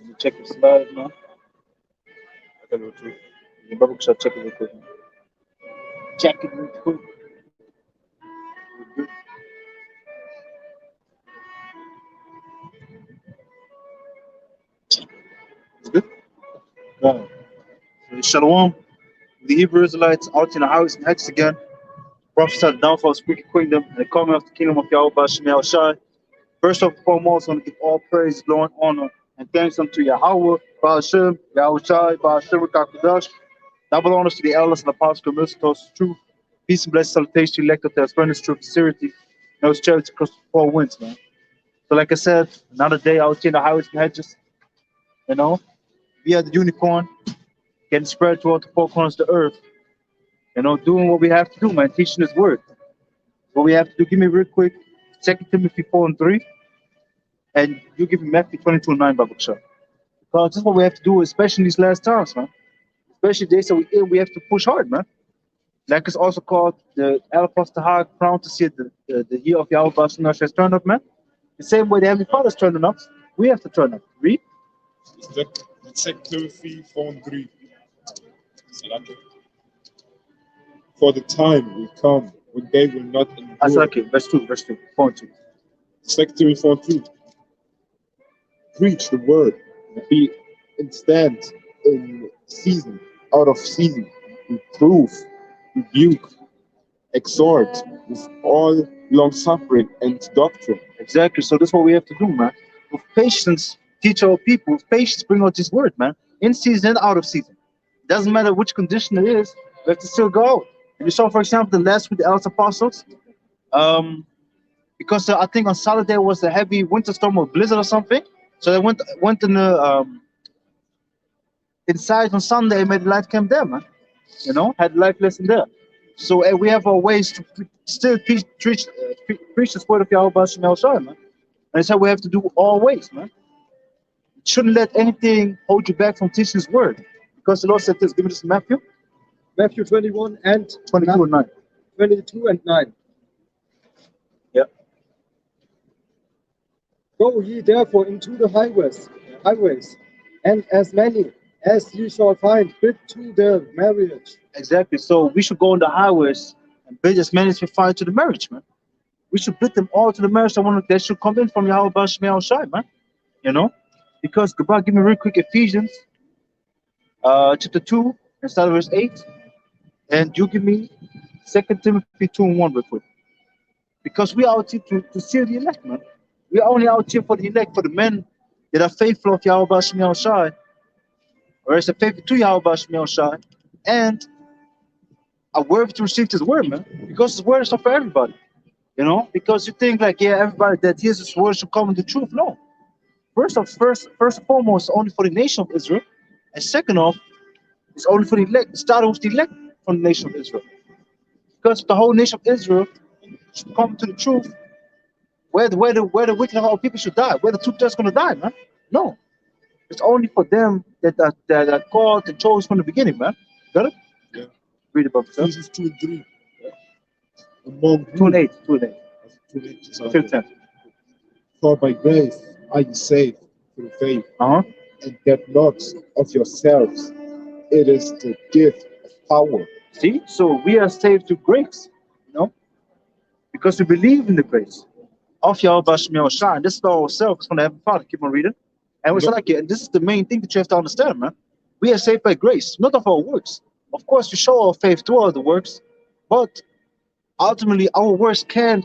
Let me check the slide, man. I gotta go through. The bubble shot, check it real quick, man. Check it real quick. Good. It's good. Right. So, Shalom. The Hebrew Israelites out in the house and hex again. Prophesy the downfall of the wicked kingdom and the coming of the kingdom of Yahweh Shemel Shai. First and foremost, I want to give all praise, glory, and honor, and thanks unto Yahweh, Baal Hashem, Yahweh Shai, Baal Hashem, Rakakudash. Double honors to the elders and apostles, commissioners, truth, peace and blessed salutation to elect of the apprentice, truth, sincerity, no charity across the four winds, man. So, like I said, another day out here in the highways and hedges, you know, we are the unicorn, getting spread throughout the four corners of the earth, you know, doing what we have to do, man, teaching His word. What we have to do, give me real quick, 2 Timothy 4:3, and you give me Matthew 22:9, Bible Shah. Because this is what we have to do, especially in these last times, man. Especially days that we have to push hard, man. Like it's also called the Alpha High Crown to see the year of Yahweh Bashim has turned up, man. The same way the Heavenly Father's turning up, we have to turn up. Read. It's 2 Timothy 4:3. For the time will come when they will not endure. That's okay. Verse 2, 4:2. 2 Timothy 4:2. Preach the word, be and stand in season, out of season, reprove, rebuke, exhort with all long suffering and doctrine. Exactly. So that's what we have to do, man. With patience, teach our people. With patience, bring out this word, man. In season and out of season. Doesn't matter which condition it is, we have to still go out. And you saw, for example, the last week, the Elder Apostles, because I think on Saturday was a heavy winter storm or blizzard or something. So they went in the inside on Sunday and made the light camp there, man. You know, had life lesson there. So we have our ways to still preach this word of Yahweh Shemel Shai, man. And it's how we have to do always, man. You shouldn't let anything hold you back from teaching His word, because the Lord said this. Give me this, Matthew. Matthew 21 and 22 and 9. 22 and 9. Yeah. Go ye therefore into the highways, and as many as ye shall find, bid to the marriage. Exactly. So we should go on the highways and bid as many as we find to the marriage, man. We should bid them all to the marriage that should come in from Yahweh Shemel Shai, man. You know? Because God, give me real quick Ephesians chapter 2 and start verse 8. And you give me 2 Timothy 2:1 real quick. Because we are out here to seal the elect, man. We are only out here for the elect, for the men that are faithful of Yahweh Shemel Shai, or is faithful to Yahweh Shemel Shai, and are worthy to receive His word, man. Because His word is not for everybody, you know. Because you think like, yeah, everybody that hears His word should come in the truth. No. First and foremost, only for the nation of Israel, and second off, it's only for the elect. Starting with the elect from the nation of Israel. Because the whole nation of Israel should come to the truth, where the wicked of our people should die, where the truth is going to die, man. No, it's only for them that are called and chose from the beginning, man. Got it? Yeah. Read about it. Ephesians 2:3. Among 2 and 8. 2 and 8. 2 and 8. 15. For by grace are you saved through faith, Uh-huh. and that not of yourselves. It is the gift of power. See? So we are saved through grace, you know, because we believe in the grace of Yahweh Shemel Shai. And this is ourselves from the Heavenly Father. Keep on reading. And it's like, and this is the main thing that you have to understand, man. We are saved by grace, not of our works. Of course, we show our faith through all the works, but ultimately, our works can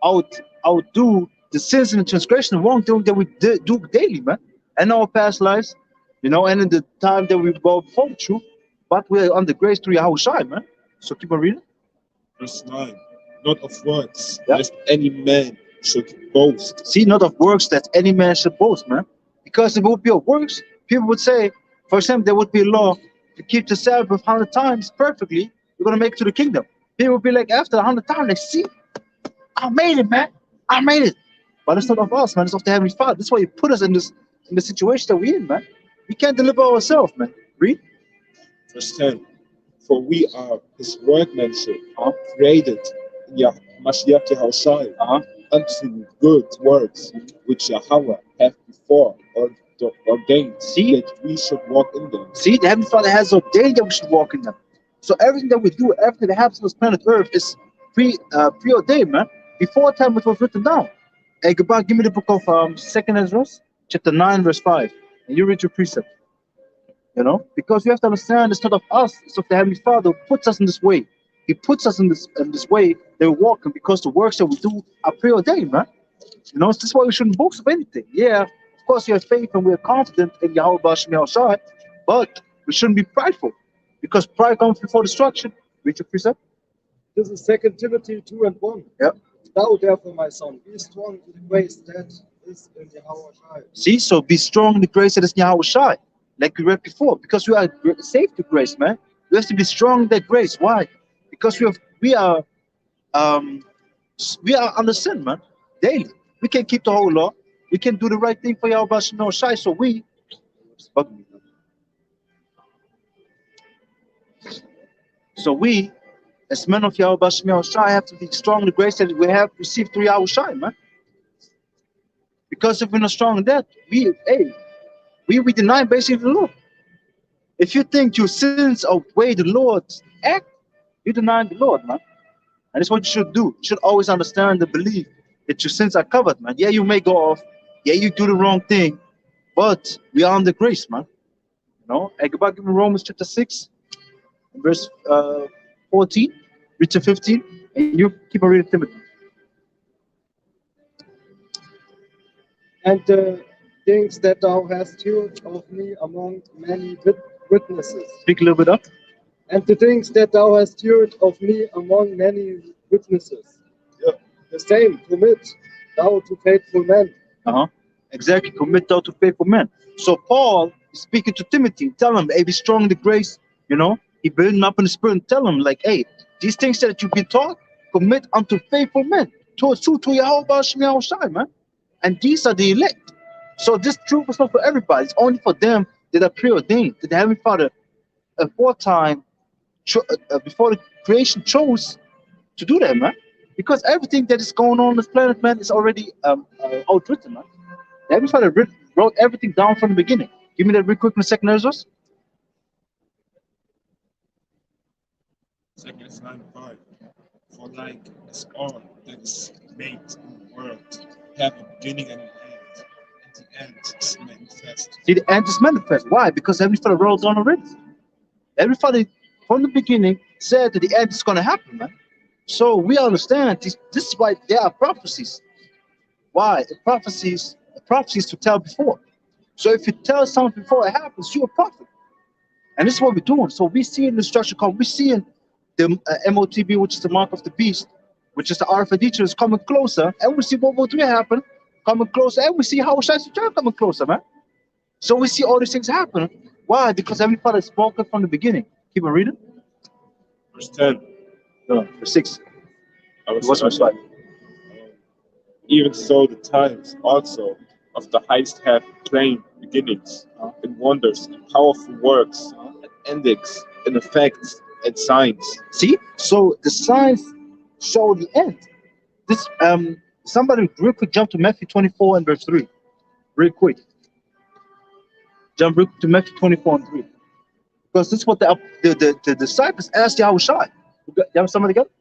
outdo the sins and the transgression and wrongdoing that we do daily, man, and our past lives, you know, and in the time that we go before the truth. But we are under grace through Yahweh Shai, man. So keep on reading. Verse 9. Not of works, Yeah. lest any man should boast. See, not of works that any man should boast, man. Because if it would be of works, people would say, for example, there would be a law to keep the Sabbath 100 times perfectly, you're going to make it to the kingdom. People would be like, after 100 times, like, see, I made it, man. I made it. But it's not of us, man. It's of the Heavenly Father. That's why He put us in the situation that we're in, man. We can't deliver ourselves, man. Read. Verse 10. For we are His workmanship, Uh-huh. created in Mashiach Yahushua, unto good works which Yahweh hath before ordained See? that we should walk in them. See, the Heavenly Father has ordained that we should walk in them. So everything that we do, everything that happens on this planet Earth is preordained, man. Before time it was written down. Hey, goodbye, give me the book of 2nd Ezra, chapter 9, verse 5. And you read your precept. You know? Because we have to understand it's not of us, it's of the Heavenly Father who puts us in this way. He puts us in this way that we're walking because the works that we do are preordained, man. You know, this is why we shouldn't boast of anything. Yeah, of course we have faith and we're confident in Yahweh Bashmi Al-Shai, but we shouldn't be prideful. Because pride comes before destruction. Read your precept. This is 2 Timothy 2:1. Yep. Thou therefore, my son, be strong in the grace that is in Yahweh Shai. See, so be strong in the grace that is in Yahweh Shai. Like we read before, because we are saved to grace, man. We have to be strong in that grace. Why? Because we are under sin, man. Daily. We can't keep the whole law. We can do the right thing for Yahweh Bashmi Al-Shai. So we, as men of Yahweh Bashmi Al-Shai, have to be strong in the grace that we have received through Yahweh Shai, man. Because if we're not strong in that, we deny basically the law. If you think your sins outweigh the Lord's act, you deny the Lord, man. And that's what you should do. You should always understand and believe that your sins are covered, man. Yeah, you may go off. Yeah, you do the wrong thing. But we are under grace, man. You know? And go back to Romans chapter 6, verse 14, read to 15, and you keep on reading Timothy. And the things that thou hast heard of me among many witnesses. Speak a little bit up. And the things that thou hast heard of me among many witnesses. The same commit thou to faithful men. Exactly, commit thou to faithful men. So Paul is speaking to Timothy, tell him, hey, be strong in the grace, you know. He built him up in the spirit and tell him, like, hey, these things that you've been taught, commit unto faithful men. To Yahweh Bashmi Al-Shai, man. And these are the elect. So this truth is not for everybody. It's only for them that are preordained. That the Heavenly Father, aforetime, before the creation, chose to do that, man. Because everything that is going on this planet, man, is already outwritten, man. The Heavenly Father wrote everything down from the beginning. Give me that real quick in the 2nd Ezra. 2nd Ezra 9:5. For like as all that is made in the world have a beginning and an end, and the end is manifest. See, the end is manifest. Why? Because Heavenly Father wrote down already. Heavenly Father, from the beginning, said that the end is going to happen, man. So we understand this is why there are prophecies. Why? The prophecies to tell before. So if you tell something before it happens, you're a prophet. And this is what we're doing. So we see in the structure come, we see in the MOTB, which is the mark of the beast, which is the RFID is coming closer, and we see World War III happen, coming closer, and we see how Shai's return coming closer, man. So we see all these things happen. Why? Because Heavenly Father is spoken from the beginning. Keep on reading. Verse 10. No, verse 6. What's verse 5? Even so, the times also of the highest have plain beginnings, and wonders, and powerful works, and endings, and effects, and signs. See? So the signs show the end. This somebody real quick jump to Matthew 24 and verse 3. Real quick. Jump real quick to Matthew 24 and 3. Because this is what the disciples asked Yahweh Shai. You have somebody got it?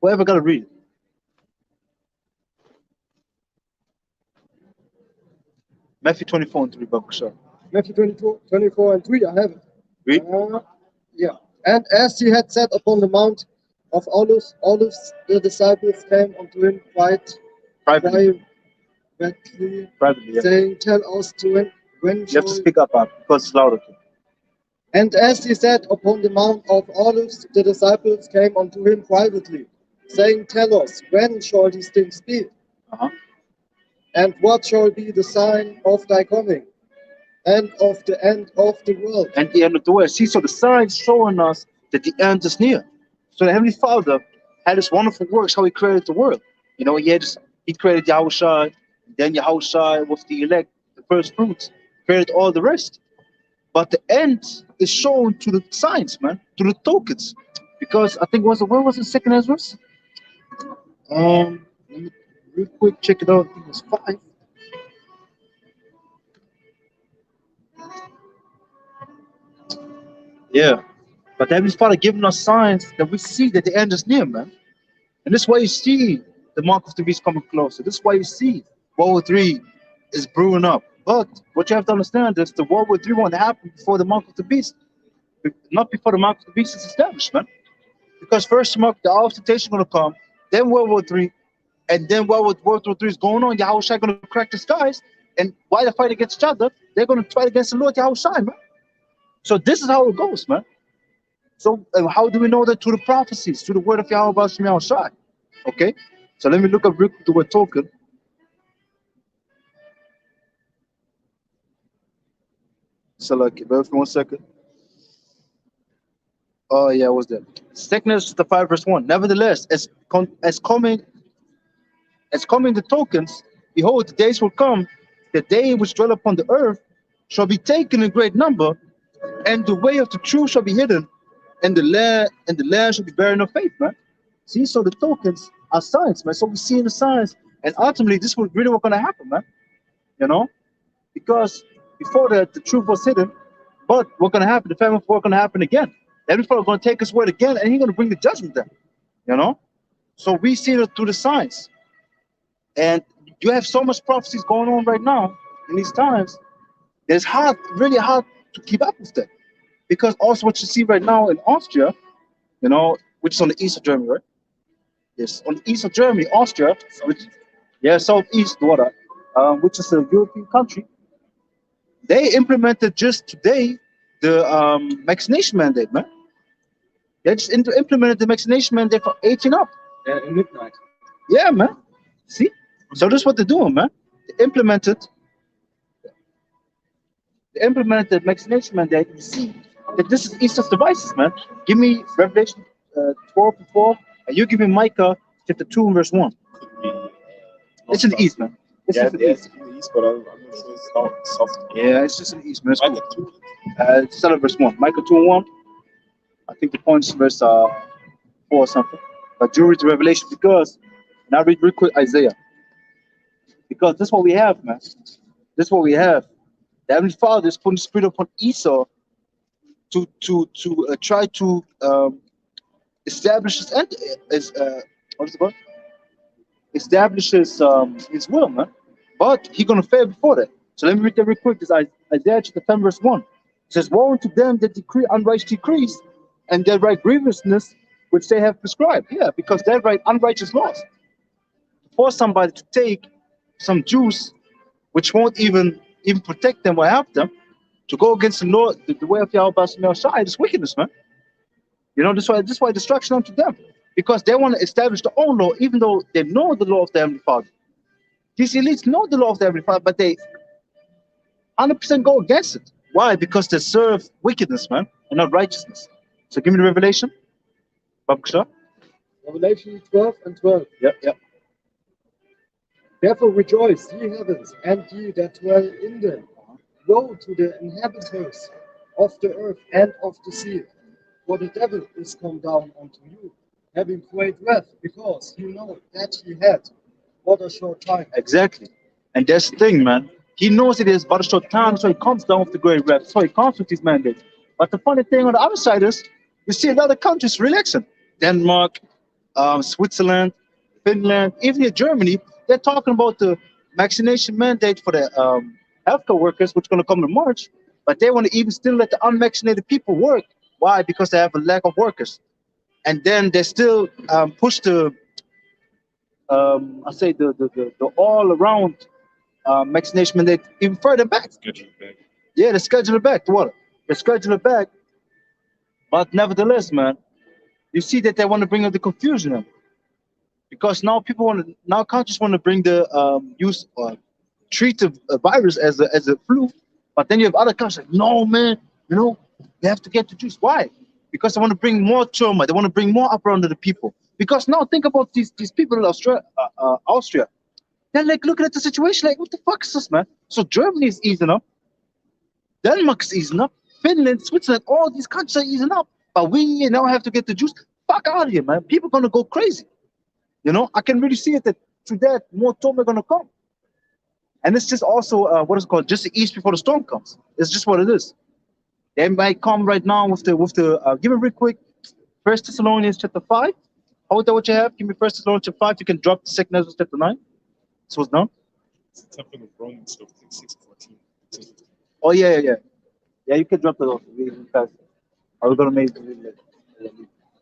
Whoever got to read it. Matthew 24 and 3, Baruch Shai. Matthew 24 and 3, I have it. Read. Yeah. And as he had sat upon the Mount of Olives, the disciples came unto him privately, yeah. saying, tell us when you have to speak up, because it's louder. And as he sat upon the Mount of Olives, the disciples came unto him privately, saying, tell us, when shall these things be? And what shall be the sign of thy coming, and of the end of the world? And the end of the world. See, so the signs showing us that the end is near. So the Heavenly Father had his wonderful works, how he created the world. You know, he created Yahweh Shai, then Yahweh Shai with the elect, the first fruits, created all the rest. But the end is shown to the signs, man, to the tokens. Because I think where was it 2nd Ezra? real quick, check it out. I think it was 5. Yeah. But the Heavenly Father giving us signs that we see that the end is near, man. And this is why you see the mark of the beast coming closer. This is why you see World War III is brewing up. But what you have to understand is the World War III won't happen before the mark of the beast, not before the mark of the beast is established, man. Because first mark, the hour of temptation is going to come, then World War III, and then while World War III is going on, Yahushua going to crack the skies, and while they fight against each other, they're going to fight against the Lord Yahushua, man. So this is how it goes, man. So how do we know that? Through the prophecies, through the word of Yahweh Shem Yahushua. Okay, so let me look up real quick the word token. So like, wait for 1 second. Oh yeah, what's that? Second chapter 5 verse 1. Nevertheless, as coming the tokens, behold, the days will come, the day which dwell upon the earth shall be taken in great number, and the way of the truth shall be hidden, and the land shall be barren of faith, man. See, so the tokens are signs, man. So we see in the signs, and ultimately this was really what's gonna happen, man. You know, because before that the truth was hidden, but what's gonna happen? The famine of war gonna happen again. Every father gonna take his word again, and he's gonna bring the judgment down. You know, so we see it through the signs, and you have so much prophecies going on right now in these times. It's hard, really hard to keep up with that, because also what you see right now in Austria, you know, which is on the east of Germany, right? Yes, on the east of Germany, Austria, which, yeah, southeast water, which is a European country. They implemented just today the vaccination mandate, man. They just implemented the vaccination mandate for 18 up. Yeah, in midnight. Yeah, man. See? So that's what they're doing, man. They implemented the vaccination mandate. You see that this is East's devices, man. Give me Revelation 12 and 4, and you give me Micah chapter 2 and verse 1. Could be. It's in the East, man. It's Yeah, just in the it's East. in the east, but I'm not sure it's how soft. Yeah, it's just in the East, man. It's Micah cool. 2. Start at verse 1. Micah 2 and 1. I think the point is verse 4 or something. But you read the Revelation because, and I read real quick Isaiah. Because this is what we have, man. This is what we have. The Heavenly Father is putting the spirit upon Esau to try to establish his what is it called? Establishes his will, man. But he's gonna fail before that. So let me read that real quick. This is Isaiah chapter 10, verse 1. It says, woe unto them that decree unrighteous decrees, and that write grievousness which they have prescribed. Yeah, because they write unrighteous laws. Force somebody to take some Jews which won't even protect them or help them, to go against the Lord, the way of Yahweh Shai, is wickedness, man. You know, this is why destruction unto them. Because they want to establish their own law, even though they know the law of the Heavenly Father. These elites know the law of the Heavenly Father, but they 100% go against it. Why? Because they serve wickedness, man, and not righteousness. So give me the Revelation. Babakshah. Revelation 12 and 12. Yep, yep. Therefore rejoice, ye heavens, and ye that dwell in them. Woe to the inhabitants of the earth and of the sea, for the devil is come down unto you, having great wrath, because he know that he had but a short time. Exactly. And that's the thing, man. He knows it is but a short time, so he comes down with the great wrath. So he comes with his mandates. But the funny thing on the other side is, you see a lot of countries relaxing. Denmark, Switzerland, Finland, even in Germany, they're talking about the vaccination mandate for the healthcare workers, which is going to come in March. But they want to even still let the unvaccinated people work. Why? Because they have a lack of workers. And then they still push the the all around vaccination mandate even further back. Schedule back. Yeah, they schedule it back. What? They schedule it back. But nevertheless, man, you see that they want to bring up the confusion in. Because now countries want to bring the treat the virus as a flu, but then you have other countries like, no, man, you know, they have to get the juice. Why? Because they want to bring more trauma. They want to bring more up under the people. Because now think about these people in Austria. They're like looking at the situation like, what the fuck is this, man? So Germany is easing up, Denmark is easing up, Finland, Switzerland, all these countries are easing up, but we now have to get the juice. Fuck out of here, man. People are gonna go crazy. You know, I can really see it that to that, more storm are gonna come. And it's just also what is it called? Just the east before the storm comes. It's just what it is. They might come right now with the. Give me real quick. First Thessalonians chapter 5. Hold that what you have. Give me First Thessalonians chapter 5. You can drop the second Ezra chapter 9. So it's done. It's something of Romans, so 6:14. Oh yeah. Yeah, you can drop that off really fast. I was gonna make it really late.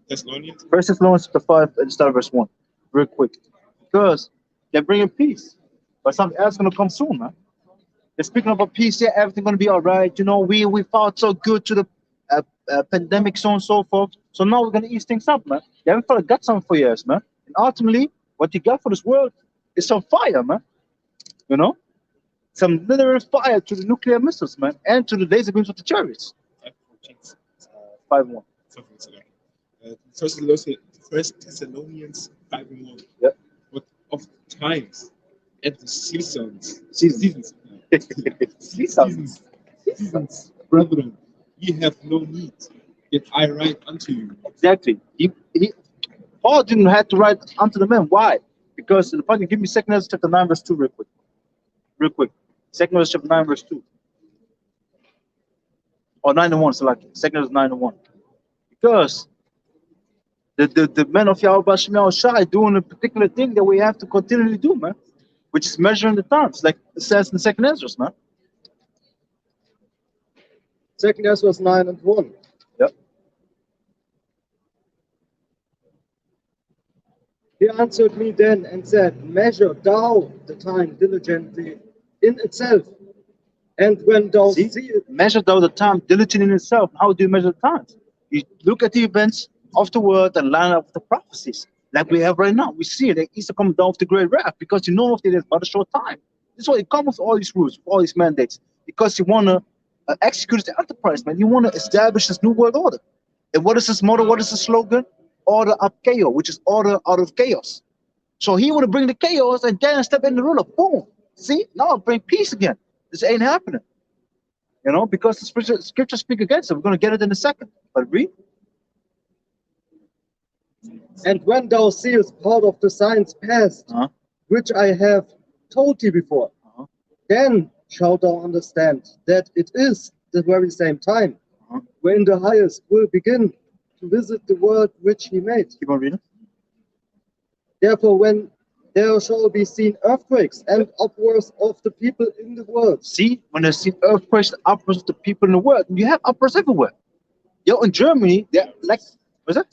Thessalonians? First Thessalonians chapter 5 and start verse 1. Real quick. Because they're bringing peace. But something else is gonna come soon, man. They're speaking about peace, yeah, everything's gonna be all right. You know, we fought so good to the pandemic, so on and so forth. So now we're gonna ease things up, man. They haven't got something for years, man. And ultimately, what you got for this world is some fire, man. You know, some literal fire to the nuclear missiles, man, and to the laser beams of the chariots. 5:14. 5-1. Something like that. First Thessalonians 5:1. Yep. But of times and the seasons. Seasons. Seasons, brethren, ye have no need, yet I write unto you. Exactly. Paul didn't have to write unto the men. Why? Because the point. Give me Second Ezra chapter 9 verse 2 real quick. Real quick. Second Ezra chapter 9 verse 2. Or 9-1, so like Second Ezra 9-1. Because the men of Yahweh Shemel Shai doing a particular thing that we have to continually do, man. Which is measuring the times, like it says in Second Ezra, man. Second Ezra 9:1. Yep. He answered me then and said, measure thou the time diligently in itself. And when thou see it, measure thou the time diligently in itself. How do you measure the times? You look at the events of the world and line up with the prophecies. Like we have right now. We see it. That Easter comes down with the great wrath because you know if it is but a short time. This is why it comes with all these rules, all these mandates. Because you want to execute the enterprise, man. You want to establish this new world order. And what is this motto? What is the slogan? Order up chaos, which is order out of chaos. So he want to bring the chaos and then step in the ruler. Boom. See? Now bring peace again. This ain't happening. You know, because the scripture speak against it. We're going to get it in a second. But read. And when thou seest part of the signs past, which I have told thee before, then shalt thou understand that it is the very same time when the highest will begin to visit the world which he made. Keep on reading. Therefore, when there shall be seen earthquakes and uproars of the people in the world. See, when there's seen earthquakes and uproars of the people in the world, you have uproars everywhere. Yo, in Germany, they're like, what's that?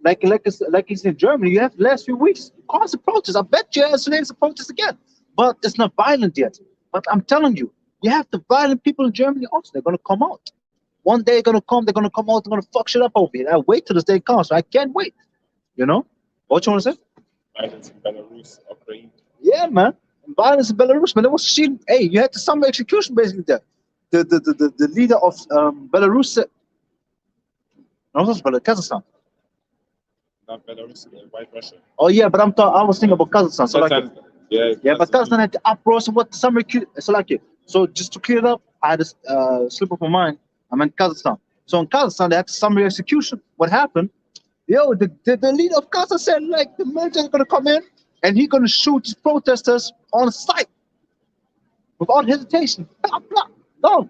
Like it's in Germany, you have the last few weeks constant protests. I bet you today's a protest again, but it's not violent yet. But I'm telling you, you have the violent people in Germany also. They're gonna come out. One day they're gonna come out. They're gonna fuck shit up over here. I wait till this day comes. So I can't wait. You know what you want to say? Violence in Belarus, Ukraine. Yeah, man. Violence in Belarus, man. There was shit. Hey, you had the summer execution basically there. The leader of Belarus. No, it was Kazakhstan. Not Belarus, White Russia. Oh yeah, but I was thinking about Kazakhstan. So like, yeah, but Kazakhstan had the uproars and what the summer so like it. So just to clear it up, I had a slip of my mind. I meant Kazakhstan. So in Kazakhstan, they had summary execution. What happened? Yo, the leader of Kazakhstan said like the military is gonna come in and he's gonna shoot these protesters on sight without hesitation. Blah, blah, no.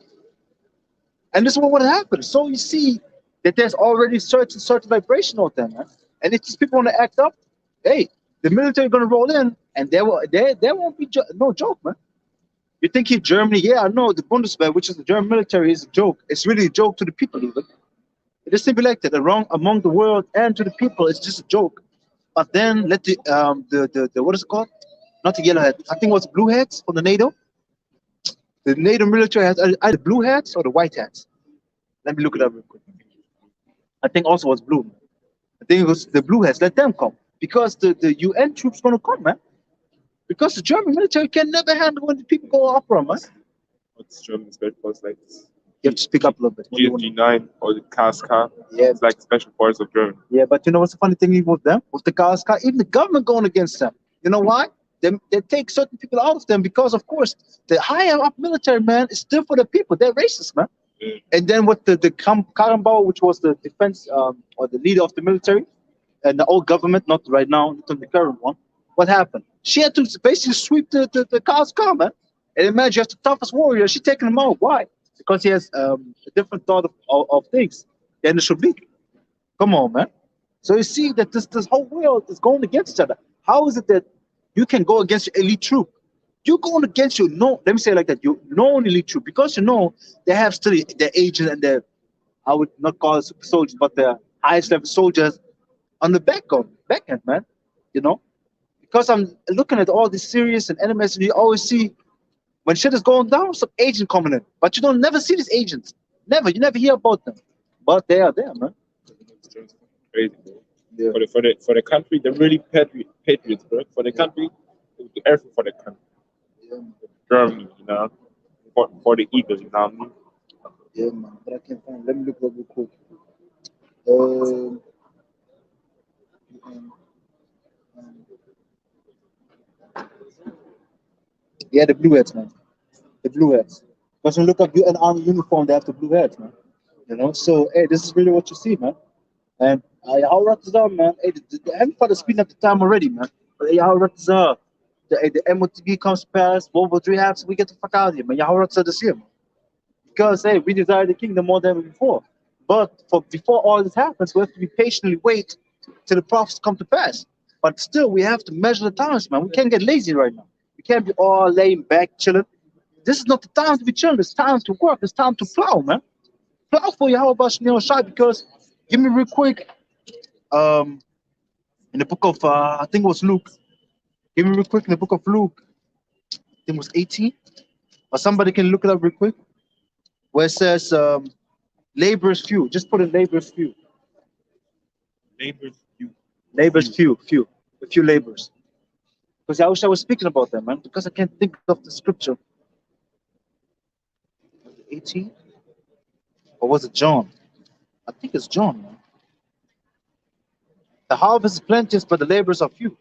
And this is what would happen. So you see that there's already certain vibration out there, man. And if these people want to act up, hey, the military gonna roll in, and there won't be no joke, man. You think here Germany? Yeah, I know the Bundeswehr, which is the German military, is a joke. It's really a joke to the people, even. It is simply like that, among the world and to the people. It's just a joke. But then let the what is it called? Not the yellow hat. I think it was blue hats from the NATO. The NATO military has either blue hats or the white hats. Let me look it up real quick. I think also it was blue. I think it was the blue hats. Let them come. Because the UN troops going to come, man. Because the German military can never handle when the people go uproar, man. What's German very close like this? You have to speak up a little bit. GMG9 or the KSK. Yeah. It's like special forces of Germany. Yeah, but you know what's the funny thing with them? With the KSK, even the government going against them. You know why? They take certain people out of them because, of course, the higher up military, man, is still for the people. They're racist, man. And then with the Karrenbauer, which was the defense or the leader of the military, and the old government, not right now, not the current one. what happened? She had to basically sweep the Khals Khan, man. And imagine, as the toughest warrior, she taking him out. Why? Because he has a different thought of things than it should be. Come on, man. So you see that this whole world is going against each other. How is it that you can go against your elite troop? You're going against your no. Let me say it like that. You known elite troop, because you know they have still their agents and their, I would not call it super soldiers, but the highest level soldiers on the back end, man. You know, because I'm looking at all these series and animes, and you always see when shit is going down, some agent coming in, but you don't never see these agents. Never, you never hear about them, but they are there, man. Crazy, bro. Yeah. For the country, they're really patriots, bro. For the country, they do everything for the country. Yeah, man. Germany, you know, for the Eagles, you know what I mean? Yeah, man. But I can't find. Let me look it up real quick. Um, um, yeah, the blue hats, man. The blue hats. Because when you look up an army uniform, they have the blue hats, man. You know, so hey, this is really what you see, man. And how Rotterdam, man. Hey, the Empire is speeding up the time already, man. But hey, how Rotterdam, the MOTV comes past, World War III happens, we get the fuck out of here, man. How Rotterdam this year, man. Because hey, we desire the kingdom more than ever before. But for before all this happens, we have to be patiently wait till the prophets come to pass. But still, we have to measure the times, man. We can't get lazy right now. We can't be all laying back, chilling. This is not the time to be chilling. It's time to work. It's time to plow, man. Plow for Yahweh Shai, because give me real quick. Um, in the book of I think it was Luke. Give me real quick in the book of Luke. I think it was 18. Or somebody can look it up real quick. Where it says laborers few. Just put in laborers few. Neighbors, you. Laborers few. A few laborers. Because I wish I was speaking about them, man. Because I can't think of the scripture. 18? Or was it John? I think it's John, man. The harvest is plenteous, but the laborers are few.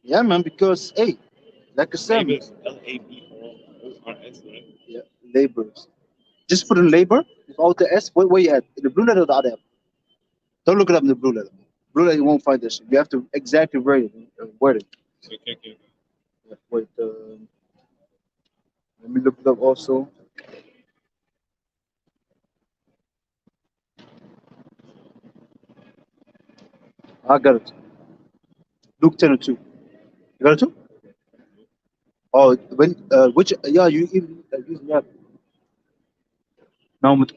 Yeah, man, because hey, like I said, Neighbors, LABORS, right? yeah, laborers. Just put in labor without the S. Where you at? In the blue letter or the other app? Don't look it up in the blue letter. Blue letter, you won't find this. You have to exactly word it. Okay. Yeah, wait, let me look it up also. I got it. Luke 10 and 2. You got it too? Oh, when which yeah you even using that now with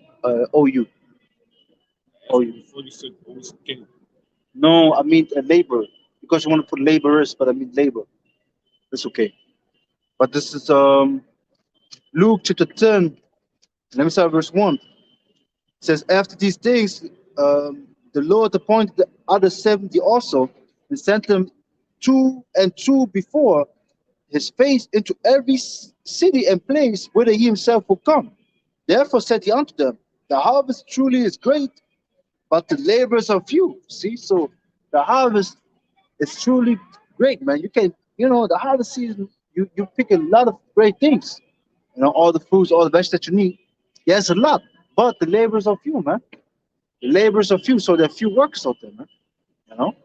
OU. Before you said always king. No, I mean labor, because you want to put laborers, but I mean labor. That's okay. But this is Luke chapter 10. Let me start verse 1. It says, after these things, the Lord appointed the other 70 also, and sent them two and two before his face into every city and place whither he himself will come. Therefore said he unto them, the harvest truly is great, but the laborers are few. See, so the harvest is truly great, man. You can, the harvest season, you pick a lot of great things. All the fruits, all the vegetables that you need. Yes, a lot, but the laborers are few, man. The laborers are few, so there are few workers out there, man. You know.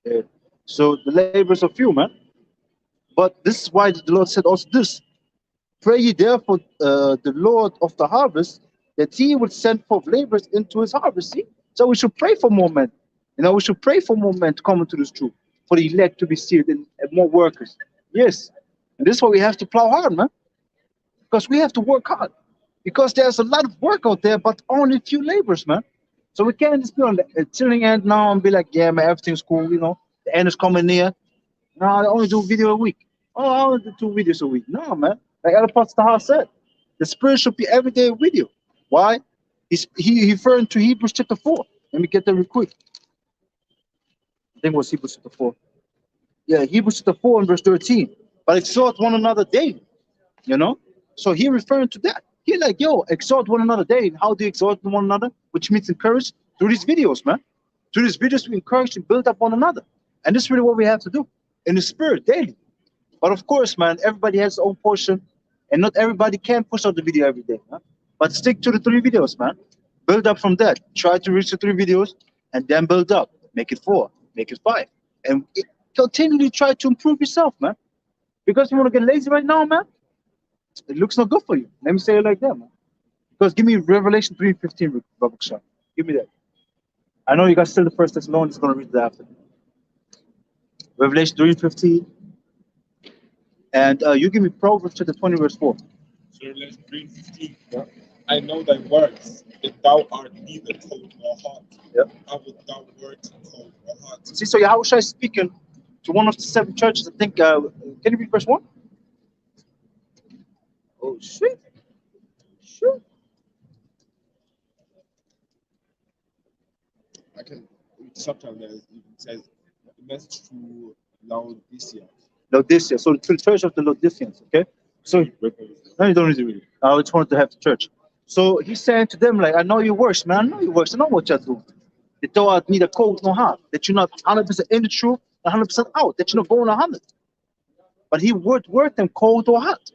Yeah. So the laborers are few, man. But this is why the Lord said also this: pray ye therefore the Lord of the harvest that he would send forth laborers into his harvest. See, so we should pray for more men. We should pray for more men to come into this truth, for the elect to be sealed and more workers. Yes, and this is why we have to plow hard, man. Because we have to work hard. Because there's a lot of work out there, but only a few laborers, man. So we can't just be on the chilling end now and be like, yeah, man, everything's cool, the end is coming near. No, I only do a video a week. Oh, I only do 2 videos a week. No, man. Like other parts of the house said, the spirit should be every day a video. Why? He referring to Hebrews chapter 4. Let me get there real quick. I think it was Hebrews chapter 4. Yeah, Hebrews chapter 4 and verse 13. But exhort one another daily. So he referring to that. He like, yo, exhort one another daily. And how do you exhort one another? Which means encourage through these videos, man. Through these videos, we encourage and build up one another. And this is really what we have to do. in the spirit daily. But of course, man, everybody has their own portion, and not everybody can push out the video every day, man. But stick to the 3 videos, man. Build up from that. Try to reach the 3 videos, and then build up. Make it 4, make it 5, and continually try to improve yourself, man. Because you want to get lazy right now, man, it looks not good for you. Let me say it like that, man. Because give me Revelation 3:15, Robert Shaw. Give me that. I know you got still the first Thessalonians going to read that after. Revelation 3:15. And you give me Proverbs chapter 20, verse 4. So Revelation 3:15. Yeah. I know thy works, that thou art neither cold nor hot. Yep. How would thou works cold or hot? See, so Yahushua is speaking to one of the 7 churches. I think, can you read verse 1? Oh, shit. Sure. I can read subtitle there. It even says the message to Laodicea. Laodicea. So to the church of the Laodiceans, okay? So, no, you don't need to read it. I just wanted to have the church. So he's saying to them, like, I know your works, man. I know your works. I know what you're doing. That thou art neither cold nor hot. That you're not 100% in the truth, 100% out. That you're not going 100. But he would work them cold or hot.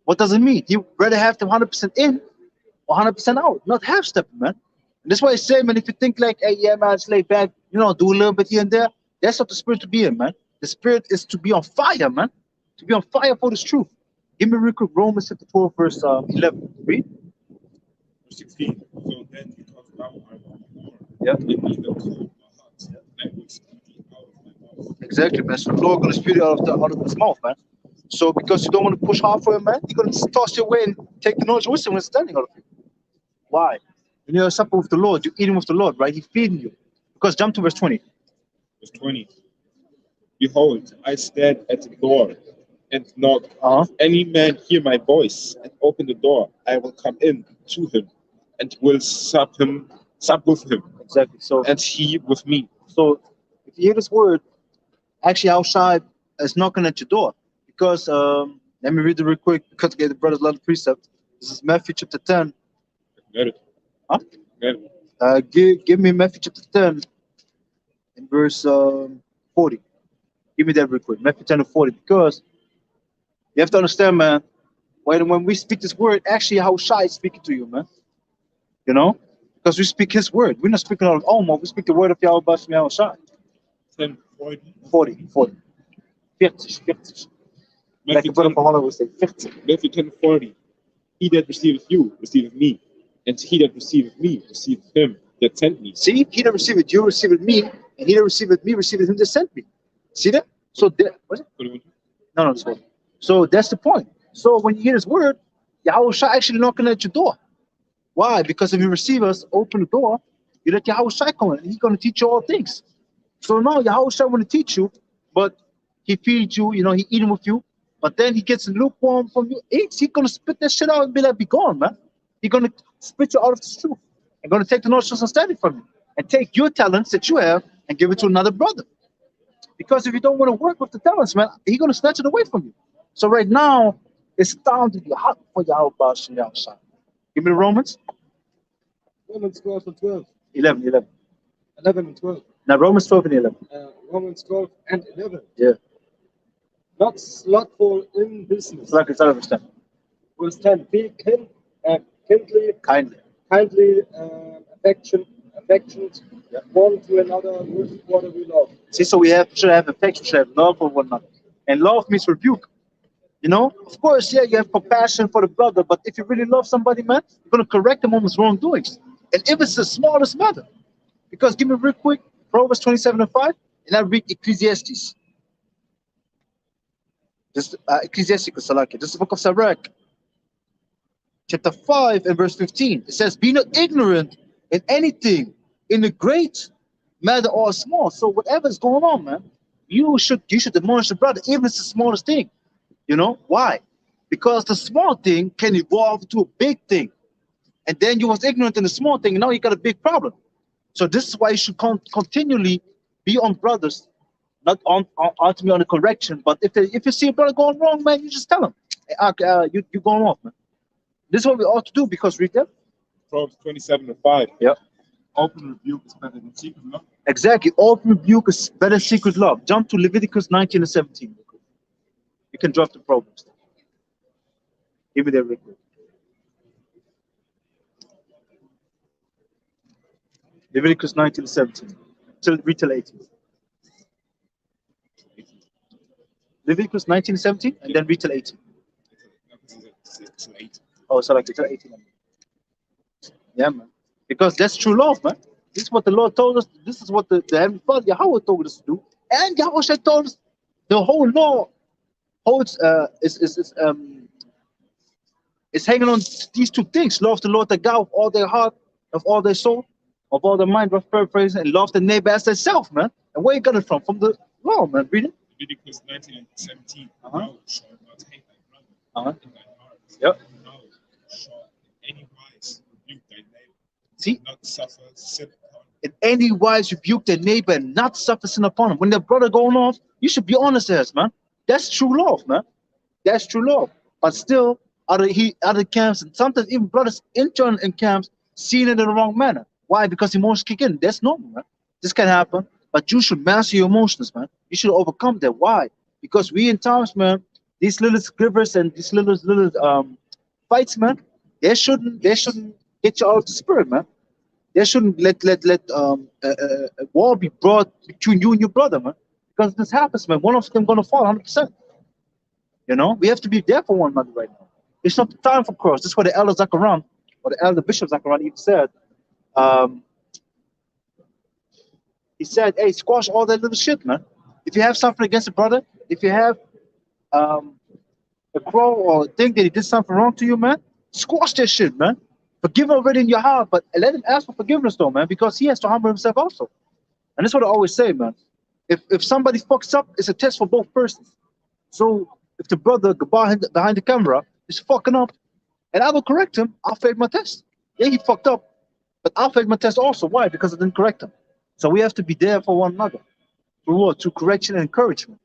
What does it mean? You rather have them 100% in or 100% out, not half stepping, man. And that's why I say, man, if you think like, hey, yeah, man, just lay back, you know, do a little bit here and there, that's not the spirit to be in, man. The spirit is to be on fire, man. To be on fire for this truth. Give me real quick Romans chapter 12, verse 11. Read. Verse 16. So then, because thou art Lord, Yeah. it neither cold nor hot, I will speak thee out of my mouth. Exactly, man. So the Lord gonna spew it out of his mouth, man. So because you don't want to push hard for him, man, you're gonna toss your way and take the knowledge, wisdom, and understanding out of you. Why? When you're supper with the Lord, you're eating with the Lord, right? He's feeding you. Because jump to verse 20. Verse 20. Behold, I stand at the door and knock. If any man hear my voice and open the door, I will come in to him and will sup with him. Exactly. So and he with me. So if you hear this word, actually outside is knocking at your door. Because let me read it real quick because I gave the brothers a lot of precept. This is Matthew chapter 10. Got it. Huh? Got it. Give me Matthew chapter 10 in verse 40. Give me that real quick. Matthew 10 to 40. Because you have to understand, man, when we speak this word, actually how Shai is speaking to you, man. You know? Because we speak his word. We're not speaking out of our mouth. We speak the word of Yahweh Bashmi Shai. 10, 40. 40. 40. 50. Like the brother from Holland would say, 50. Matthew 10, 40. He that receiveth you, receiveth me. And he that receiveth me, receiveth him that sent me. See, he that receiveth you, receiveth me. And he that receiveth me, receiveth him that sent me. See that? So, what's it? No, this one. So that's the point. So when you hear this word, Yahweh Shai actually knocking at your door. Why? Because if you receive us, open the door, you let Yahweh Shai come in, and he's going to teach you all things. So now Yahweh Shai want to teach you, but he feeds you, you know, he eating with you, but then he gets lukewarm from you. He's going to spit that shit out and be like, be gone, man. He's going to spit you out of the truth and going to take the knowledge of understanding from you and take your talents that you have and give it to another brother. Because if you don't want to work with the talents, man, he's going to snatch it away from you. So right now, it's time to be hot for Yahweh Bashim Shai. Give me the Romans. Romans 12 and 12. 11. 11 and 12. Now Romans 12 and 11. Romans 12 and 11. Yeah. Not slothful in business. Like it's understand. Verse 10. Be kindly, affectionate, yeah, one to another with brotherly love. See, so we should have affection, should have love for one another. And love means rebuke. You know, of course, yeah, you have compassion for the brother, but if you really love somebody, man, you're going to correct them on his wrongdoings. And if it's the smallest matter, because give me real quick, Proverbs 27 and 5, and I read Ecclesiastes. This Ecclesiasticus, Salaki. This is the book of Sirach, chapter 5 and verse 15. It says, be not ignorant in anything, in the great matter or small. So whatever's going on, man, you should admonish the brother, even if it's the smallest thing. You know why? Because the small thing can evolve to a big thing, and then you was ignorant in the small thing, and now you got a big problem. So this is why you should continually be on brothers, not on ultimately on the correction. But if you see a brother going wrong, man, you just tell him, hey, you going off, man. This is what we ought to do, because read that. Proverbs 27 and 5. Yeah. Open rebuke is better than secret love. Exactly. Open rebuke is better than secret love. Jump to Leviticus 19 and 17. You can drop the problems. Give me that real quick. Leviticus 19 and 17. Read till 18. Leviticus 19 and 17, and then read till 18. Oh, so like it's 18. Yeah, man. Because that's true love, man. This is what the Lord told us. This is what the Heavenly Father, Yahweh, told us to do. And Yahweh told us the whole law holds is hanging on these two things: love the Lord, the God, of all their heart, of all their soul, of all their mind, rough paraphrasing, and love the neighbor as themselves, man. And where you got it from? From the law, man. Read it. Leviticus 19 and 17. Uh-huh. Thou shalt not hate thy brother Uh-huh. in thine heart. Yep. Thou shalt in any wise rebuke thy neighbor, See, not suffer sin upon him. in any wise rebuke their neighbor and not suffer sin upon him. When their brother going off, you should be honest as man. That's true love, man. That's true love. But still, other camps, and sometimes even brothers intern in camps, seeing it in the wrong manner. Why? Because emotions kick in. That's normal, man. This can happen. But you should master your emotions, man. You should overcome that. Why? Because we in times, man, these little scribbers and these little fights, man, they shouldn't get you out of the spirit, man. They shouldn't let a war be brought between you and your brother, man. Because this happens, man. One of them gonna fall 100%. You know, we have to be there for one another right now. It's not the time for cross. This is what the elder Zachariah, or the elder Bishop Zachariah even said. Um, he said, hey, squash all that little shit, man. If you have something against a brother, if you have um, a quarrel or think that he did something wrong to you, man, squash that shit, man. Forgive him already in your heart, but let him ask for forgiveness, though, man, because he has to humble himself also. And that's what I always say, man. If somebody fucks up, it's a test for both persons. So if the brother behind the camera is fucking up, and I will correct him, I'll fail my test. Yeah, he fucked up, but I'll fail my test also. Why? Because I didn't correct him. So we have to be there for one another. Through what? Through correction and encouragement.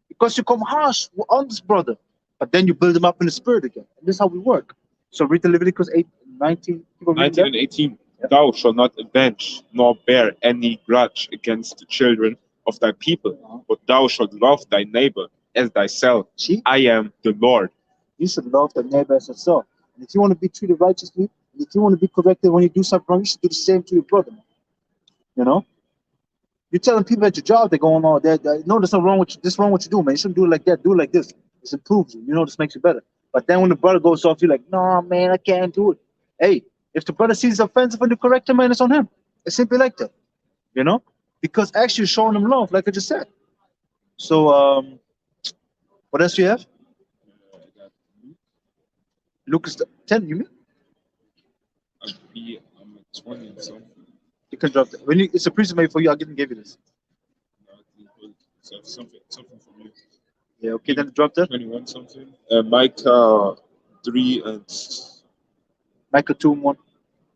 Because you come harsh on this brother, but then you build him up in the spirit again. And this is how we work. So read the Leviticus 8, 19. 19 and 18. Thou shalt not avenge nor bear any grudge against the children of thy people, but thou shalt love thy neighbor as thyself. See? I am the Lord. You should love the neighbor as yourself. And if you want to be treated righteously, and if you want to be corrected when you do something wrong, you should do the same to your brother. You know? You're telling people at your job they're going on that no, there's nothing wrong with you. This wrong what you do, man. You shouldn't do it like that. Do it like this. This improves you. You know, this makes you better. But then when the brother goes off, you're like, no, man, I can't do it. Hey, if the brother sees offensive and you correct him, man, it's on him. It's simply like that. You know? Because actually you're showing him love, like I just said. So what else do you have? Lucas 10, you mean? I'm at 20 and something. You can drop that. When you, it's a present made for you, I'll give you this. So something from you. Yeah, okay, then drop that. 21 something. Micah 3 and Micah 2 and 1.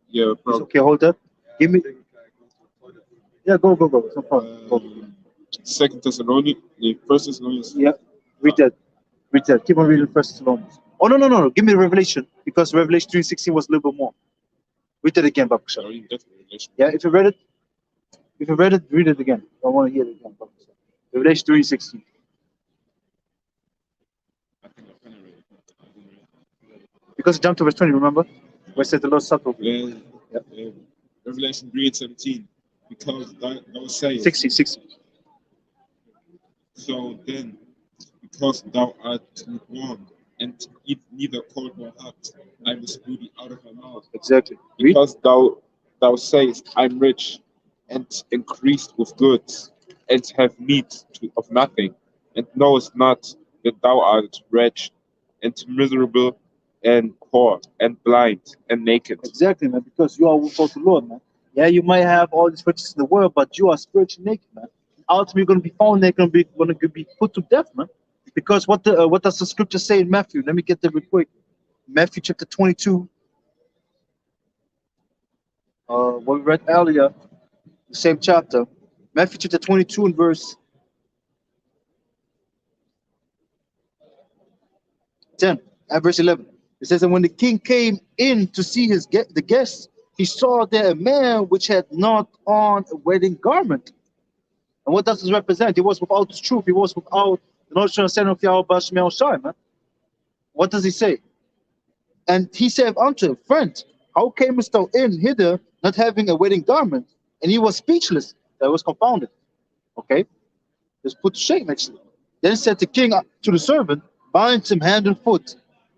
yeah, It's probably. okay, hold that. Give me. Yeah, go. It's no problem. Go. Second Thessalonians, First Thessalonians. Yeah, read that. Read that. Keep on reading First Thessalonians. Oh no. Give me the Revelation because Revelation 3:16 was a little bit more. Read that again, Baba. Yeah, if you read it, read it again. I want to hear it again, Baba. Revelation 3:16. Because it jumped to verse 20, remember? Where it said the Lord suffered. Yeah. Revelation 3 and 17. Because thou sayest 60. So then, because thou art lukewarm and eat neither cold nor hot, I will spew thee out of my mouth. Exactly. Read. Because thou sayest, I'm rich and increased with goods, and have need of nothing, and knowest not that thou art wretched and miserable and poor and blind and naked. Exactly, man. Because you are without the Lord, man. Yeah, you might have all these riches in the world, but you are spiritually naked, man. Ultimately, you're going to be found naked, going to be put to death, man. Because what does the scripture say in Matthew? Let me get there real quick. Matthew chapter 22. What we read earlier, the same chapter. Matthew chapter 22 and verse 10 and verse 11. It says, and when the king came in to see the guests, he saw there a man which had not on a wedding garment. And what does this represent? He was without the truth. He was without the knowledge and understanding of Yahweh Shemel Shai, man. What does he say? And he said unto him, Friend, how camest thou in hither, not having a wedding garment? And he was speechless. That was confounded. Okay? Just put to shame, actually. Then said the king to the servant, Bind him hand and foot,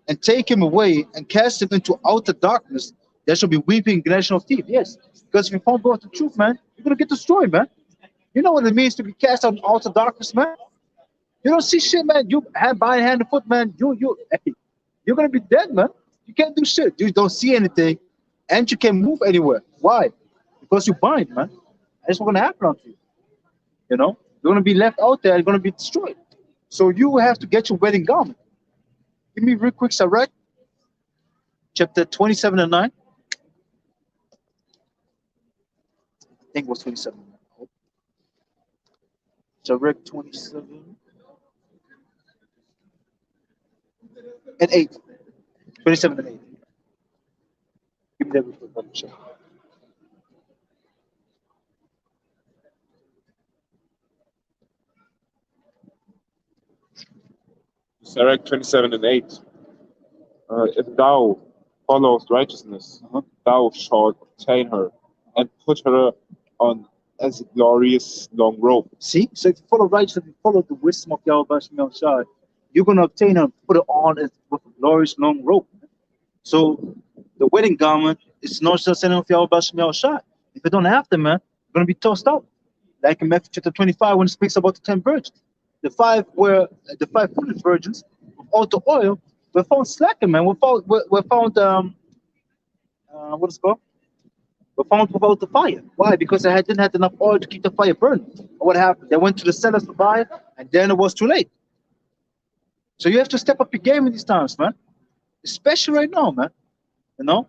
and take him away, and cast him into outer darkness. There shall be weeping and gnashing of teeth. Yes. Because if you don't go with the truth, man, you're going to get destroyed, man. You know what it means to be cast out in outer darkness, man? You don't see shit, man. You bind hand and foot, man. Hey, you're going to be dead, man. You can't do shit. You don't see anything, and you can't move anywhere. Why? Because you bind, man. That's what's going to happen to you. You know? You're going to be left out there. You're going to be destroyed. So you have to get your wedding garment. Give me real quick, Sirach, chapter 27 and 9. I think it was 27. Sirach 27 and 8. 27 and 8. Give me that real quick. Let me check. Sirach 27 and 8. If thou followest righteousness, thou shalt obtain her, and put her on as a glorious long robe. See? So if you follow righteousness, if you follow the wisdom of Yahweh Shemel Shai, you're going to obtain her and put it on as with a glorious long robe. So the wedding garment is not just saying of Yahweh Shemel Shai. If you don't have them, man, you're going to be tossed out. Like in Matthew chapter 25, when it speaks about the 10 virgins. The five foolish virgins with all the oil were found slacking, man. Were found what is it called? Were found without the fire. Why? Because they didn't have enough oil to keep the fire burning. And what happened? They went to the cellars to buy it, and then it was too late. So you have to step up your game in these times, man. Especially right now, man. You know?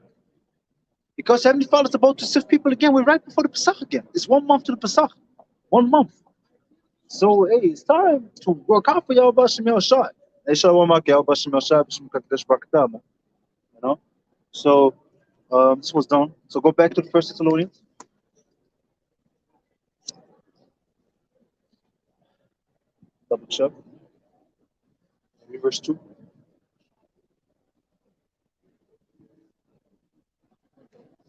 Because Heavenly Father is about to sift people again. We're right before the Pesach again. It's 1 month to the Pesach. 1 month. So, hey, it's time to work out for Yahweh Shemel Shai. You know? So, this was done. So go back to the First Thessalonians. Double check. Maybe verse 2.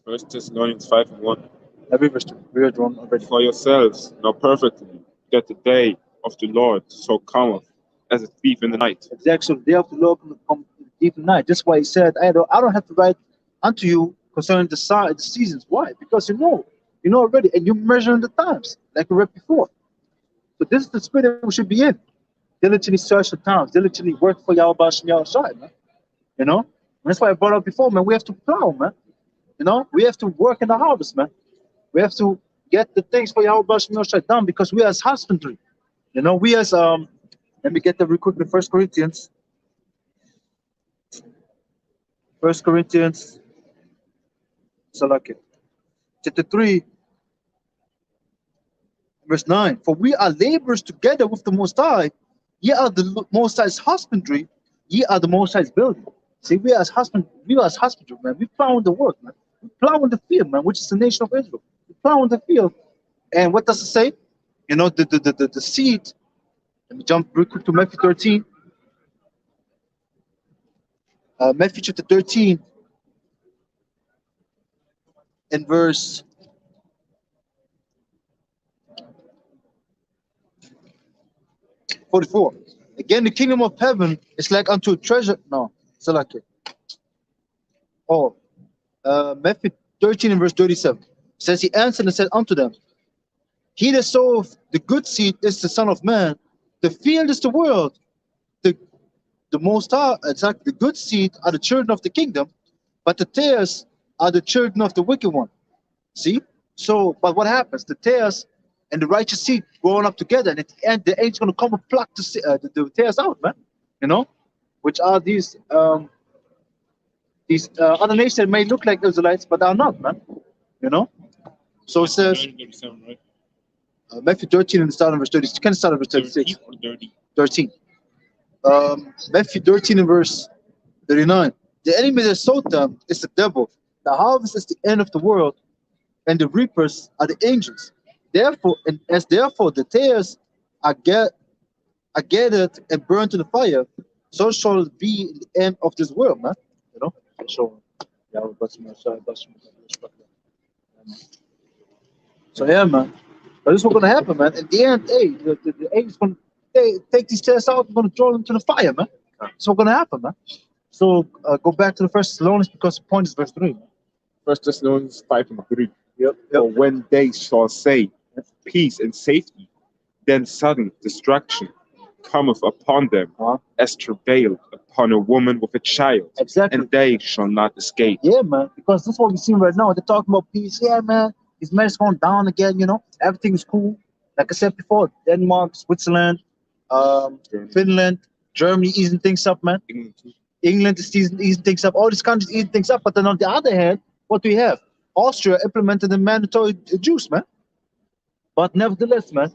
First Thessalonians 5 and 1. Maybe verse 2. We read one already. For yourselves know perfectly that the day of the Lord so cometh as a thief in the night. Exactly. So the day of the Lord will come deep in the night. That's why he said, I don't have to write unto you concerning the seasons. Why? Because you know already, and you're measuring the times, like we read before. So this is the spirit that we should be in. Diligently search the times, diligently work for Yahweh Shemel Shai, man. You know? And that's why I brought up before, man. We have to plow, man. You know, we have to work in the harvest, man. We have to get the things for Yahweh Shemel Shai done because we as husbandry. You know, we as let me get that real quick in 1 Corinthians. 1 Corinthians chapter 3, verse 9. For we are laborers together with the Most High. Ye are the Most High's husbandry. Ye are the Most High's building. See, we are as husbandry, man. We plow in the work, man. We plow in the field, man, which is the nation of Israel. We plow in the field. And what does it say? You know, the seed. Let me jump real quick to Matthew 13. Matthew chapter 13 and verse 44. Again, the kingdom of heaven is like unto a treasure. No, it's not like it. Oh, Matthew 13 and verse 37 says, he answered and said unto them, he that soweth the good seed is the Son of Man. The field is the world. The most high, exactly, the good seed are the children of the kingdom, but the tares are the children of the wicked one. See? So, but what happens? The tares and the righteous seed growing up together, and at the end, the angel's going to come and pluck the tares out, man. You know, which are these other nations that may look like Israelites, but are not, man. You know. So it says, Right? Matthew 13 and the start of verse 30. You can start at verse 36. 13. Matthew 13 and verse 39. The enemy that sowed them is the devil. The harvest is the end of the world, and the reapers are the angels. Therefore, and as therefore the tares are are gathered and burned to the fire, so shall it be in the end of this world, man. You know? So, yeah, so yeah, man. But this is what's gonna happen, man. In the end, hey, the angels gonna take these tares out and gonna throw them to the fire, man. That's what's gonna happen, man. So go back to the first Thessalonians because the point is verse 3. Man. First Thessalonians 5:3. Yep. For when they shall say peace and safety, then sudden destruction cometh upon them Uh-huh. as travail upon a woman with a child, Exactly. and they shall not escape. Yeah, man. Because this is what we're seeing right now. They're talking about peace. Yeah, man. His marriage going down again. You know, everything is cool. Like I said before, Denmark, Switzerland, Finland, Germany easing things up, man. England is easing things up. All these countries easing things up. But then on the other hand, what do we have? Austria implemented the mandatory Jews, man. But nevertheless, man,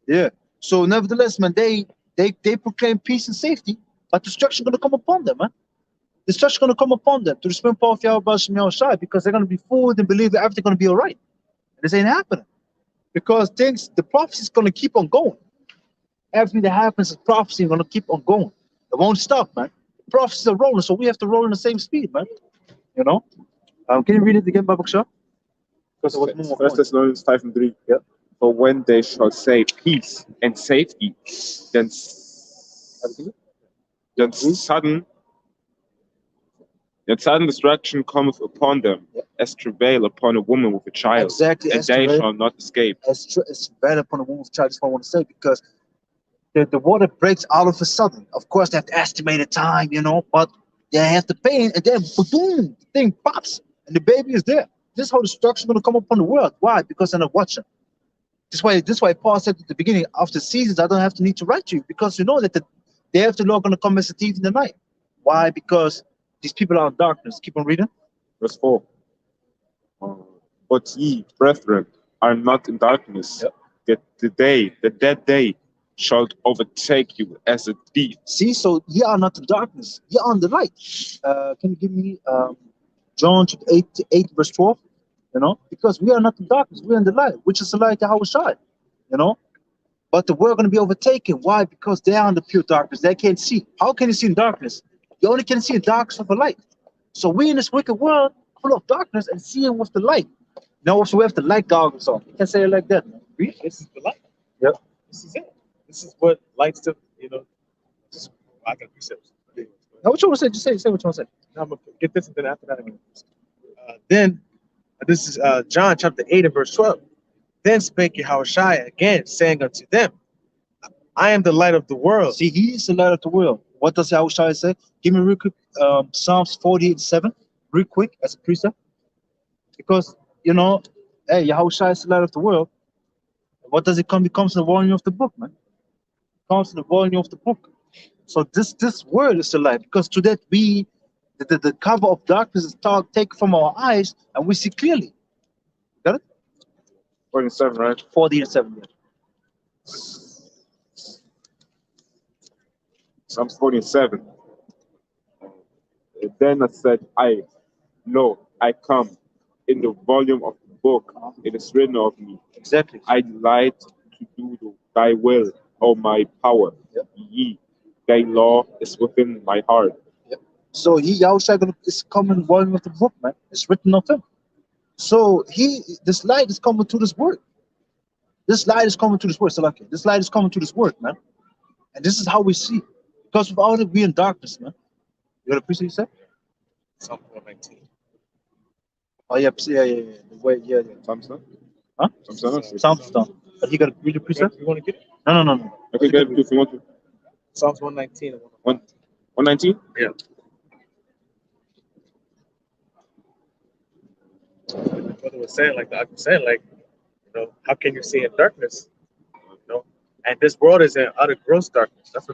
yeah. So nevertheless, man, they proclaim peace and safety, but destruction gonna come upon them, man. Destruction gonna come upon them to the spin power of Yahweh Shem Shai because they're gonna be fooled and believe that everything's gonna be all right. And this ain't happening because the prophecy is gonna keep on going. Everything that happens is prophecy gonna keep on going. It won't stop, man. The prophecies are rolling, so we have to roll in the same speed, man. You know. Can you read it again, Babak Shah? Because it was more. First Thessalonians 5:3. Yeah. For when they shall say peace and safety, then sudden destruction cometh upon them, as travail upon a woman with a child, Exactly. and they shall not escape. It's bad upon a woman's child. That's what I want to say because the water breaks all of a sudden. Of course, they have to estimate the time, you know, but they have to pay, and then boom, the thing pops, and the baby is there. This is how destruction is going to come upon the world. Why? Because they're not watching. This why Paul said at the beginning, after seasons, I don't have to need to write to you because you know that the day of the Lord going to come as a thief in the night. Why? Because these people are in darkness. Keep on reading. Verse 4. But ye, brethren, are not in darkness, that that day shall overtake you as a thief. See, so ye are not in darkness, ye are in the light. Can you give me John 8 verse 12? You know, because we are not in darkness, we're in the light, which is the light of our side. You know, but the world going to be overtaken. Why? Because they are in the pure darkness. They can't see. How can you see in darkness? You only can see in darkness with the light. So we in this wicked world full of darkness and seeing with the light. No, so we have the light goggles on. You can say it like that, man. This is the light. Yep. This is it. This is what lights the, you know, just, I got precepts. Now, what you want to say? Just say what you want to say. Now I'm going to get this, and then after that, I'm going to then, this is John chapter 8 and verse 12. Then spake Yahushua again, saying unto them, I am the light of the world. See, he is the light of the world. What does Yahushua say? Give me real quick Psalms 48:7, real quick as a precept. Because, you know, hey, Yahushua is the light of the world. What does it come? It comes in the volume of the book, man. It comes in the volume of the book. So this word is the light. Because to that the cover of darkness is taken from our eyes and we see clearly. Got it? 47, right? 47. Yeah. Psalms 47. Then I said, lo, I come. In the volume of the book, it is written of me. Exactly. I delight to do thy will, O my power. Yep. Ye, thy law is within my heart. Yep. So Yahushua is coming in the volume of the book, man. It's written of him. So this light is coming to this word. This light is coming to this word. So like this light is coming to this word, man. And this is how we see. Because without it, we're in darkness, man. You got a precept you said? Psalm 119. Oh yeah, yeah. The way, yeah. Psalms done? Huh? Psalms done. But you got to read the precept? You want to get it? No. Okay, good. If you want to. Psalms 119 and 119? Yeah. My brother was saying, like I'm saying, like, you know, how can you see in darkness? You know, and this world is in utter gross darkness. That's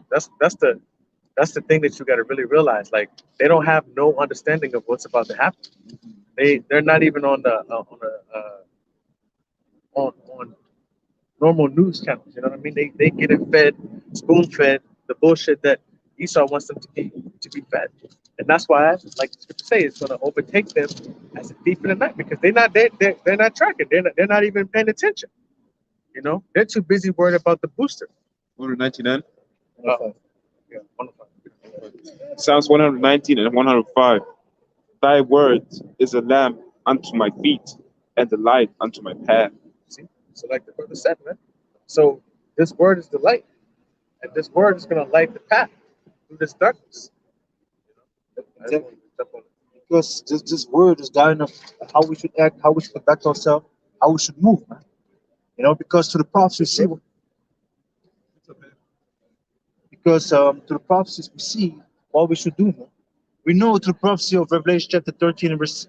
the thing that you got to really realize. Like, they don't have no understanding of what's about to happen. They're not even on normal news channels. You know what I mean? They get it fed, spoon fed the bullshit that Esau wants them to be fed. And that's why, like the scripture say, it's going to overtake them as a thief in the night because they're not tracking. They're not even paying attention. You know, they're too busy worried about the booster. 199. Yeah, 105. Psalms 119 and 105. Thy word is a lamp unto my feet and a light unto my path. See, so like the brother said, man. So this word is the light, and this word is going to light the path through this darkness. Exactly. Because this word is guiding us how we should act, how we should conduct ourselves, how we should move, man. You know, because to the prophets we see, because to the prophecies we see what we should do, man. We know through the prophecy of Revelation chapter 13 and verse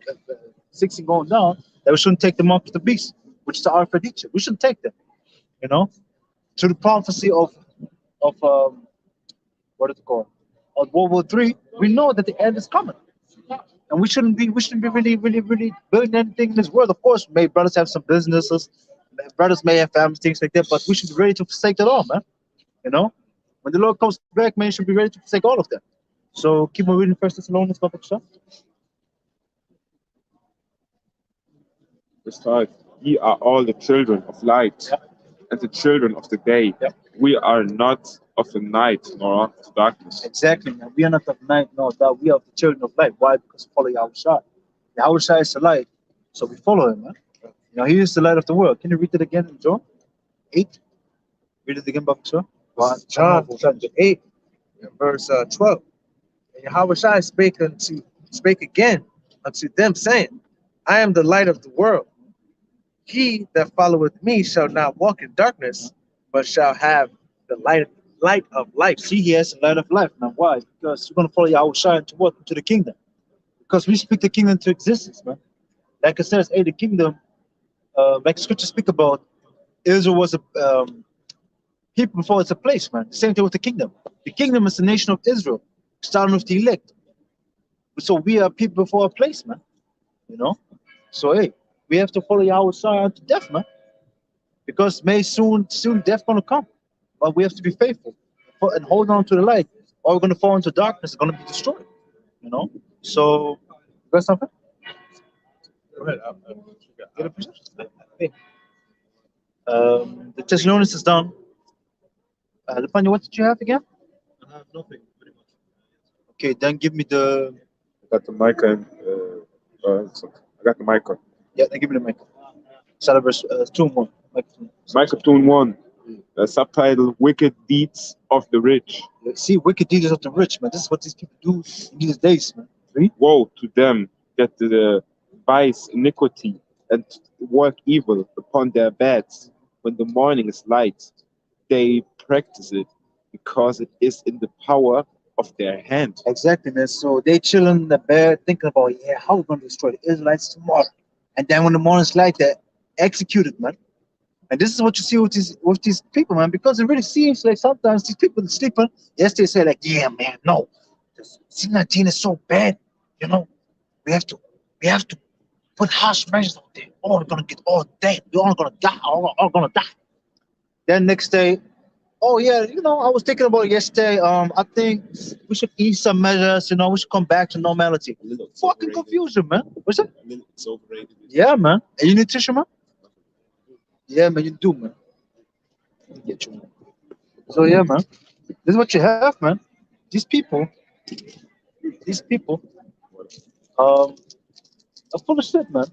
16 going down that we shouldn't take the mark of the beast, which is the Alpha Teacher. We shouldn't take them, you know. To the prophecy of what is it called? Of World War III, we know that the end is coming. And we shouldn't be really building anything in this world. Of course, may brothers have some businesses, brothers may have families, things like that, but we should be ready to forsake it all, man. You know? When the Lord comes back, man, you should be ready to forsake all of that. So keep on reading First Thessalonians, Bapak. Verse 5. Ye are all the children of light and the children of the day. Yeah. We are not of the night nor of the darkness. Exactly, man. We are not of night, no doubt. We are the children of light. Why? Because we follow Yahushua. Yahushua is the light, so we follow him, man. You know, he is the light of the world. Can you read it again in John 8? Read it again, Bapak. John chapter 8, and verse 12. And Yahushua spake again unto them, saying, I am the light of the world. He that followeth me shall not walk in darkness, but shall have the light of life. See, he has the light of life. Now, why? Because you're going to follow Yahushua into what? Into the kingdom. Because we speak the kingdom into existence, man. Like it says, hey, the kingdom, like scripture speak about, Israel was a people before it's a place, man. Same thing with the kingdom. The kingdom is the nation of Israel, starting with the elect. So we are people before a place, man. You know? So hey, we have to follow Yahushua to death, man. Because may soon death gonna come. But we have to be faithful and hold on to the light, or we're gonna fall into darkness, it's gonna be destroyed. You know? So you got something? Go ahead. Get a picture? The Thessalonians is done. Lepanya, what did you have again? I have nothing, pretty much. Okay, then give me the. I got the mic and I got the mic on. Yeah, then give me the mic. Start verse 2 and 1. Micah 2 and 1. The subtitle Wicked Deeds of the Rich. See, wicked deeds of the rich, man. This is what these people do in these days, man. Read. Woe to them that devise iniquity and work evil upon their beds when the morning is light. They practice it because it is in the power of their hand. Exactly, man. So they chilling in the bed thinking about, yeah, how we're going to destroy the Israelites tomorrow. And then when the morning's light, they're executed, man. And this is what you see with these people, man, because it really seems like sometimes these people are sleeping. Yes, they say like, yeah, man, no, C-19 is so bad, you know, we have to put harsh measures on them. All gonna get all dead. We're all gonna die. All gonna die. Then next day, oh yeah, you know, I was thinking about it yesterday. I think we should ease some measures. You know, we should come back to normality. Fucking confusion, man. What's it? It's overrated. Yeah, man. And you nutrition, man. Yeah, man, you do, man. Get you, man. So yeah, man. This is what you have, man. These people, um, are full of shit, man.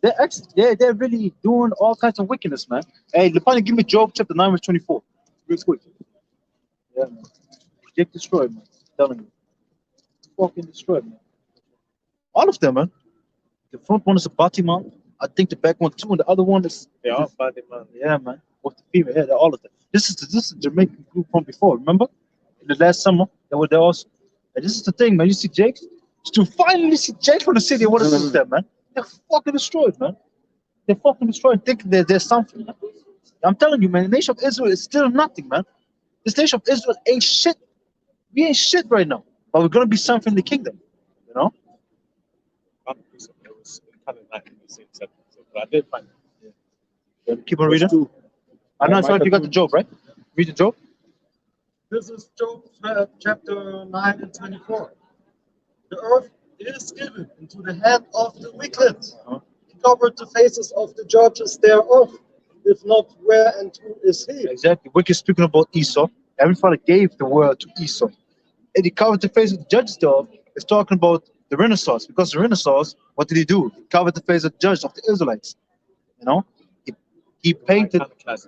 They're really doing all kinds of wickedness, man. Hey, Lepani, give me Job chapter 9, verse 24. Real quick. Yeah, man. Get destroyed, man. I'm telling you. Fucking destroyed, man. All of them, man. The front one is a Batiman. I think the back one too, and the other one is They are body man. yeah, man. With the female, yeah, they're all of them. This is the Jamaican group from before. Remember, in the last summer, they were there also. And this is the thing, man. You see Jake, to finally see Jake from the city. What is this, them, man? They're fucking destroyed, man. They're fucking destroyed. Thinking there's something, man. I'm telling you, man. The nation of Israel is still nothing, man. This nation of Israel ain't shit. We ain't shit right now, but we're gonna be something in the kingdom, you know. It was kind of not in the same sentence, but I did find it. Yeah, keep on reading. I know, sorry, you got the Job, right? Read the Job. This is Job chapter 9 and 24. The earth is given into the hand of the wicked. He covered the faces of the judges thereof. If not, where and who is he? Exactly. We're speaking about Esau. Heavenly Father gave the world to Esau. And he covered the face of the judges thereof. It's talking about the Renaissance. Because the Renaissance, what did he do? He covered the face of the judge of the Israelites. You know? He painted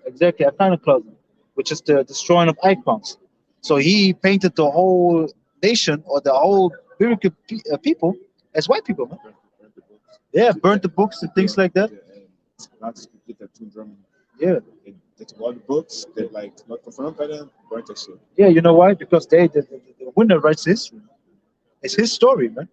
exactly iconoclasm, which is the destroying of icons. So he painted the whole nation or the whole biblical people as white people, man. Yeah, burnt the books and things like that. Nazis did that too in Germany. Yeah. They took all the books, they like not confirmed by them, burnt that shit. Yeah, you know why? Because the winner writes history. It's his story, man.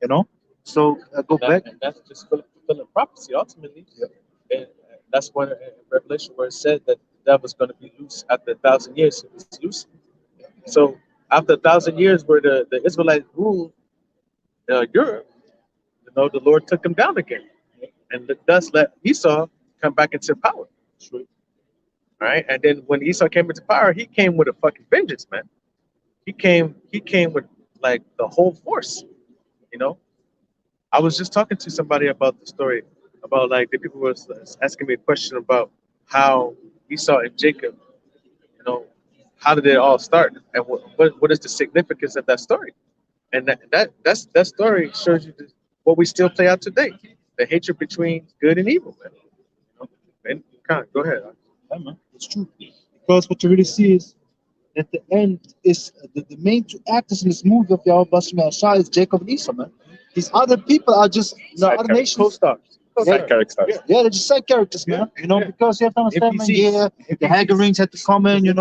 You know. So go back. And that's just fulfilling prophecy ultimately. Yeah. And that's where in Revelation where it said that the devil's going to be loose after 1,000 years. He was loose. So after 1,000 years, where the Israelites ruled Europe, the Lord took them down again, and thus let Esau come back into power. True. Right, and then when Esau came into power, he came with a fucking vengeance, man. He came with like the whole force. You know, I was just talking to somebody about the story about like the people was asking me a question about how Esau and Jacob, how did it all start, and what is the significance of that story? And that story shows you what we still play out today, the hatred between good and evil, man. And go ahead. Yeah, man. It's true. Because what you really see is at the end is the main two actors in this movie of Yahweh Bashmi Shah is Jacob and Esau, man. These other people are just other nations. Co-stars. Side characters. Yeah, they're just side characters, man. Because you have to understand, man. Yeah, the Hagarites had to come in, the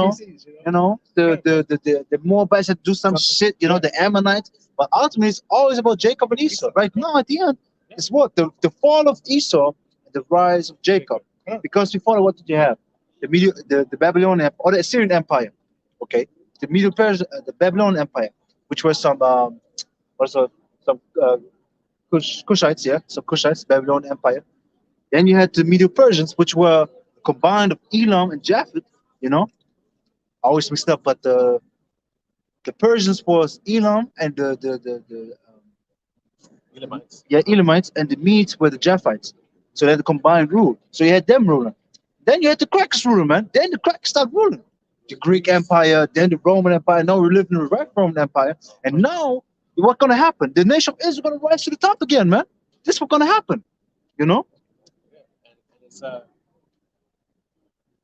Moabites had to do some shit, the Ammonites. But ultimately, it's always about Jacob and Esau. Right now, at the end, it's what the fall of Esau and the rise of Jacob. Because before, what did you have? The Babylonian or the Assyrian Empire, okay? The Medo Persian, the Babylonian Empire, which was some Cushites, yeah, some Cushites, Babylonian Empire. Then you had the Medo Persians, which were combined of Elam and Japheth. I always mixed up, but the Persians was Elam and Elamites. yeah, Elamites, and the Medes were the Japhites. So they had a combined rule. So you had them ruling. Then you had the Crackers ruling, man. Then the Crackers started ruling. The Greek Empire, then the Roman Empire. Now we're living in the right Roman Empire. And now, what's going to happen? The nation of Israel is going to rise to the top again, man. This is what's going to happen, And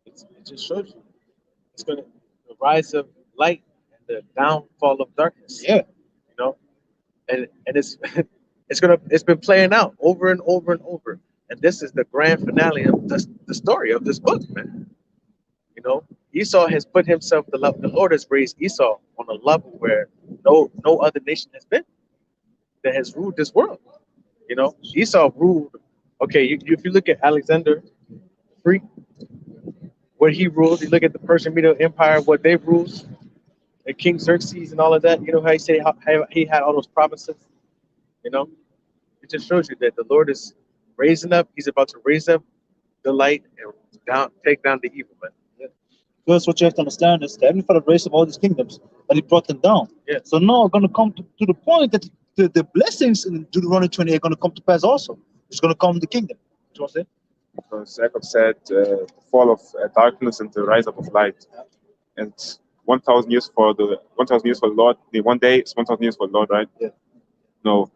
it just shows you it's going to the rise of light and the downfall of darkness. Yeah. And it's it's been playing out over and over and over. And this is the grand finale of the story of this book, man. Esau has put himself, the Lord has raised Esau on a level where no other nation has been that has ruled this world. Esau ruled. Okay, if you look at Alexander Free, what he ruled, you look at the Persian Medo Empire, what they ruled, and King Xerxes and all of that. You know how he say how he had all those provinces. It just shows you that the Lord is raising up. He's about to raise up the light and take down the evil, man. Because what you have to understand is the Heavenly Father raised up all these kingdoms, but he brought them down. Yeah. So now going to come to the point that the blessings in Deuteronomy 28 are going to come to pass also. It's going to come in the kingdom. What you want to say? Because Jacob said the fall of darkness and the rise up of light. And 1,000 years for the 1,000 years for the Lord. The one day is 1,000 years for the Lord, right? Yeah. No.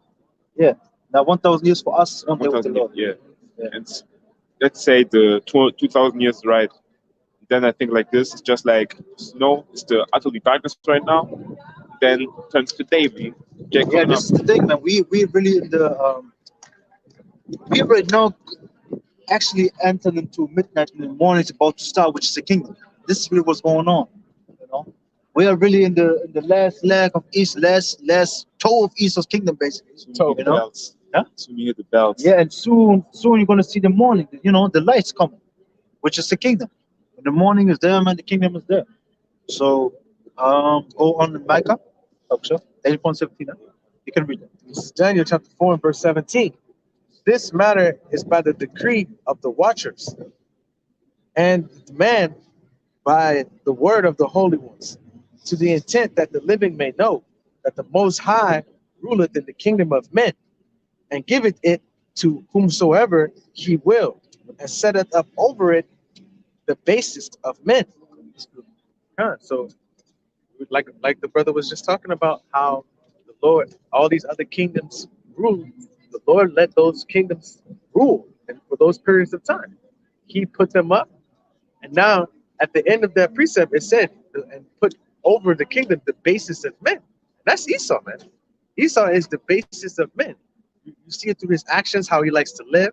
Yeah. Now 1,000 years for us, 1 day with the Lord. Yeah. And let's say the 2,000 years, right? Then I think like this is just like snow. It's the utterly darkness right now. Then turns to day, Jacob. Yeah, this is the thing, man. We really in the we right now actually entered into midnight in the morning. It's about to start, which is the kingdom. This is really what's going on. We are really in the last leg of East, last toe of Esau's kingdom, basically. Soon you hear the bells. Yeah, and soon you're gonna see the morning. The lights coming, which is the kingdom. When the morning is there, man, the kingdom is there. So, go on Micah, 8.17. You can read it. This is Daniel chapter 4 and verse 17. This matter is by the decree of the watchers and demand by the word of the holy ones, to the intent that the living may know that the Most High ruleth in the kingdom of men, and giveth it to whomsoever he will, and setteth up over it the basis of men. So like the brother was just talking about how the Lord, all these other kingdoms rule. The Lord let those kingdoms rule, and for those periods of time, He put them up. And now, at the end of that precept, it said, and put over the kingdom the basis of men. That's Esau, man. Esau is the basis of men. You see it through his actions, how he likes to live,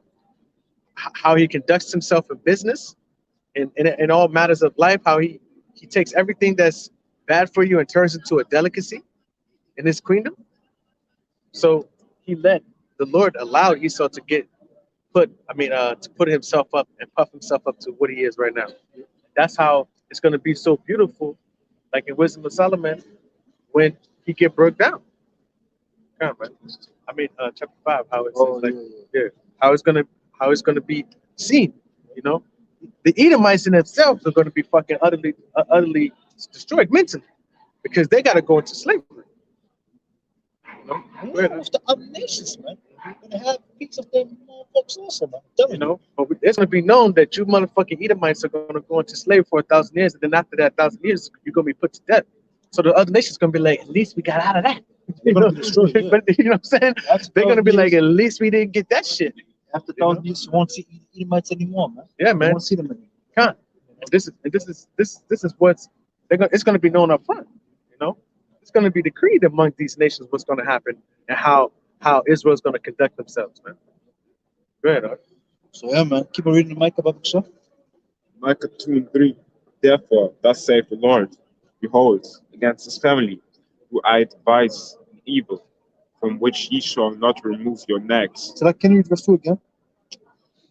how he conducts himself in business, in all matters of life, how he takes everything that's bad for you and turns into a delicacy in his kingdom. So the Lord allowed Esau to to put himself up and puff himself up to what he is right now. That's how it's going to be so beautiful, like in Wisdom of Solomon, when he get broke down. Come on, man. Chapter 5, how it says, how it's gonna be seen. You know, the Edomites in themselves are going to be fucking utterly destroyed mentally because they got to go into slavery. You know, Of the other nations, man. We're gonna have piece of them folks also, man. I'm telling you know, but it's going to be known that you motherfucking Edomites are going to go into slavery for 1,000 years, and then after that 1,000 years, you're going to be put to death. So the other nations going to be like, at least we got out of that. They're gonna be destroyed, yeah. But you know what I'm saying? They're going to be like, at least we didn't get that shit. After 1,000 years, you won't see Edomites anymore, man. Yeah, You man. won't see them anymore. Can't. And this is what's it's going to be known up front. You know, it's going to be decreed among these nations what's going to happen and how Israel's going to conduct themselves, man. Go ahead, Art. So yeah, man. Keep on reading the Micah about the show. Micah 2:3. Therefore, thus saith the Lord, behold, against this family, who I devise an evil, from which ye shall not remove your necks. So like, can you read verse 2 again?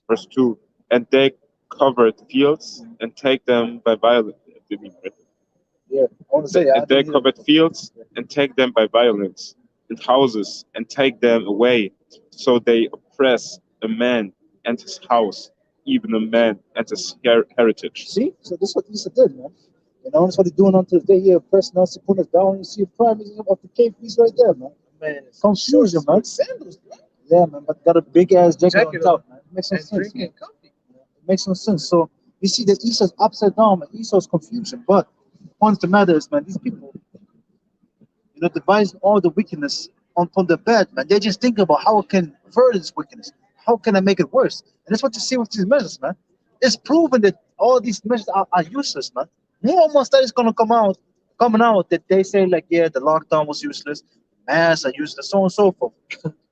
Verse 2. And they covered fields and take them by violence. Yeah, I want to say And they covered fields and take them by violence, and houses and take them away. So they oppress a man and his house, even a man and his heritage. See? So this is what Esau did, man. You know, that's what he's doing until the day here, pressing us to put us down. You see a prime example of the cave piece right there, man. Man, Confusion, man. Sandals, man. Yeah, man, but got a big ass jacket on top, man. It makes no And sense. drinking Man. coffee. It makes no sense. So you see that Esau's upside down, man. Esau's confusion. But the point of the matter is, man, these people, you know, devising all the wickedness on the bed, man. They just think about how I can further this wickedness. How can I make it worse? And that's what you see with these measures, man. It's proven that all these measures are useless, man. More and more studies coming out that they say like, yeah, the lockdown was useless, masks are useless, so on and so forth.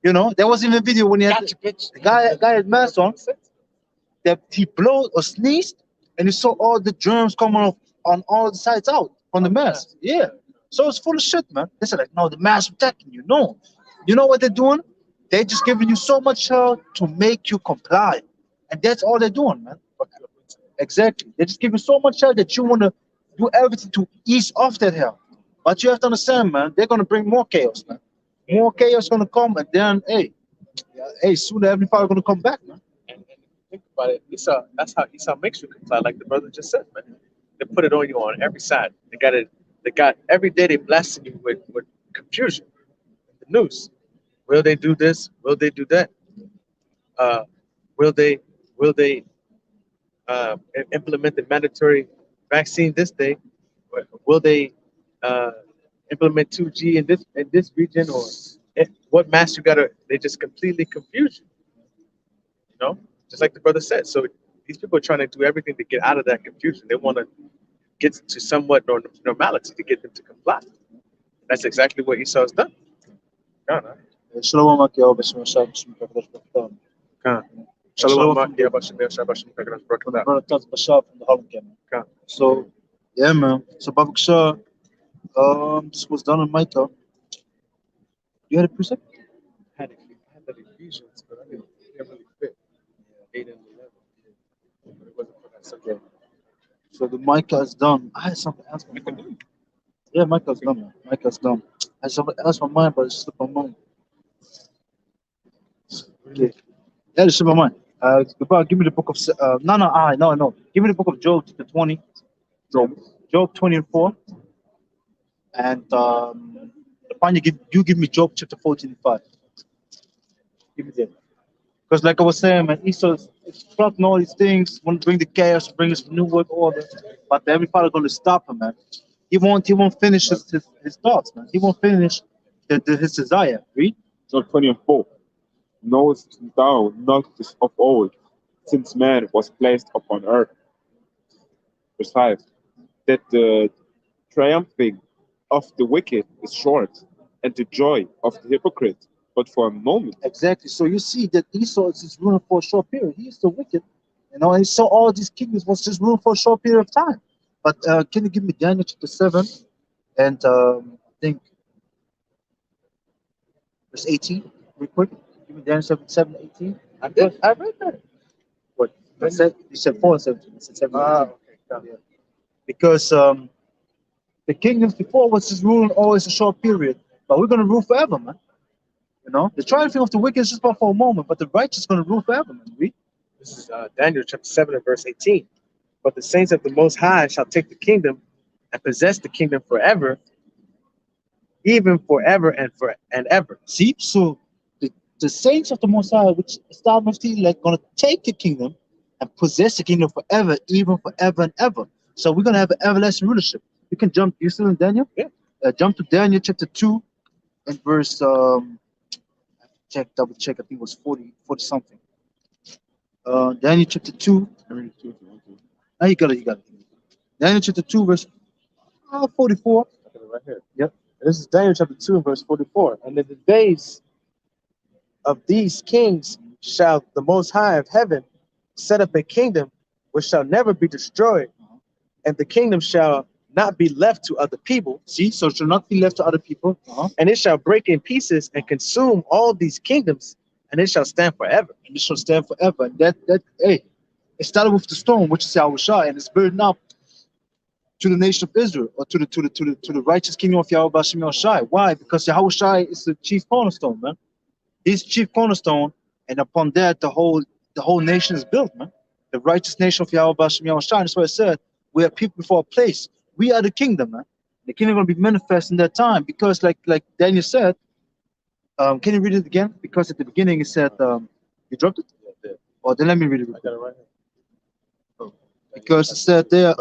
You know, there was even a video when he had the guy had mask on that he blowed or sneezed, and you saw all the germs coming off on all the sides out on the mask. Yeah. So it's full of shit, man. They said like, no, the mask protecting you. No. You know what they're doing? They're just giving you so much help to make you comply. And that's all they're doing, man. Exactly. They just give you so much help that you want to do everything to ease off that hell. But you have to understand, man, they're going to bring more chaos, man. More chaos going to come, and then, soon everybody going to come back, man. And think about it, that's how Esau makes you comply, like the brother just said, man. They put it on you on every side. They got every day they blasting you with confusion. The news. Will they do this? Will they do that? Will they implement the mandatory vaccine this day? Will they implement 2G in this region, or what mask you gotta? They just completely confuse you. You know, just like the brother said. So these people are trying to do everything to get out of that confusion. They want to get to somewhat normality to get them to comply. That's exactly what Esau's done. Shalom, Akio, Bashim, Shabashim, Shalom. Brother Taz Bashar from the Harlem camp. So, yeah, man. So, Babak Shah, this was done on Micah. You had a precept? I had the Ephesians, but I didn't really fit 8 and 11. But it wasn't for that subject. So the Micah is done. I had something else on my mind. Yeah, Micah's done, man. Micah's done. I had something else on my mind, but it slipped my mind. Okay. Yeah, it slipped my mind. Goodbye. Give me the book of no. Give me the book of Job, chapter 20. Job 20 and 4. And the Fine, you give me Job chapter 14:5. Give me that. Because like I was saying, man, Esau is plotting all these things, want to bring the chaos, bring us new world order, but every father gonna stop him, man. He won't finish his thoughts, man. He won't finish his desire. Read. Job 20:4. Knowest thou not this of old, since man was placed upon earth? Verse 5. That the triumphing of the wicked is short, and the joy of the hypocrite but for a moment. Exactly. So you see that Esau is just ruling for a short period. He is the wicked, and he saw all these kingdoms was just ruling for a short period of time. But can you give me Daniel chapter 7 and I think verse 18, real quick? Give me Daniel 7, 18. I read that. What? You said 4 and 17. I said 7 and 18. Okay. Yeah. Because the kingdoms before was just ruling always a short period, but we're gonna rule forever, man. The triumphing of the wicked is just but for a moment, but the righteous is gonna rule forever, man. Read. This is Daniel chapter 7 and verse 18. But the saints of the Most High shall take the kingdom and possess the kingdom forever, even forever and ever. See, so the saints of the Most High, which established the elect, gonna take the kingdom and possess the kingdom forever, even forever and ever. So we're gonna have an everlasting rulership. You can jump. You still in Daniel? Yeah. Jump to Daniel chapter 2 and verse double check. I think it was 40 something. Daniel chapter 2. Ah, you got it. Daniel chapter 2 verse 44. Right here. Yep. And this is Daniel chapter 2 and verse 44. And in the days of these kings shall the Most High of heaven set up a kingdom which shall never be destroyed, and the kingdom shall not be left to other people. See, so it shall not be left to other people. And it shall break in pieces and consume all these kingdoms, and it shall stand forever. And it shall stand forever. And that hey, it started with the stone, which is Yahushua, and it's building up to the nation of Israel, or to the righteous kingdom of Yahweh Bashem Yahushua. Why? Because Yahushua is the chief cornerstone, man. He's chief cornerstone, and upon that the whole nation is built, man. The righteous nation of Yahweh Bashem Yahushua. That's why I said we are people before a place. We are the kingdom, man. The kingdom gonna be manifest in that time, because like Daniel said, can you read it again? Because at the beginning it said you dropped it? Yeah. Oh, then let me read it. I got it right here. Because it said there,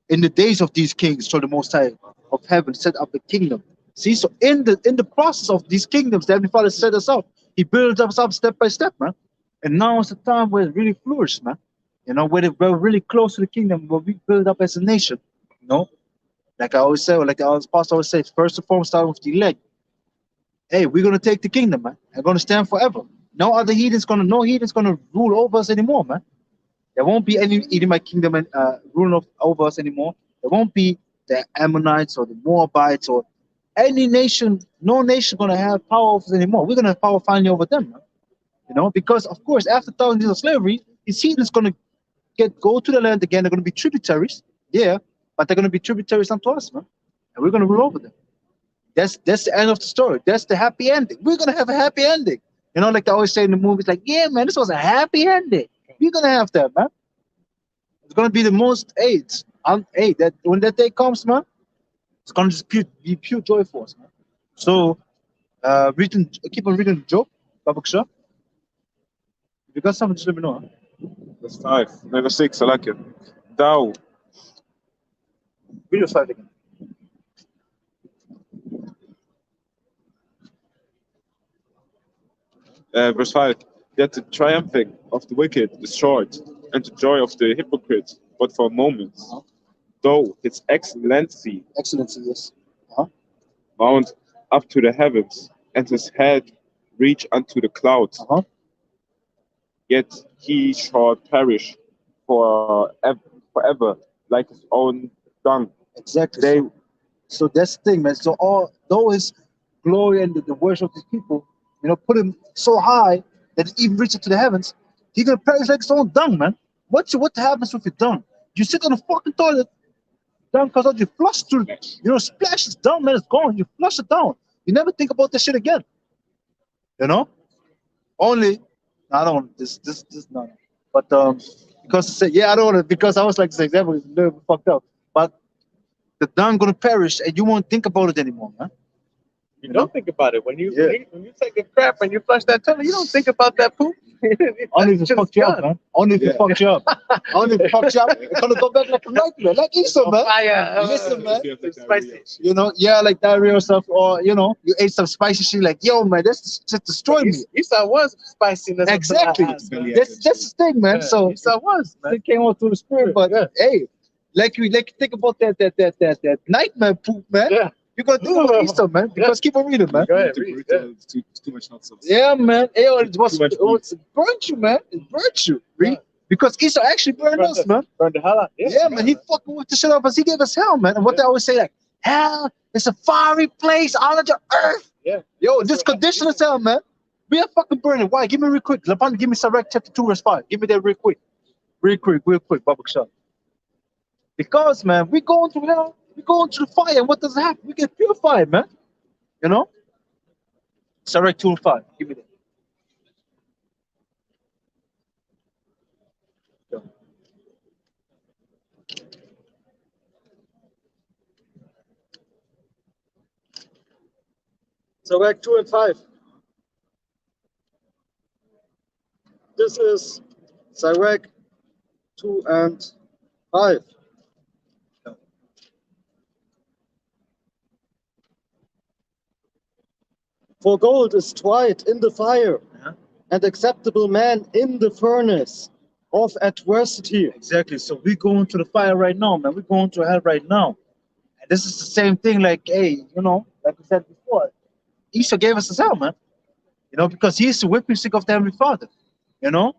in the days of these kings shall the Most High of heaven set up a kingdom. See, so in the process of these kingdoms, the Heavenly Father set us up. He builds us up step by step, man. And now is the time where it really flourishes, man. Where we're really close to the kingdom, where we build up as a nation. Like I always say, or like our pastor always says, first and foremost, starting with the elect. Hey, we're gonna take the kingdom, man. We're gonna stand forever. No heathen's gonna rule over us anymore, man. There won't be any Edomite kingdom ruling over us anymore. There won't be the Ammonites or the Moabites or any nation. No nation gonna have power over us anymore. We're gonna have power finally over them, man. Because of course, after thousands years of slavery, these heathens gonna go to the land again. They're gonna be tributaries, yeah, but they're gonna be tributaries unto us, man, and we're gonna rule over them. That's the end of the story. That's the happy ending. We're gonna have a happy ending. Like they always say in the movies, like, yeah, man, this was a happy ending. We're gonna have that, man. It's gonna be the most AIDS. That when that day comes, man, it's gonna just be pure joy for us, man. So, keep on reading Job, Babak Shah. If you got something, just let me know. Huh? Verse 5. Verse 6, I like it. Thou, Read your 5 again. verse 5. That the triumphing of the wicked is short, and the joy of the hypocrite but for a moment. Though his excellency Yes. mount up to the heavens, and his head reach unto the clouds, yet he shall perish forever like his own dung. Exactly. So that's the thing, man. So though his glory and the worship of these people, put him so high that it even reaches to the heavens, he's gonna perish like his own dung, man. What happens with your dung? You sit on the fucking toilet, dung comes out, you flush through, splash is down, man, it's gone. You flush it down. You never think about this shit again. Only I don't want this no. But because I don't want it, because I was like this example is a little bit fucked up. But the dung gonna perish, and you won't think about it anymore, man. You You know? don't think about it when you Yeah. when you take a crap and you flush that toilet. You don't think about that poop. Only if it It's fucked you up, gone. man. Only if it Yeah. fucked you up. Only if it fucked you up. It's gonna go back like a nightmare, like Esau, man. Fire. Listen, man. If you have, like, It's spicy. diarrhea or shit. You know, yeah, like diarrhea or stuff, or you know, you ate some spicy shit, like, yo, man, this just destroyed me. Esau was spiciness. Exactly. Belly That's action. the thing, man. So Esau was, man. it came out through the spirit, but hey, like think about that nightmare poop, man. Yeah. You gotta think about Easter, man. Because keep on reading, man. Go ahead, Too read. brutal, it's too much nonsense. Yeah, man. It Too much burnt you, man. It burnt you. Read. Because Esau actually burned us, man. Burn the hell out. Yeah, man. He fucking with the shit up us. He gave us hell, man. And what they always say, like, hell is a fiery place on the earth. Yeah. Yo, this condition is hell, man. We are fucking burning. Why? Give me real quick. Lapan, give me Sirach chapter 2, verse 5. Give me that real quick. Real quick, Baba Shah. Because, man, we going through hell. We going through the fire. And what does happen? We get purified, man. You know? Sirach 2 and 5. Give me that. Sirach 2 and 5. This is Sirach 2 and 5. For gold is tried in the fire, and acceptable man in the furnace of adversity. Exactly. So we're going to the fire right now, man. We're going to hell right now. And this is the same thing, like, hey, you know, like we said before, Esau gave us his hell, man. You know, because he's the whipping stick of the Heavenly Father. You know?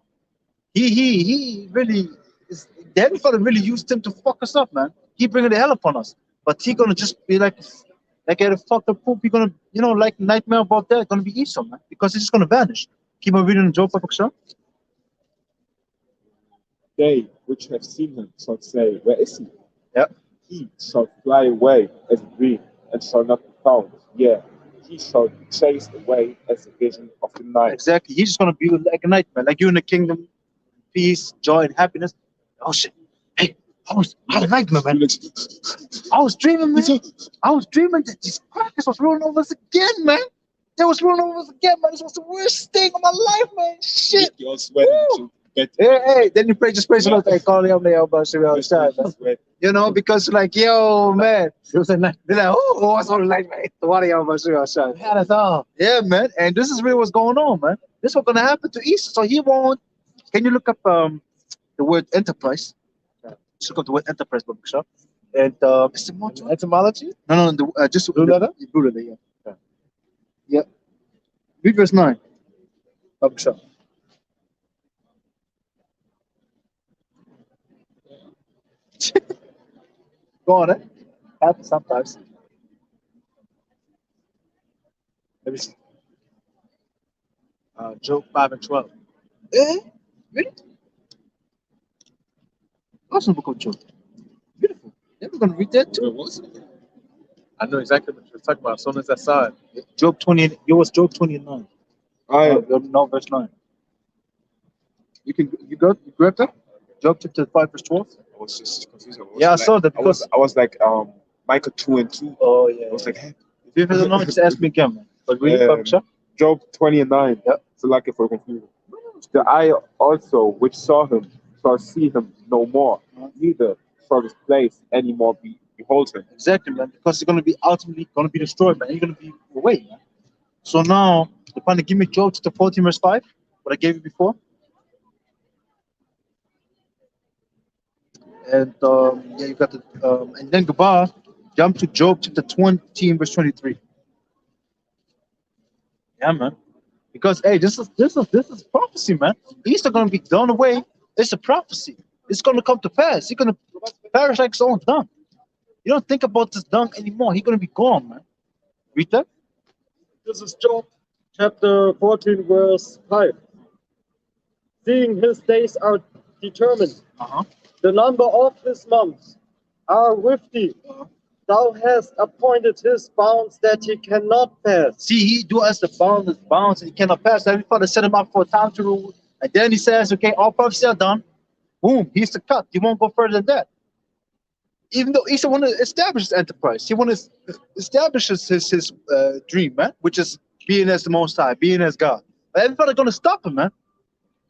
He really is, the Heavenly Father really used him to fuck us up, man. He bringing the hell upon us. But he gonna just be like at a fucked up poop, he gonna, you know, like nightmare about that, gonna be Esau, man. Because it's just gonna vanish. Keep on reading the Job, Papa Ksha. They which have seen him shall say, where is he? Yeah. He shall fly away as a dream and shall not be found. Yeah, he shall be chased away as a vision of the night. Exactly. He's just gonna be like a nightmare, like you in the kingdom, peace, joy, and happiness. Oh shit! Hey, I was nightmare, man. I was dreaming, man. I was dreaming that these crackers was rolling over us again, man. They was rolling over us again, man. This was the worst thing of my life, man. Shit. You're sweating. Hey, then you just praise the Lord. Hey, call him there, but she was sad, man. You know, because like, yo, man, it was a night. They're like, oh, what's on the night, man? What are y'all about to had us all. Yeah, man. And this is really what's going on, man. This is what's gonna happen to Esau. So he won't. Can you look up the word enterprise? Just look up the word enterprise, Bob Shop. And is it more to Etymology? No, just Blue letter? Blue letter, yeah. Yeah. Read verse 9. Bob Shop. Go on, happens sometimes. Let me see. Job 5 and 12. Eh? Really? Awesome book of Job. Beautiful. Yeah, we're gonna read that too. Where was it? I know exactly what you're talking about. As soon as I saw it. Job 20. It was Job 29. No, verse 9. You grabbed that? Job chapter 5 verse 12. I was just confused. I saw that because I was like Micah 2 and 2. Oh yeah. I was like, hey. If you don't know, just ask me again, man. But really, Job 20 and 9. Yeah. So like it for confusion. The eye also which saw him shall see him no more, neither shall his place any more behold him. Exactly, man. Because it's gonna be ultimately gonna be destroyed, man. You're gonna be away, man. So now, the Pana, give me Job chapter 14 verse 5. What I gave you before. And yeah, you got the and then Gabah, jump to Job chapter 20 verse 23. Yeah, man. Because hey, this is prophecy, man. Easter gonna be done away. It's a prophecy. It's gonna come to pass. He's gonna perish like his own dung. You don't think about this dung anymore. He's gonna be gone, man. Read that. This is Job chapter 14, verse 5. Seeing his days are determined, the number of his months are with thee. Thou hast appointed his bounds that he cannot pass. See, he do us the bounds, and he cannot pass. Every father set him up for a time to rule. And then he says, okay, all prophecies are done. Boom, he's the cut. He won't go further than that. Even though Esau want to establish his enterprise, he want to establish his dream, man, which is being as the Most High, being as God. But everybody gonna stop him, man.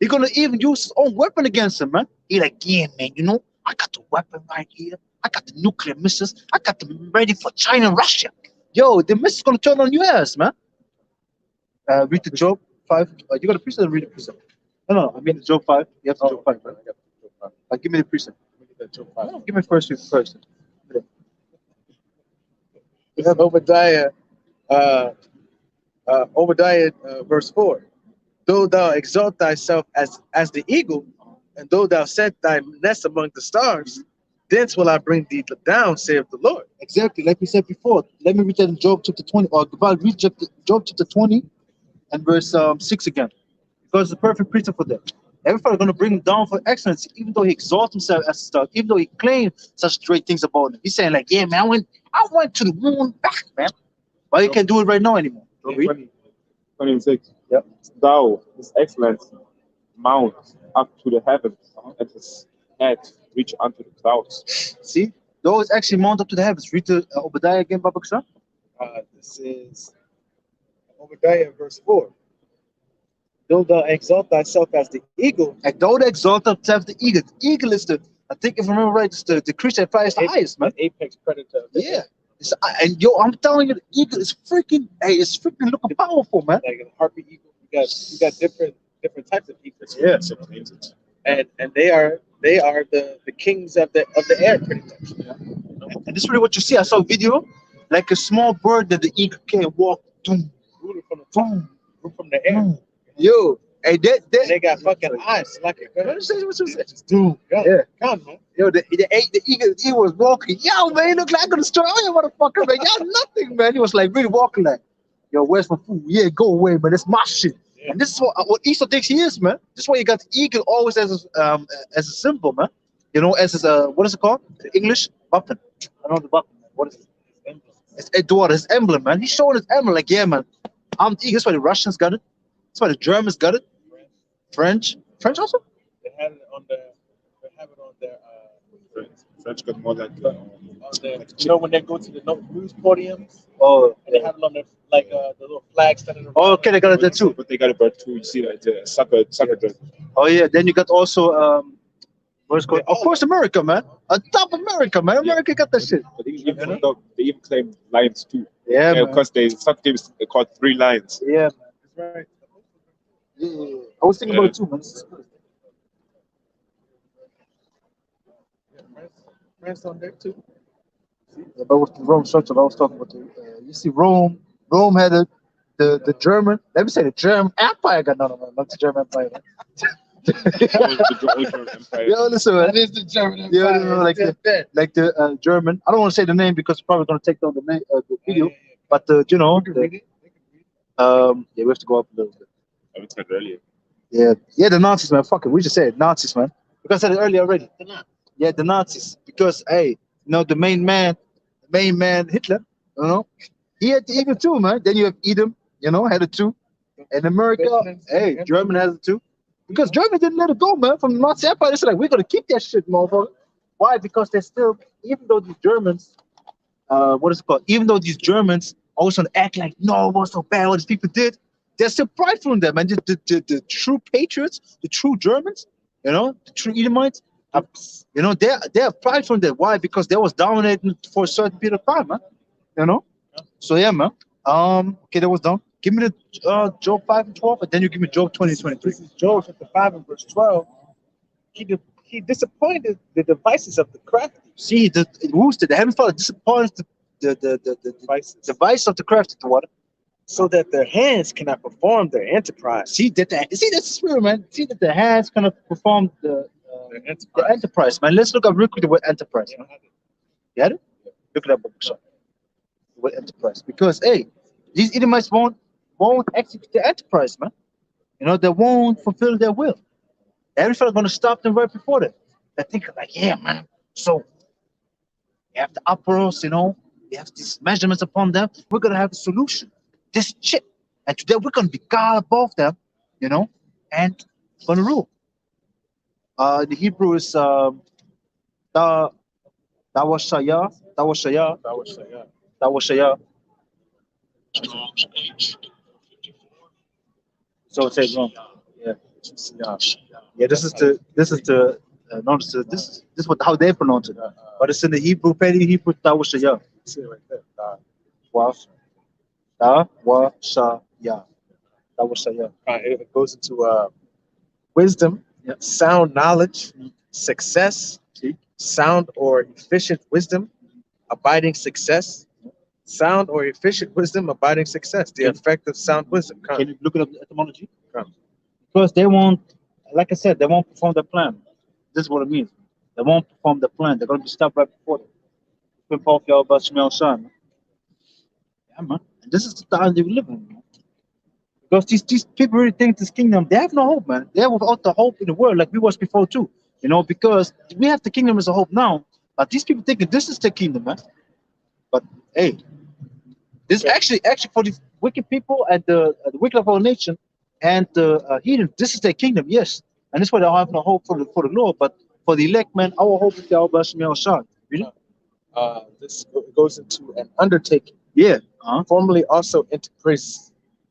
He's gonna even use his own weapon against him, man. He like, yeah, man, you know, I got the weapon right here. I got the nuclear missiles. I got them ready for China and Russia. Yo, the missiles gonna turn on your ass, man. Read the Job 5. You got a precept or read the precept? No, I mean the Job 5. You have the Job 5, right? Give me the precept. No, give me first read first. This is Obadiah, verse 4. Though thou exalt thyself as the eagle, and though thou set thy nest among the stars, thence will I bring thee down, saith the Lord. Exactly, like we said before. Let me read that in Job chapter 20, or read Job chapter 20 and verse 6 again. Because it's a perfect precept for that. Everybody's going to bring him down for excellence, even though he exalts himself as a star, even though he claims such great things about him. He's saying, like, yeah, man, I went to the moon back, man. But you can't do it right now anymore. 26. Yep. Thou, his excellence, mount up to the heavens, and his head reach unto the clouds. See? Those actually mount up to the heavens. Read the Obadiah again, Baba Ksha. This is Obadiah, verse 4. Though thou exalt thyself as the eagle, And though they exalt themselves the eagle. The eagle is the, I think if I remember right, it's the creature that flies the highest, man. apex predator. Yeah. And yo, I'm telling you, the eagle is freaking, hey, it's freaking looking powerful, man. Like a harpy eagle. You got different types of eagles. Yeah. And they are the kings of the air, pretty much. Yeah. And this is really what you see. I saw a video, like a small bird that the eagle can walk, boom, Rooted from the top, rooted from the air. boom. Yo, hey, And they got fucking eyes like a gun. Dude, Yeah, come man. yo, the eagle was walking. Yo, man, he looked like I'm gonna destroy all you motherfuckers, man. Y'all nothing, man. He was like really walking like, yo, where's my food? Yeah, go away, man. That's my shit. Yeah. And this is what Esau thinks he is, man. This is why you got the eagle always as a symbol, man. You know, as his what is it called? The English weapon. I don't know the weapon. What is it? It's Edward, his emblem, man. He's showing his emblem, like, yeah, man. I'm the eagle. That's why the Russians got it. That's why the Germans got it. French also. They have it on their. They have it on their. French got more like On their. You know when they go to the news podiums, Oh, and they have it on their the little flag standing. oh, okay, they got it there too. But they got a bird too. You see that the soccer bird. Oh yeah, then you got also what's it called? Of course, America, man. On top of America, man. America got that shit. But they even claim lions too. Yeah, man. Because soccer teams called 3 lions. Yeah, That's right. yeah. I was thinking about it too, man. This is good. France on there too. Yeah, but with the Rome structure, I was talking about you see Rome had the German, let me say the German Empire got no, not the German Empire. The German Empire. Yo, listen, man. That is the German Empire. Yeah, no, like the German. I don't want to say the name because it's probably gonna take down the name the video. But you know, yeah, we have to go up a little bit. I was said earlier. Yeah, the Nazis, man. Fuck it, we just said Nazis, man. Because I said it earlier already. Yeah, the Nazis. Because hey, you know the main man, Hitler. You know, he had the eagle too, man. Then you have Edom, you know, had it too. And America, hey, German has it too. Because Germany didn't let it go, man. From the Nazi Empire, they said like, we're gonna keep that shit, motherfucker. Why? Because they're still, even though these Germans, what is it called? Even though these Germans always want to act like, no, it was so bad what these people did, they're still prideful in them. And the true patriots, the true Germans, you know, the true Edomites, you know, they're prideful in that. Why? Because they was dominating for a certain period of time, man. You know? So yeah, man. Okay, that was done. Give me the Job 5 and 12, and then you give me Job 20:23. This is Job chapter 5 and verse 12. He disappointed the devices of the crafty. See, the Heavenly Father disappoints the device of the crafty, the water. So that their hands cannot perform their enterprise. See that's the spirit, man. See that the hands cannot perform the enterprise, man. Let's look up real quick the word enterprise. Man. You had it? Look it up, the word enterprise. Because hey, these Edomites won't execute the enterprise, man. You know, they won't fulfill their will. Everybody's gonna stop them right before that. They think like, yeah, man. So you have the uproars, you know, you have these measurements upon them. We're gonna have a solution. This shit. And today we're gonna be God above them, you know, and gonna rule. The Hebrew is That was Shaya. That was Shaya. That was yeah. That was Shaya. So it says wrong. Yeah. Yeah. Yeah. This is the not the, this is what how they pronounce it. But it's in the Hebrew, Paleo Hebrew. That was Shaya. See it right there. Was that was Shaya. That was Shaya. It goes into wisdom, Yeah. sound knowledge, success, See? sound or efficient wisdom, abiding success, sound or efficient wisdom, abiding success. The Can- effect of sound wisdom. Can you look it up the etymology? Come. Because they won't, like I said, they won't perform the plan. This is what it means. They won't perform the plan. They're gonna be stopped right before them. Flip off y'all about Shmuel Shine. Yeah, man. And this is the time they live in, man. Because these people really think this kingdom, they have no hope, man. They have without the hope in the world, like we was before too. You know, because we have the kingdom as a hope now, but these people thinking this is the kingdom, man. But hey, this actually for the wicked people and the wicked of our nation and the heathen, this is their kingdom, yes. And this is why they have no hope for the Lord, but for the elect, man, our hope is the Al Bashmi Shah. Really? This goes into an undertaking, Yeah. formerly also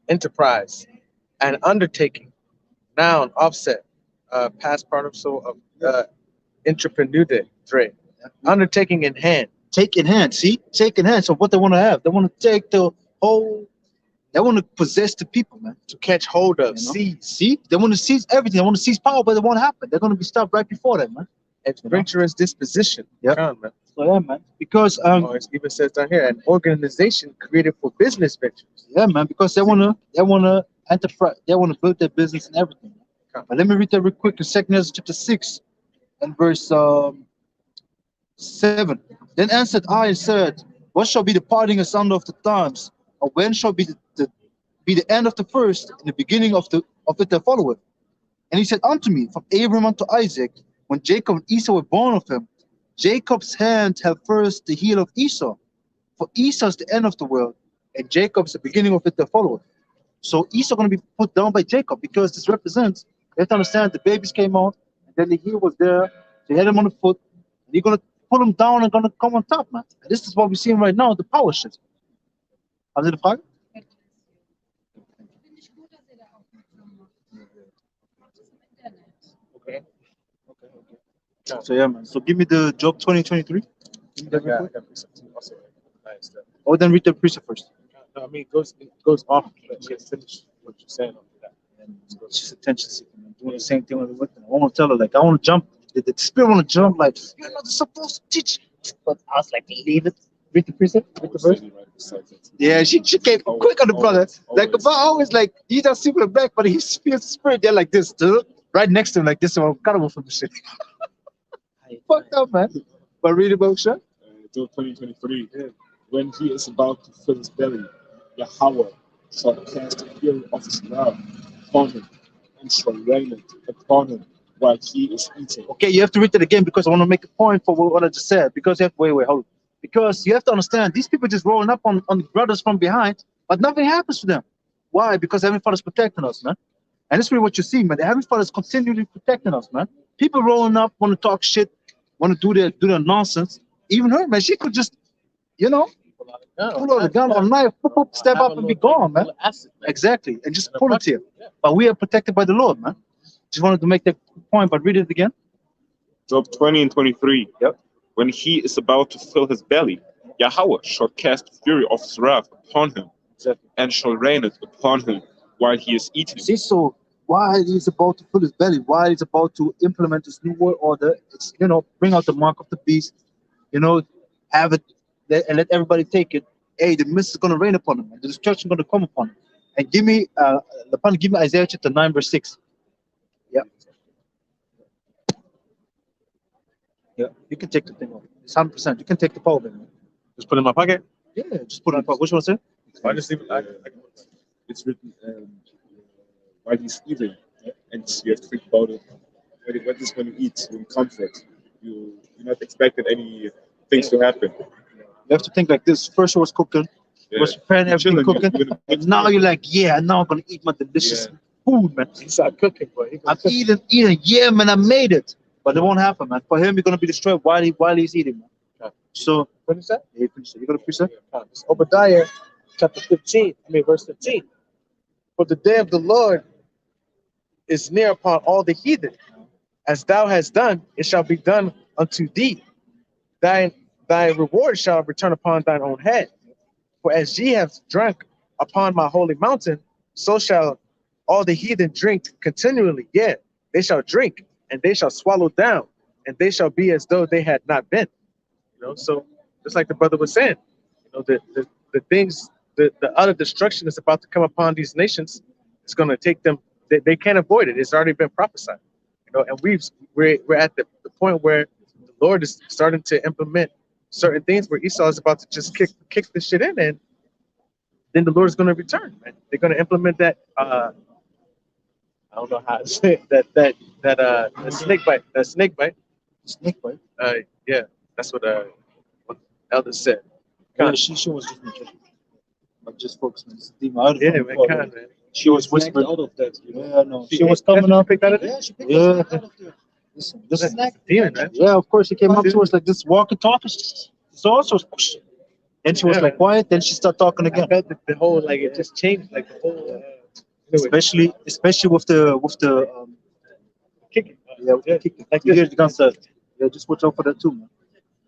enterprise, an undertaking, noun, offset, past participle of entrepreneur, undertaking in hand. Take in hand, see? Take in hand. So what they want to have, they want to take the whole, they want to possess the people, man. To catch hold of, You know? seize, See? They want to seize everything. They want to seize power, but it won't happen. They're going to be stopped right before that, man. adventurous disposition. Yeah. Come on, man. So yeah, man. Because It even says down here, an organization created for business ventures. yeah, man. Because they wanna enterprise. They wanna build their business and everything. Okay. But let me read that real quick in 2 Ezra chapter 6 and verse 7. Then answered I and said, what shall be the parting asunder of the times, or when shall be the end of the first and the beginning of it that followeth? And he said unto me, from Abraham unto Isaac, when Jacob and Esau were born of him, Jacob's hand held first the heel of Esau, for Esau is the end of the world, and Jacob is the beginning of it that followeth. So Esau going to be put down by Jacob, because this represents, you have to understand, the babies came out, and then the heel was there, they had him on the foot, and you're going to pull him down and going to come on top, man. And this is what we're seeing right now, the power shit. Haben Sie eine Frage? Okay. So yeah, man. So give me the Job 2023. Give me that real quick. Also, nice stuff. Oh, then read the precept first. No, I mean, it goes off, but just finish what you're saying after that. And it's just attention seeking, man. Doing the same thing with the women. I want to tell her, like, I want to jump. The spirit want to jump, like, you're not supposed to teach. But I was like, leave it. Read the precept. Read the verse. Yeah, she came quick on the brother. Like, but always like, he does see with the back, but he feels the spirit. They're like this, dude. Right next to him, like this. So I'm kind of from the shit. Fucked up, man. But read about shit. Job 2023. When he is about to fill his belly, Yahweh shall cast a fury of his wrath upon him, and shall rain it upon him while he is eating. Okay, you have to read it again because I want to make a point for what I just said. Because you have wait, hold on. Because you have to understand, these people just rolling up on the brothers from behind, but nothing happens to them. Why? Because Heavenly Father's protecting us, man. And that's really what you see, man. The Heavenly Father's continually protecting us, man. People rolling up, want to talk shit, want to do their nonsense. Even her, man, she could just, you know, pull out a gun or a knife, step up and be gone, man. Exactly, and just pull it here. But we are protected by the Lord, man. Just wanted to make that point, but read it again. Job 20 and 23. Yep. When he is about to fill his belly, Yahweh shall cast fury of his wrath upon him, and shall rain it upon him while he is eating. See, so while he's about to fill his belly, while he's about to implement this new world order, it's, you know, bring out the mark of the beast, you know, have it, and let everybody take it. Hey, the mist is going to rain upon him, and the destruction is going to come upon him. And give me Isaiah chapter 9, verse 6. Yeah. Yeah, you can take the thing off. It's 100%. You can take the power, man. Just put it in my pocket. Yeah, just put it in the pocket. What you want to say? I just leave it. It's written while he's eating, and you have to think about it. What is when you eat in comfort? You're not expecting any things to happen. You have to think like this. First, I was cooking, was preparing everything, cooking. And now you're like, yeah, now I'm going to eat my delicious food, man. He started cooking, but I'm eating. Yeah, man, I made it. But it won't happen, man. For him, you're going to be destroyed while he's eating, man. So, Finish that? yeah, finish it. You got to precept? It's Obadiah chapter 15, verse 15. For the day of the Lord is near upon all the heathen. As thou hast done, it shall be done unto thee. Thy reward shall return upon thine own head. For as ye have drunk upon my holy mountain, so shall all the heathen drink continually. Yeah, they shall drink, and they shall swallow down, and they shall be as though they had not been. So just like the brother was saying, the things, the utter destruction that's about to come upon these nations, it's going to take them. They can't avoid it. It's already been prophesied. And we're at the point where the Lord is starting to implement certain things where Esau is about to just kick the shit in, and then the Lord is going to return. Man. They're going to implement that. I don't know how to say it, the snake bite. That snake bite. Snake bite? Yeah, that's what the elder said. Yeah, she was just but just focus on this theme. I Yeah, man, man. She was whispering out of that, Yeah, no. She was coming up. Yeah, she picked Yeah. out of there. Listen, this is demon, man. Yeah, of course. She came up to us like this, walking, talking. So also, then she was like quiet. Then she started talking I again. felt the whole it just changed the whole. Especially with the Kicking. Yeah, with the kicking. Like You this. hear the gunshot. Yeah, just watch out for that too, man.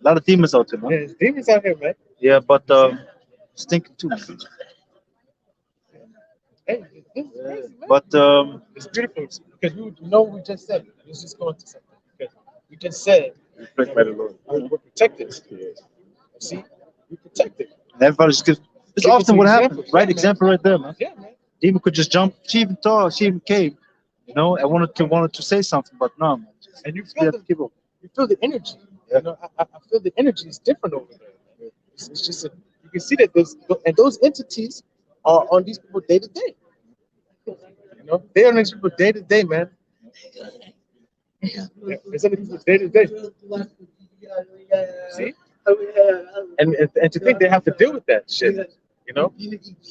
A lot of demons out there, man. Yeah, there's demons out here, man. Yeah, but stinking too, man. Hey, this is crazy, man. But It's beautiful because we just said. Let's just go into something because we just said Reflect by the Lord. we're protected. See, we're protected. everybody just gives. It's Give us often an what example. happens. Right Yeah, man. example right there, man. Yeah, man. Demon could just jump. She even thought. She even came. And wanted to say something, but no, man. And you Yeah, feel the energy. Yeah. I feel the energy is different over there. It's just you can see that those entities are on these people day to day. They're on these people day to day, man. Yeah, it's on these people day to day. See, and to think they have to deal with that shit.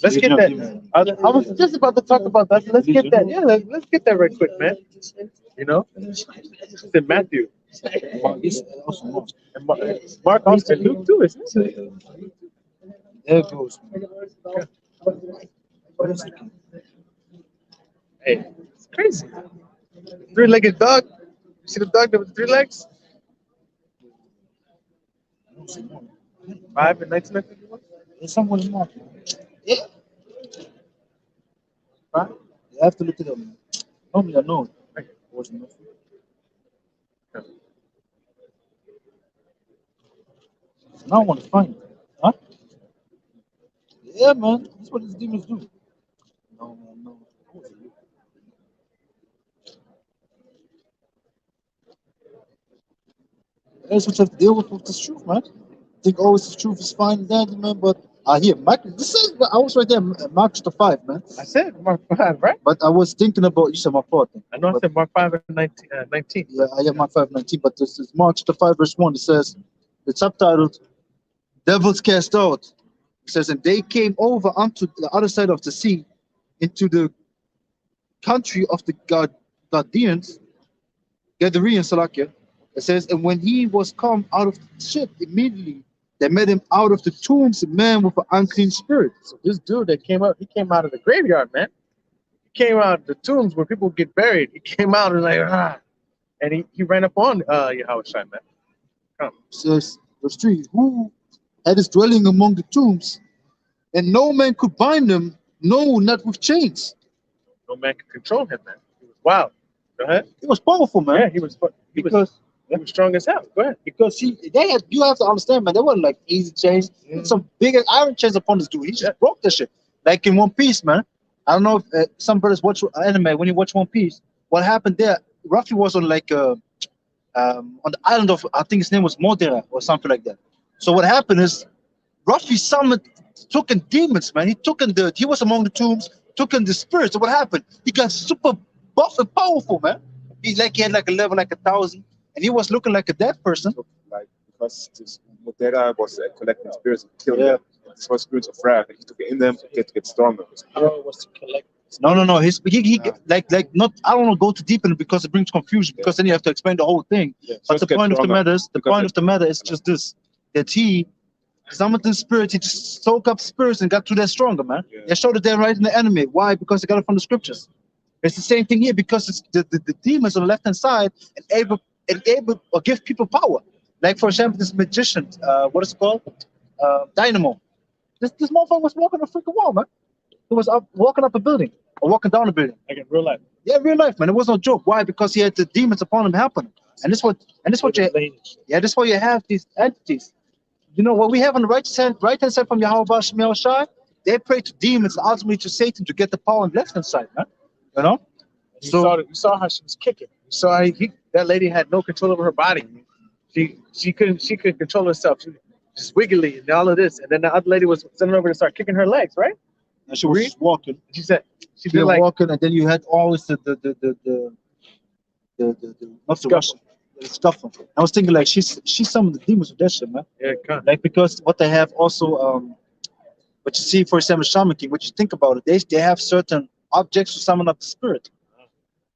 Let's get that. I was just about to talk about that. Let's get that. Yeah, let's get that right quick, man. It's in Matthew. And Mark also and Luke too, isn't it? There it goes. Hey, it's crazy. Three-legged dog. You see the dog with 3 legs? 5 in 1951. There's someone in Mark. Yeah. 5. You have to look it up, man. Normally I know. Now I want to find it. Huh? Yeah, man. That's what these demons do. No, man, no. That's what you have to deal with this truth, man. Think always the truth is fine and dandy, man, but here, Mark, this is, I was right there, Mark chapter 5, man. I said Mark 5, right? But I was thinking about, you said Mark 4, I know I said Mark 5 and 19. Yeah, I have Mark 5:19, but this is Mark chapter 5, verse 1. It says, it's subtitled, Devils Cast Out. It says, and they came over unto the other side of the sea, into the country of the Gadareans, Salakia. It says, and when he was come out of the ship, immediately they met him out of the tombs, a man with an unclean spirit. So this dude that came out, he came out of the graveyard, man. He came out of the tombs where people get buried. He came out and and he ran up on Yahweh Shai, man. It says, verse 3, who had his dwelling among the tombs, and no man could bind them, no, not with chains. No man could control him, man. He was wild. Go ahead. He was powerful, man. Yeah, he was strong as hell. Go ahead. Because you have to understand, man, they weren't like easy chains. Some big iron chains upon this dude. He just broke that shit. Like in One Piece, man. I don't know if some brothers watch anime. When you watch One Piece, what happened there? Ruffy was on like on the island of, I think his name was Modera or something like that. So what happened is Ruffy took in demons, man. He was among the tombs, took in the spirits. So what happened? He got super buff and powerful, man. He had like a level like 1,000. And he was looking like a dead person. Like, because this Mutera was collecting spirits and killing them. This was spirits of wrath. He took it in them to get stronger. His power was to collect. No. He not. I don't want to go too deep in it because it brings confusion. Because then you have to explain the whole thing. Yeah. But the point of the matter is, just this: that he summoned the spirit, he just soaked up spirits and got to that stronger, man. Yeah. They showed that they're right in the enemy. Why? Because they got it from the scriptures. It's the same thing here because it's the demons on the left hand side enable or give people power. Like for example, this magician, what is it called? Dynamo. This motherfucker was walking a freaking wall, man. He was walking up a building or walking down a building. Like in real life. Yeah, real life, man. It was no joke. Why? Because he had the demons upon him helping him. And this what you that's why you have these entities. You know what we have on the right hand side from Yahweh Shemel Shai, they pray to demons and ultimately to Satan to get the power on the left hand side, man. You know? You saw how she was kicking. You saw how that lady had no control over her body. She couldn't control herself. She was just wiggly and all of this. And then the other lady was sitting over to start kicking her legs, right? And she was just walking. She said she did did like walking, and then you had always the not the Russian, the scuffle. I was thinking like she summoned the demons with that shit, man. Yeah, kind of. Like because what they have also what you see for example Shaman King, what you think about it, they have certain objects to summon up the spirit.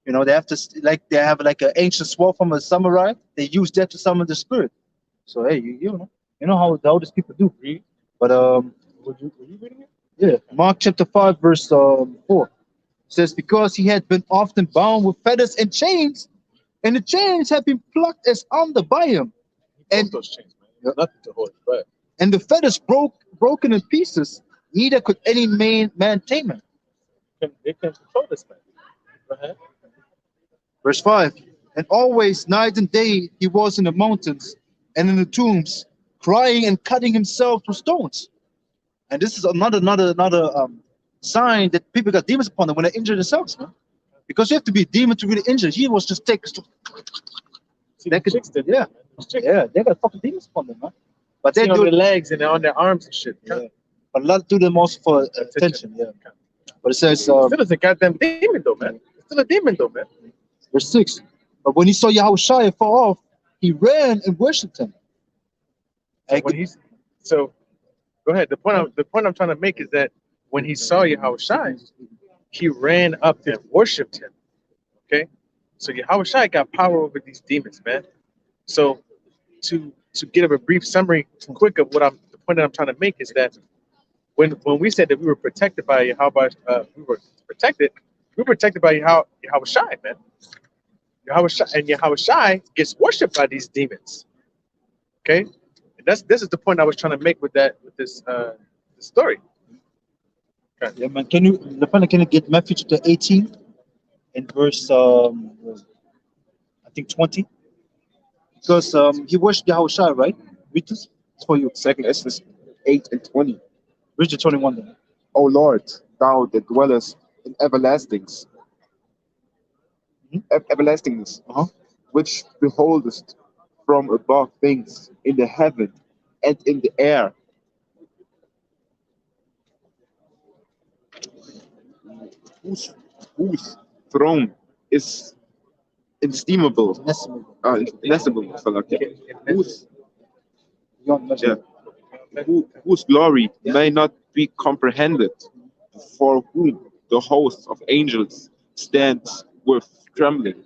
You know, they have to like an ancient sword from a samurai. They use that to summon the spirit. So hey, you know how these people do. But were you reading it? yeah, Mark chapter 5 verse 4 says, because he had been often bound with fetters and chains, and the chains had been plucked as under by him, and those chains, man. Nothing to hold it, but and the fetters broken in pieces, neither could any man tame him. They can control this man. Go ahead. Verse 5, and always night and day he was in the mountains and in the tombs, crying and cutting himself with stones. And this is another sign that people got demons upon them when they injure themselves, man. Because you have to be a demon to really injure. He was just taking. They got fucking demons upon them, man. But they do on their legs and on their arms and shit. Yeah. But a lot do them also for attention. Yeah. But it says still is a goddamn demon though, man. It's still a demon though, man. Verse 6. But when he saw Yahushua fall off, he ran and worshipped him. So go ahead. The point I'm trying to make is that when he saw Yahushua, he ran up and worshipped him. Okay? So Yahushua got power over these demons, man. So to give a brief summary quick of the point that I'm trying to make is that when we said that we were protected by Yahweh, we were protected by Yahushua, man. Yahushua gets worshipped by these demons. Okay? And this is the point I was trying to make with this story. Okay. Yeah, man. Can you get Matthew chapter 18 and verse I think 20? Because he worshipped Yahushua, right? Read this. It's for you. Second Esdras 8 and 20. Read the 21 then. O Lord, thou that dwellest in everlastingness, which beholdest from above things in the heaven and in the air, whose throne is inestimable, whose glory may not be comprehended, for whom the host of angels stands with trembling.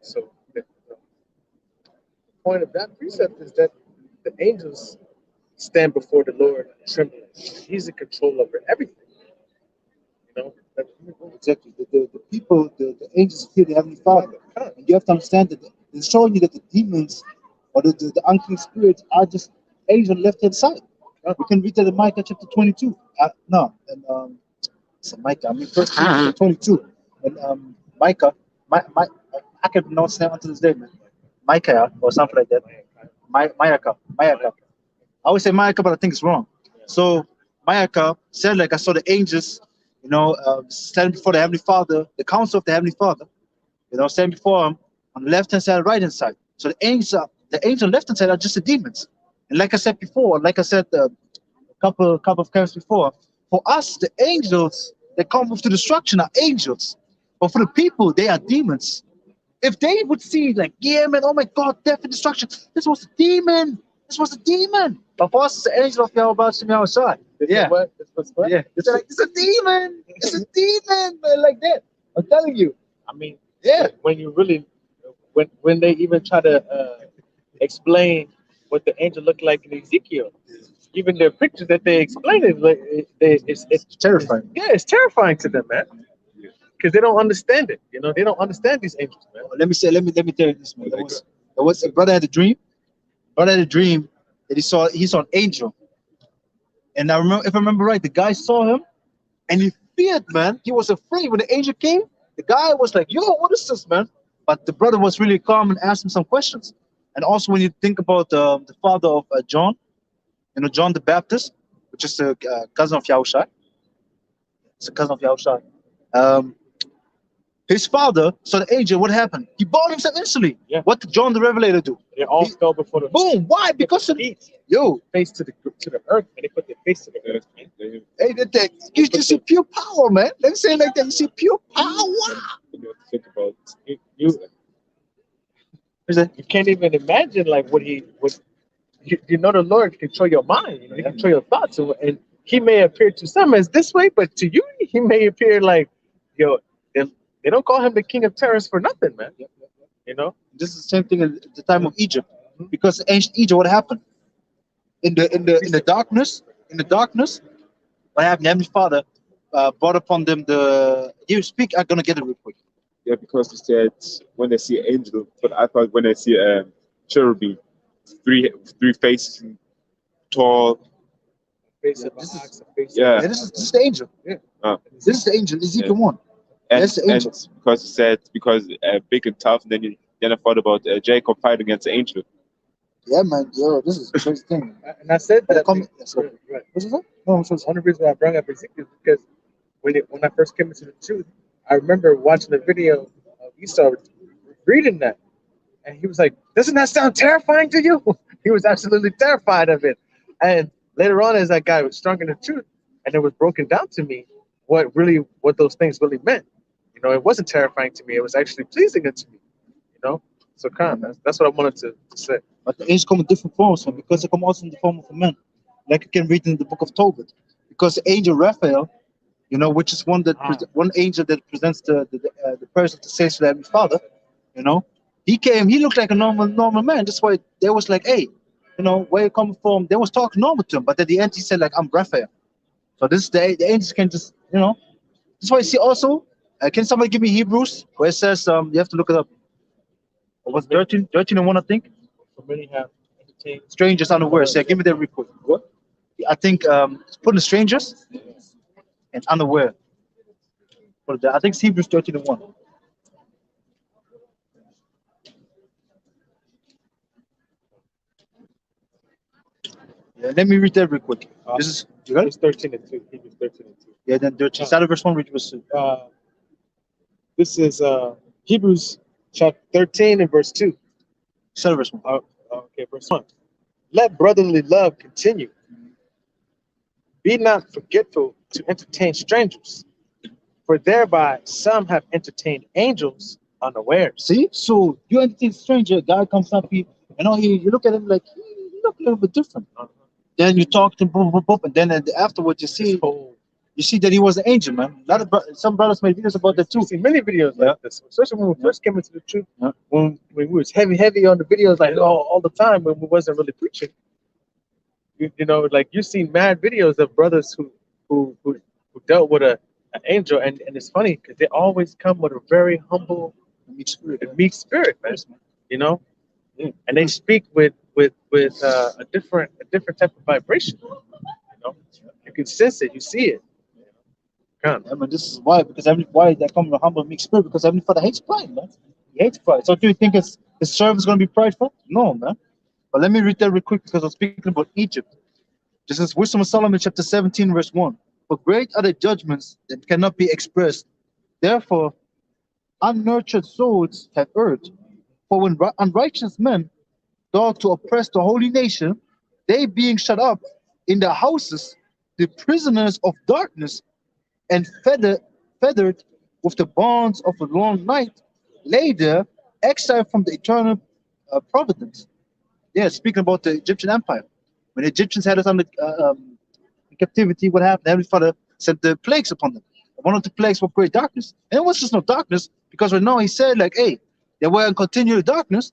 So the point of that precept is that the angels stand before the Lord trembling. He's in control over everything. You know? Exactly. The people, the angels fear the Heavenly Father. And you have to understand that they're showing you that the demons or the unclean spirits are just angels on the left hand side. We can read that in Micah chapter 22. Micah, I mean first chapter 22. And Micah, I can pronounce that until this day, man. Micah or something like that. Micah. I always say Micah, but I think it's wrong. So Micah said, like, I saw the angels, standing before the Heavenly Father, the council of the Heavenly Father, standing before him on the left hand side, right hand side. So the angels on the left hand side are just the demons. And like I said before, a couple of camps before, for us, the angels that come with the destruction are angels. But for the people, they are demons. If they would see, like, yeah, man, oh my God, death and destruction, this was a demon. But for us, it's the angel of Yahweh Shemel. Yeah. What? Yeah. It's like, it's a demon. It's a demon, man, like that. I'm telling you. I mean, yeah. When you really, when they even try to explain what the angel looked like in Ezekiel. Even their pictures that they explain it, like it's Terrifying. yeah, it's terrifying to them, man, because they don't understand it. You know, they don't understand these angels, man. Let me tell you this, man. There was a brother had a dream. Brother had a dream that he saw an angel, and I remember, if I remember right, the guy saw him and he feared, man. He was afraid when the angel came. The guy was like, "Yo, what is this, man?" But the brother was really calm and asked him some questions. And also, when you think about the father of John, John the Baptist, which is a cousin of Yahushua. It's a cousin of Yahushua. Um, his father saw the angel. What happened? He bowed himself instantly. Yeah. What did John the Revelator do? They all He- fell before the Boom! Why? Because of feet, yo. face to the earth, and they put their face to the earth, man. Hey, you see pure power, man. Let me say it like that. You see pure power. You have to think about You can't even imagine like what he was. You know, the Lord can control your mind. You know, He can control your thoughts, and He may appear to some as this way, but to you, He may appear like, yo, they don't call Him the King of Terrors for nothing, man. You know, This is the same thing at the time of Egypt, because ancient Egypt, what happened in the darkness, what happened? Heavenly Father brought upon them the. You speak. I'm gonna get it real quick. yeah, because you said when they see an angel, but I thought when they see a cherubim, three faces, and tall. face Yeah, of this an is- ox, a face of- Yeah. Yeah, this is the angel. Oh. This is the angel. Ezekiel 1. And, That's the and angel. because you said big and tough, and then I thought about Jacob fighting against the angel. Yeah, man. Yo, this is a crazy thing. And I said that. Come, yes, sir. Right. What's that? No, so one of the reasons why I brought up Ezekiel is because when I first came into the truth, I remember watching the video of Esau reading that, and he was like, "Doesn't that sound terrifying to you?" He was absolutely terrified of it. And later on, as that guy was stronger in the truth, and it was broken down to me what those things really meant. You know, it wasn't terrifying to me; it was actually pleasing to me. You know, so that's what I wanted to say. But the angels come in different forms, man, because they come also in the form of a man. Like you can read in the book of Tobit. Because the angel Raphael, which is one angel that presents the person to say to the Heavenly Father, he came, he looked like a normal man. That's why they was like, hey, where you coming from? They was talking normal to him, but at the end he said like, I'm Raphael. So this the angels can just, that's why you see also, can somebody give me Hebrews where it says, you have to look it up. What's 13 and 1, I think? For many have entertained Strangers unawares. Yeah, give me that real quick. What? I think it's putting strangers and unaware. I think it's Hebrews 13 and 1. Yeah, let me read that real quick. This is you got it? Hebrews 13 and 2. Hebrews 13 and 2. Yeah, then 13. Start at verse 1, read verse 2. This is Hebrews chapter 13 and verse 2. Start at verse 1. Okay, verse 1. Let brotherly love continue. Be not forgetful to entertain strangers, for thereby some have entertained angels unawares. See? So you entertain a stranger, a guy comes up here, you look at him like he look a little bit different. Then you talk to him, boom, boom, boom, and then afterwards you see that he was an angel, man. Some brothers made videos about that too. I've seen many videos like this, especially when we first came into the truth. Yeah. When we was heavy on the videos, like all the time when we wasn't really preaching. Like you've seen mad videos of brothers who dealt with an angel, and it's funny because they always come with a very humble, meek spirit, man. You know, and they speak with a different type of vibration. You can sense it, you see it. Yeah, man, this is why, because why that comes with a humble, meek spirit, because Heavenly Father hates pride, man. He hates pride. So do you think his servant is going to be prideful? No, man. But let me read that real quick because I'm speaking about Egypt. This is Wisdom of Solomon, chapter 17, verse 1. For great are the judgments that cannot be expressed. Therefore, unnurtured souls have erred. For when unrighteous men thought to oppress the holy nation, they being shut up in their houses, the prisoners of darkness, and feathered with the bonds of a long night, lay there, exiled from the eternal providence. Yeah, speaking about the Egyptian Empire. When the Egyptians had us under in captivity, what happened? Heavenly Father sent the plagues upon them. One of the plagues was great darkness. And it was just no darkness, because right now he said, like, hey, they were in continual darkness.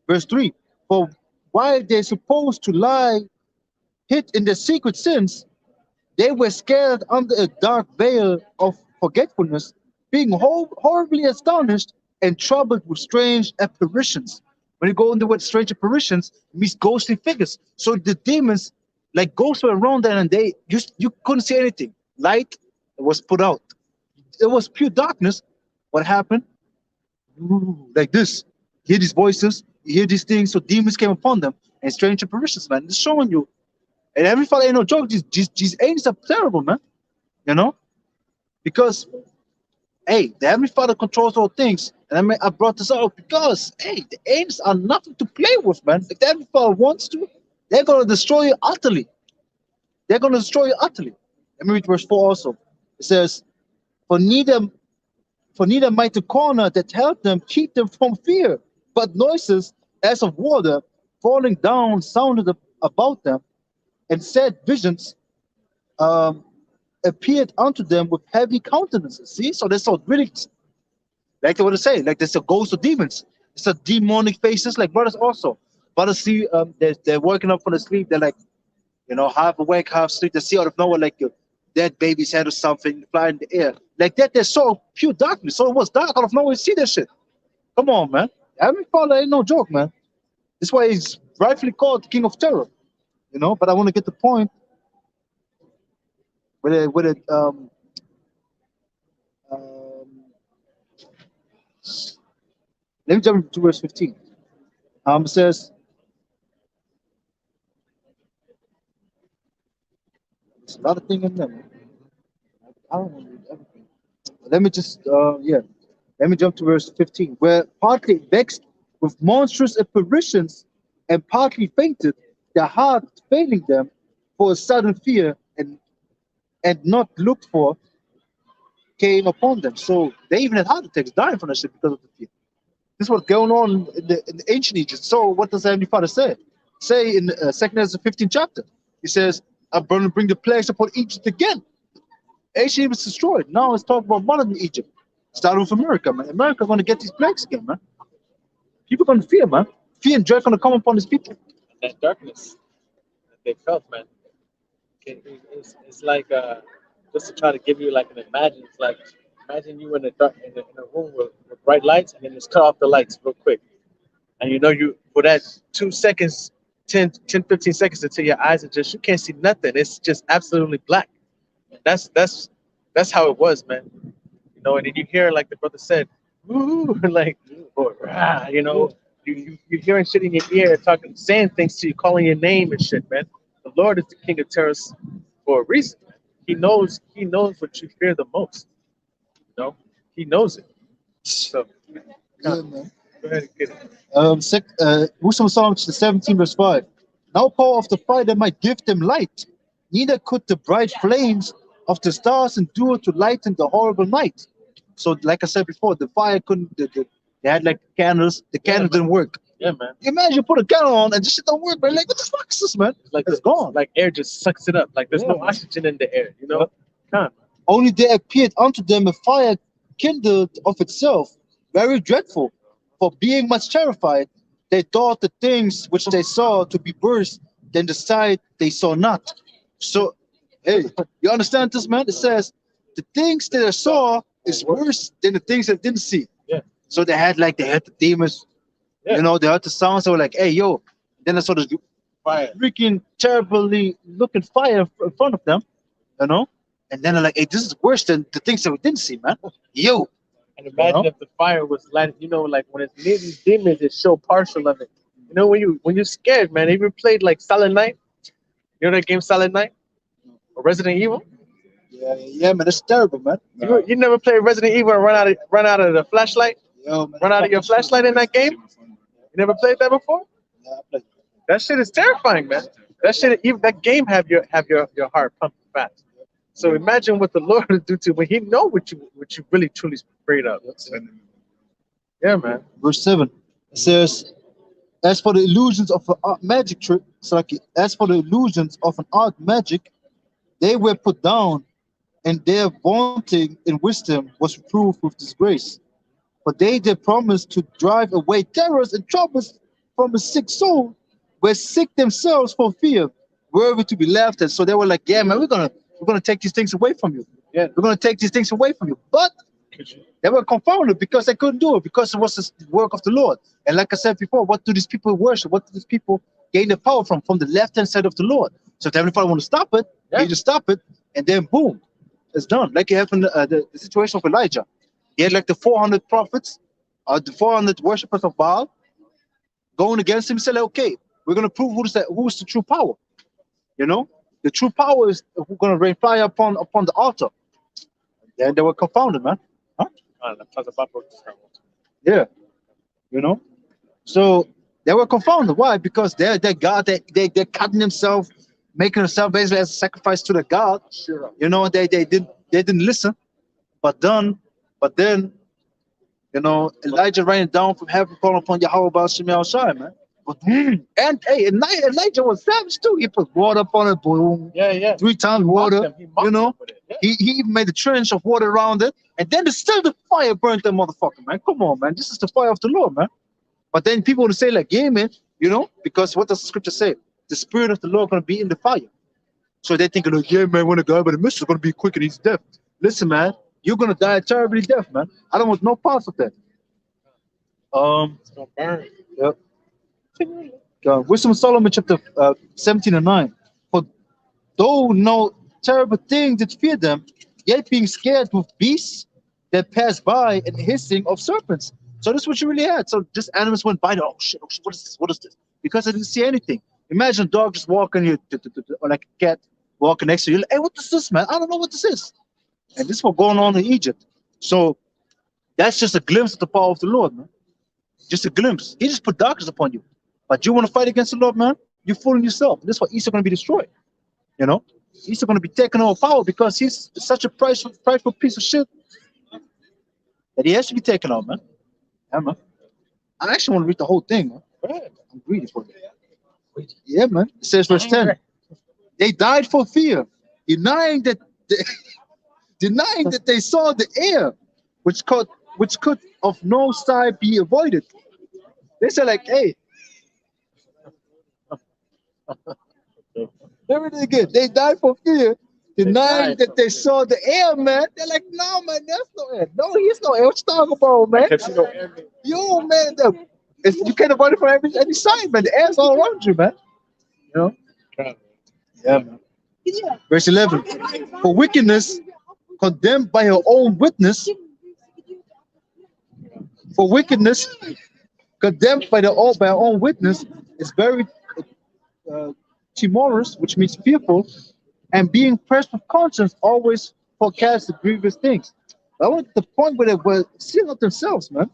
Verse 3, for while they're supposed to lie hid in their secret sins, they were scared under a dark veil of forgetfulness, being horribly astonished and troubled with strange apparitions. When you go into what strange apparitions, it means ghostly figures. So the demons, like ghosts, were around there, and they just you couldn't see anything. Light was put out. It was pure darkness. What happened? Ooh, like this. You hear these voices, you hear these things. So demons came upon them, and strange apparitions, man. It's showing you. And every fella ain't no joke. These angels are terrible, man. You know, because hey, the Heavenly Father controls all things. And I brought this up because, hey, the angels are nothing to play with, man. If the Heavenly Father wants to, they're going to destroy you utterly. They're going to destroy you utterly. Let me read verse 4 also. It says, For neither might the corner that held them keep them from fear, but noises as of water falling down sounded about them, and said visions um, appeared unto them with heavy countenances. See, so that's all really like they want to say, like there's a ghost of demons. It's a demonic faces, like brothers also. Brothers see they're waking up from the sleep, they're like, half awake, half asleep. They see out of nowhere like a dead baby's head or something fly in the air. Like that, they saw pure darkness. So it was dark out of nowhere. You see that shit. Come on, man. Heavenly Father ain't no joke, man. That's why he's rightfully called the King of Terror. But I want to get the point with it let me jump to verse 15. It says, there's a lot of things in there, man. I don't want to read everything. Let me just, let me jump to verse 15. Where partly vexed with monstrous apparitions and partly fainted, their heart failing them for a sudden fear and not looked for came upon them. So they even had heart attacks, dying from that shit because of the fear. This is what's going on in the ancient Egypt. So what does the Heavenly Father say? Say in 2nd Ezra 15th chapter, he says, I'm going to bring the plagues upon Egypt again. Ancient Egypt is destroyed. Now let's talk about modern Egypt. Starting with America, man. America going to get these plagues again, man. People going to fear, man. Fear and dread going to come upon these people. That darkness that they felt, man. It's like just to try to give you like an imagine. It's like imagine you in a dark in a room with bright lights, and then just cut off the lights real quick, and you for that 2 seconds, 15 seconds until your eyes are just you can't see nothing. It's just absolutely black. That's how it was, man. And then you hear like the brother said, "Ooh," like or rah, you hearing shit in your ear, saying things to you, calling your name and shit, man. The Lord is the King of terrors for a reason. Man. He knows what you fear the most. He knows it. So Yeah, man. go ahead and get it. Wisdom Psalms 17 verse 5. Now power of the fire that might give them light, neither could the bright flames of the stars endure to lighten the horrible night. So like I said before, the fire couldn't, they had like candles, the candle didn't work. Yeah, man. Imagine you put a candle on and this shit don't work, man. Like, what the fuck is this, man? It's gone. Like air just sucks it up. Like there's no man. oxygen in the air, Come on. Only there appeared unto them a fire kindled of itself, very dreadful. For being much terrified, they thought the things which they saw to be worse than the sight they saw not. So, hey, you understand this, man? It says the things that they saw is worse than the things they didn't see. Yeah. So they had the demons, they heard the sounds. They were like, hey, yo. Then I saw this Fire. freaking terribly looking fire in front of them, And then they're like, hey, this is worse than the things that we didn't see, man. Yo. And imagine if the fire was lighted, like when it's near these demons, it show partial of it. When you're scared, man. Have you ever played like Silent Night? You know that game Silent Night? Or Resident Evil? Yeah, man, it's terrible, man. You never played Resident Evil and run out of the flashlight? Yo, man, run out of your flashlight in that game? You never played that before? Yeah, I played. That shit is terrifying, man. That game have your heart pumping fast. So imagine what the Lord will do to you when He know what you really truly afraid of. Yeah, man. Verse 7. It says, as for the illusions of an art magic trick, as for the illusions of an art magic, they were put down, and their vaunting in wisdom was reproved with disgrace. For they promised to drive away terrors and troubles from a sick soul, were sick themselves for fear, worthy to be laughed at. So they were like, "Yeah, man, we're gonna take these things away from you. Yeah. We're gonna take these things away from you." But they were confounded because they couldn't do it because it was the work of the Lord. And like I said before, what do these people worship? What do these people gain their power from? From the left hand side of the Lord. So if the Heavenly Father want to stop it, he just stop it, and then boom, it's done. Like you have in the situation of Elijah. He had like the 400 prophets, the 400 worshippers of Baal going against him. He said, like, okay, we're gonna prove who's the true power. You know, the true power is who's gonna rain fire upon the altar. And they were confounded, man. Huh? Yeah, you know. So they were confounded. Why? Because their God, they're cutting themselves, making themselves basically as a sacrifice to the God. You know, they didn't listen. But then, you know, Elijah raining down from heaven, calling upon Yahweh about Shemiah Shai, man. But, and hey, Elijah was savage too. He put water upon it, boom. Yeah. 3 times water. You know, he even made a trench of water around it, and then still the fire burnt that motherfucker, man. Come on, man. This is the fire of the Lord, man. But then people would say, like, yeah, man, you know, because what does the scripture say? The spirit of the Lord gonna be in the fire. So they think, like, yeah, man, when a guy by the mission is gonna be quick and he's deaf. Listen, man, you're gonna die terribly deaf, man. I don't want no parts of that. It's gonna burn. Yep. Wisdom of Solomon, chapter 17 and 9. For though no terrible thing did fear them, yet being scared with beasts that pass by and hissing of serpents. So this is what you really had. So just animals went by. Oh shit! What is this? What is this? Because I didn't see anything. Imagine a dog just walking here, or like a cat walking next to you. Like, hey, what is this, man? I don't know what this is. And this is what going on in Egypt. So that's just a glimpse of the power of the Lord, man. Just a glimpse. He just put darkness upon you. But you want to fight against the Lord, man? You're fooling yourself. This is why Esau going to be destroyed. You know, Esau going to be taken over power because he's such a prideful piece of shit that he has to be taken out, man. Yeah, man. I actually want to read the whole thing, man. I'm greedy for it. Yeah, man. It says verse 10. They died for fear, denying that they, denying that they saw the air, which could of no side be avoided. They said, like, hey, everything again. They died for fear, denying that they saw the air, man. They're like, no, man, there's no air. No, he's no air. What you talking about, man? Yo, man, you can't avoid it from any side, man. The air's all around you, man. You know? Yeah, man. Verse 11. For wickedness condemned by her own witness. For wickedness condemned by her own witness is very timorous, which means fearful, and being pressed with conscience always forecast the grievous things. I want the point where they were seeing up themselves, man.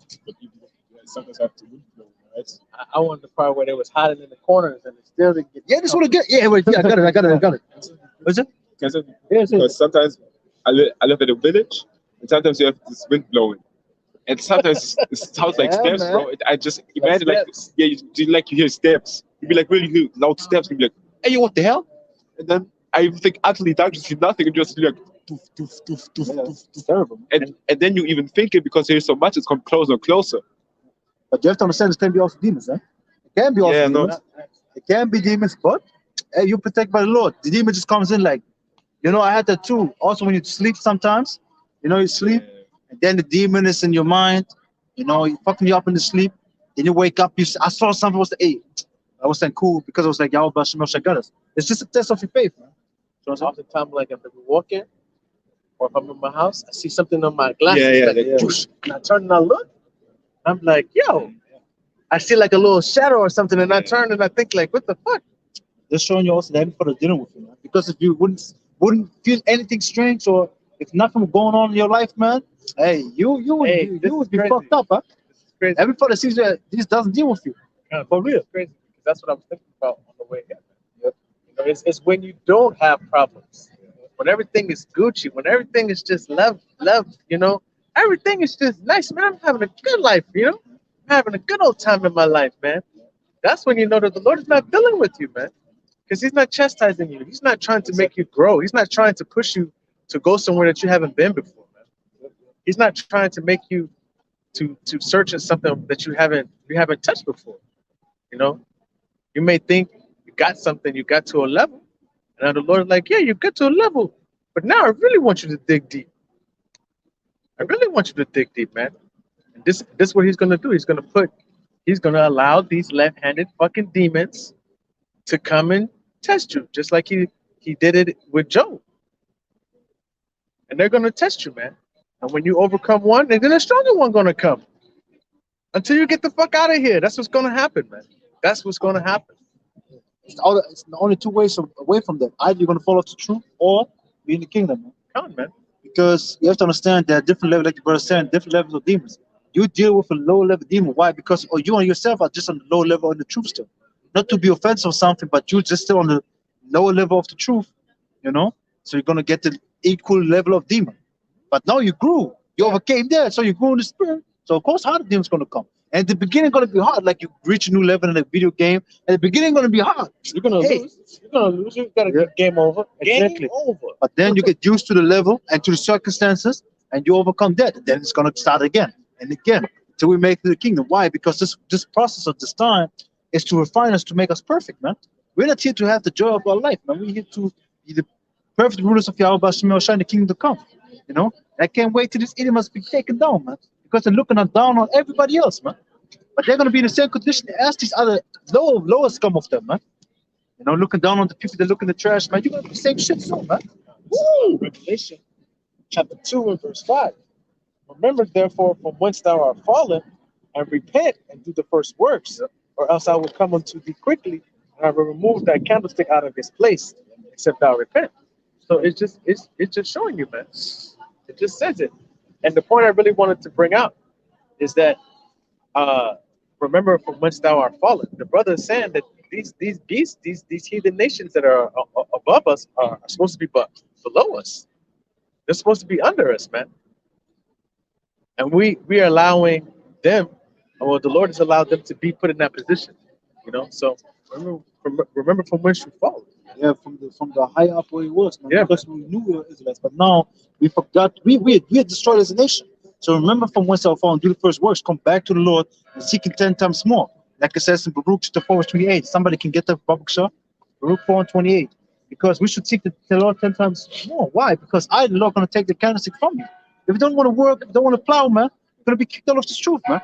Sometimes have to wind blow, right? I wanted the part where they was hiding in the corners and they still didn't get. Yeah, this what I get. Yeah, wait, yeah, I got it. What's it? Because sometimes I live in a village, and sometimes you have this wind blowing, and sometimes it sounds like steps, man. bro. I just imagine like you hear steps. You'd be like really hear loud steps. You'd be like, hey, what the hell? And then I think utterly dark, you see nothing, and just be like, doof, doof, doof, doof, doof, doof. It's terrible. And then you even think it because there's so much, it's come closer and closer. But you have to understand, this can be also demons, huh? It can be also Yeah, demons. It can be demons, but hey, you protect by the Lord. The demon just comes in like, you know, I had that too. Also, when you sleep sometimes, you know, you sleep, and then the demon is in your mind, you know, he fucking you up in the sleep. Then you wake up, I saw something, was the hey, I was saying cool because I was like, Yahweh Bashim Shagaras. It's just a test of your faith, man. So Oftentimes, like if I'm walking or if I'm in my house, I see something on my glasses, and I turn and I look. I'm like, yo, I see like a little shadow or something, and I turn and I think like, what the fuck? they're showing you also that Heavenly Father is dealing with you, man. Because if you wouldn't feel anything strange, or if nothing going on in your life, man, hey, you would be fucked up, huh? This is crazy. Heavenly Father sees that this doesn't deal with you. For real. It's crazy because that's what I was thinking about on the way here. Yep. You know, it's when you don't have problems, when everything is Gucci, when everything is just love, you know, everything is just nice, man. I'm having a good life, you know. I'm having a good old time in my life, man. That's when you know that the Lord is not dealing with you, man. Because he's not chastising you. He's not trying to make you grow. He's not trying to push you to go somewhere that you haven't been before, man. He's not trying to make you to search at something that you haven't touched before. You know, You may think you got something, you got to a level, and now the Lord's like, yeah, you get to a level, but now I really want you to dig deep. I really want you to dig deep, man. And this is what he's gonna do. He's gonna allow these left-handed fucking demons to come and test you, just like he did it with Job. And they're gonna test you, man. And when you overcome one, then a stronger one gonna come. Until you get the fuck out of here. That's what's gonna happen, man. That's what's gonna happen. It's the only two ways away from them. Either you're gonna fall off the truth or be in the kingdom, man. Come on, man. Because you have to understand there are different levels, like the brother said, different levels of demons. You deal with a low level demon. Why? Because you and yourself are just on the low level of the truth still. Not to be offensive or something, but you're just still on the lower level of the truth, you know? So you're gonna get the equal level of demon. But now you grew. You overcame that, so you grew in the spirit. So of course harder demons gonna come. And at the beginning gonna be hard, like you reach a new level in a video game. At the beginning gonna be hard. You're gonna lose. You're gonna lose. You gotta get game over. Exactly. Game over. But then you get used to the level and to the circumstances, and you overcome that. And then it's gonna start again and again till we make it to the kingdom. Why? Because this process of this time is to refine us, to make us perfect, man. We're not here to have the joy of our life, man. We're here to be the perfect rulers of Yahweh Shemel Shine, the kingdom to come. You know, I can't wait till this idiot must be taken down, man. Because they're looking down on everybody else, man. But they're gonna be in the same condition as these other lower scum of them, man. You know, looking down on the people that look in the trash, man. You're gonna do the same shit soon, man. Woo! Revelation chapter 2 and verse 5. Remember therefore from whence thou art fallen, and repent and do the first works, or else I will come unto thee quickly, and I will remove thy candlestick out of his place, except thou repent. So it's just showing you, man. It just says it. And the point I really wanted to bring out is that remember from whence thou art fallen. The brother is saying that these beasts, these heathen nations that are above us are supposed to be below us. They're supposed to be under us, man. And we are allowing them, well, the Lord has allowed them to be put in that position. You know, so remember from whence you fall. Yeah, from the high up where he was, man. Yeah, Because we knew we were Israelites, but now we forgot. We had destroyed as a nation. So remember from whence our fall and do the first works, come back to the Lord and seek him 10 times more. Like it says in Baruch chapter 4, verse 28. Somebody can get that Baruch Shah? Baruch 4 and 28. Because we should seek the Lord 10 times more. Why? Because I, the Lord, gonna take the candlestick from you. If you don't want to work, if you don't want to plow, man, you're gonna be kicked out of this truth, man.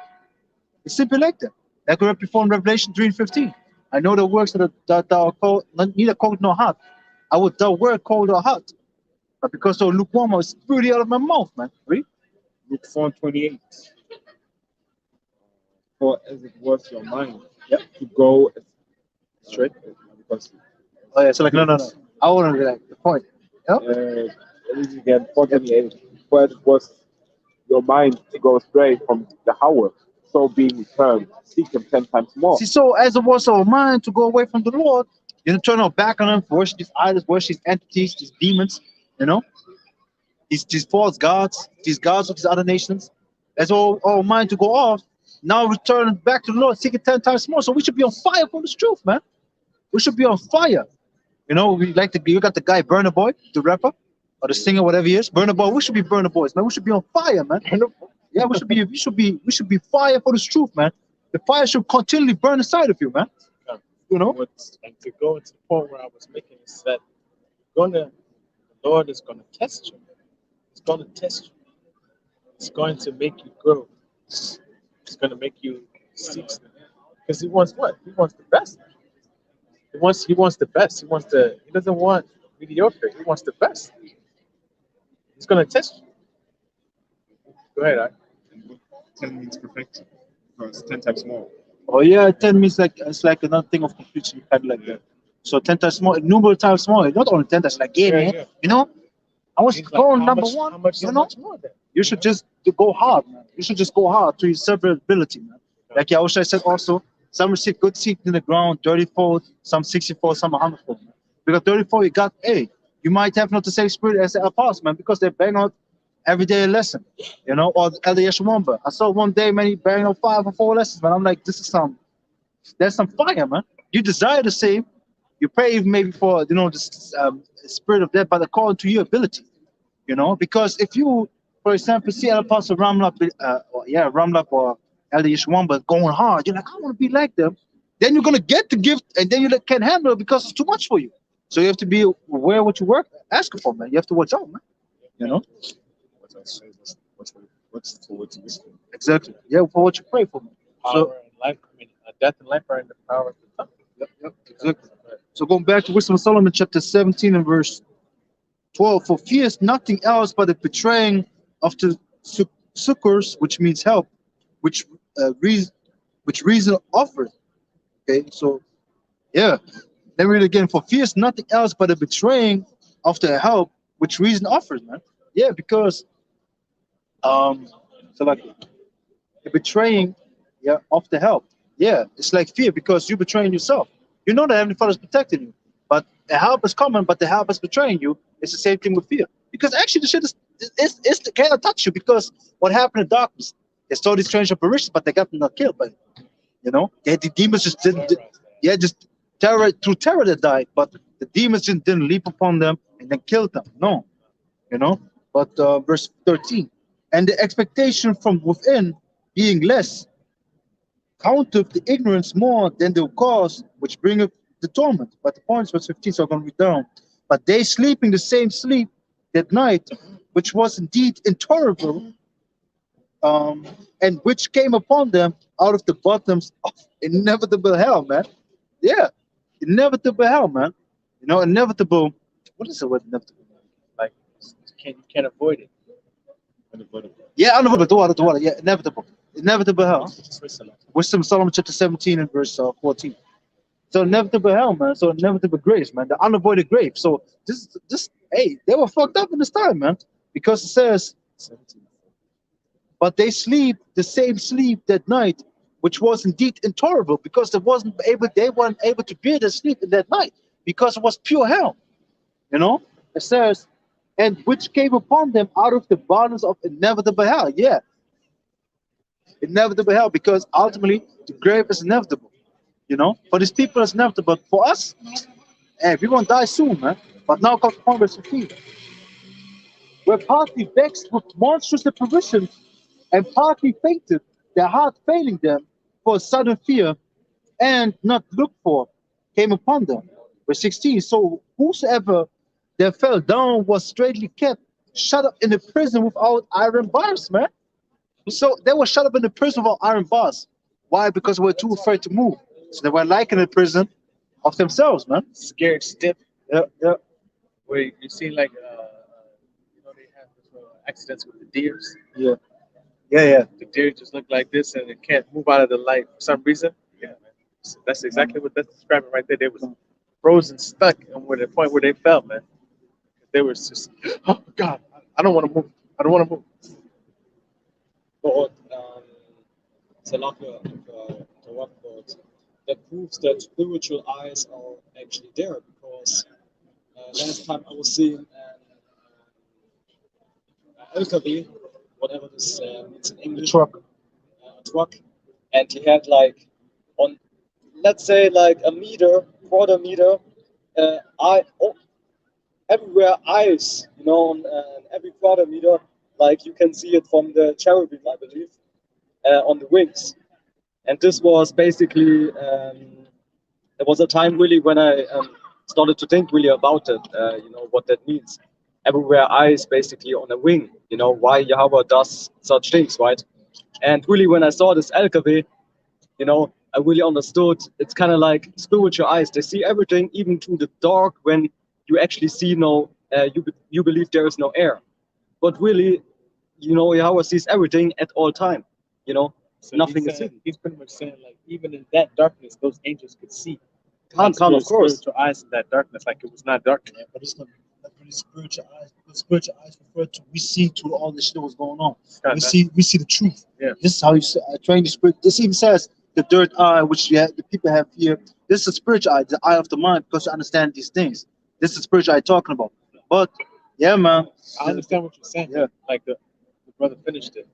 It's simply like that. Like we read before in Revelation 3 and 15. I know the works that thou art called, neither cold nor hot. I would thou word cold or hot. But because thou lukewarm, I was spewed out of my mouth, man. Read. Luke 4:28. For as it was your mind to go straight, because Oh yeah, so like no. I want to be like the point. Yep. read it again 4:28. For as it was your mind to go astray from the hour, so being returned, seek him 10 times more. See, so as it was our mind to go away from the Lord, you know, turn our back on him, worship these idols, worship these entities, these demons, you know, these false gods, these gods of these other nations. As our mind to go off, now return back to the Lord, seek it 10 times more. So we should be on fire for this truth, man. We should be on fire. You know, we like you got the guy Burna Boy, the rapper, or the singer, whatever he is. Burna Boy, we should be Burna Boys, man. We should be on fire, man. Yeah, we should be fire for this truth, man. The fire should continually burn inside of you, man. You know? And to go into the point where I was making is that the Lord is gonna test you. It's gonna test you. It's going to make you grow. It's gonna make you seek. Because he wants what? He wants the best. He wants the best. He doesn't want mediocre. He wants the best. He's gonna test you. Go ahead, Art. 10 means perfection. Because 10 times more. Oh yeah, 10 means like it's like another thing of completion, kind of like that. So 10 times more, numerous times more. Not only 10 times, like man. You know, I was going number one. How much, you so know, much more then? you should just go hard, man. You should just go hard to your several ability, man. Like Yahushua said also, some receive good seed in the ground, 30-fold, some 60-fold, some 100-fold. Because 34, you got, hey, you might have not the same spirit as the apostles, man, because they bang out every day a lesson, you know, or Elder Yeshua. I saw one day, man, he banged out 5 or 4 lessons, man. I'm like, that's some fire, man. You desire the same. You pray maybe for, you know, this spirit of death, but according to your ability, you know, because if you, for example, see Apostle Ramlap or Elder Yeshua going hard, you're like, I want to be like them. then you're gonna get the gift, and then you can't handle it because it's too much for you. So you have to be aware what you work asking for, man. You have to watch out, man. You know. What else? What's for what to wish for? Exactly. Yeah, for what you pray for, man. Power So and life. I mean, death and life are in the power of the tongue. yep, exactly. So going back to Wisdom of Solomon, chapter 17 and verse 12, for fear is nothing else but the betraying of the succors, which means help, which reason offered. Okay, so yeah, let me read it again. For fear is nothing else but the betraying of the help, which reason offers, man. Yeah, because so like the betraying, yeah, of the help. Yeah, it's like fear because you're betraying yourself. You know that Heavenly Father is protecting you, but the help is coming, but the help is betraying you. It's the same thing with fear. Because actually, the shit is cannot touch you because what happened in darkness? They saw these strange apparitions, but they got not killed. But the demons just didn't. Yeah, just terror they died, but the demons just didn't leap upon them and then kill them. No, you know. But verse 13, and the expectation from within being less counteth the ignorance more than the cause which bringeth the torment. But the point is verse 15, so I'm going to read down. But they sleeping the same sleep that night, which was indeed intolerable, and which came upon them out of the bottoms of inevitable hell, man. Yeah, inevitable hell, man. Inevitable. What is the word inevitable? Like you can't avoid it. Yeah, unavoidable. The water. Yeah, inevitable. Inevitable hell. Switzerland. Wisdom of Solomon chapter 17 and verse 14. So inevitable hell, man. So inevitable graves, man. The unavoided grave. So this, hey, they were fucked up in this time, man. Because it says, but they sleep the same sleep that night, which was indeed intolerable, because they weren't able to bear the sleep in that night, because it was pure hell. It says, and which came upon them out of the bottoms of inevitable hell. Yeah, inevitable hell, because ultimately the grave is inevitable. For these people it's inevitable. But for us, hey, we're gonna die soon, man. But now comes the point verse 15. We're partly vexed with monstrous apparitions, and partly fainted, their heart failing them for a sudden fear, and not looked for, came upon them. Verse 16. So whosoever that fell down was straightly kept, shut up in the prison without iron bars, man. So they were shut up in the prison without iron bars. Why? Because they were too afraid to move. So they were like in the prison of themselves, man. Scared stiff. Yeah, yeah. Where you see like they have this, accidents with the deers. Yeah. Yeah, yeah. The deer just look like this and it can't move out of the light for some reason. Yeah, man. So that's exactly what that's describing right there. They was frozen, stuck, and where the point where they fell, man. They were just, oh God, I don't want to move. I don't want to move. But it's a lot of the one quote that proves that spiritual eyes are actually there, because last time I was seeing LKW, whatever this means in English, a truck, and he had like on, let's say like a meter, quarter meter, everywhere eyes, on every quarter meter, like you can see it from the cherubim, I believe, on the wings. And this was basically, there was a time really when I started to think really about it, what that means. Everywhere eyes basically on a wing, why Yahweh does such things, right? And really when I saw this LKW, I really understood it's kind of like spiritual eyes. They see everything, even to the dark, when you actually see you believe there is no air. But really, Yahweh sees everything at all time. So Nothing is hidden. he's pretty much saying like even in that darkness, those angels could see. Can't, of course. Spiritual eyes in that darkness, like it was not dark. Yeah, but it's not really spiritual eyes, because spiritual eyes refer to we see through all this shit that was going on. We see the truth. Yeah. This is how you train the spirit. This even says the third eye, which the people have here. This is a spiritual eye, the eye of the mind, because you understand these things. This is spiritual eye talking about. But yeah, man. I understand what you're saying. Yeah. Like the brother finished it.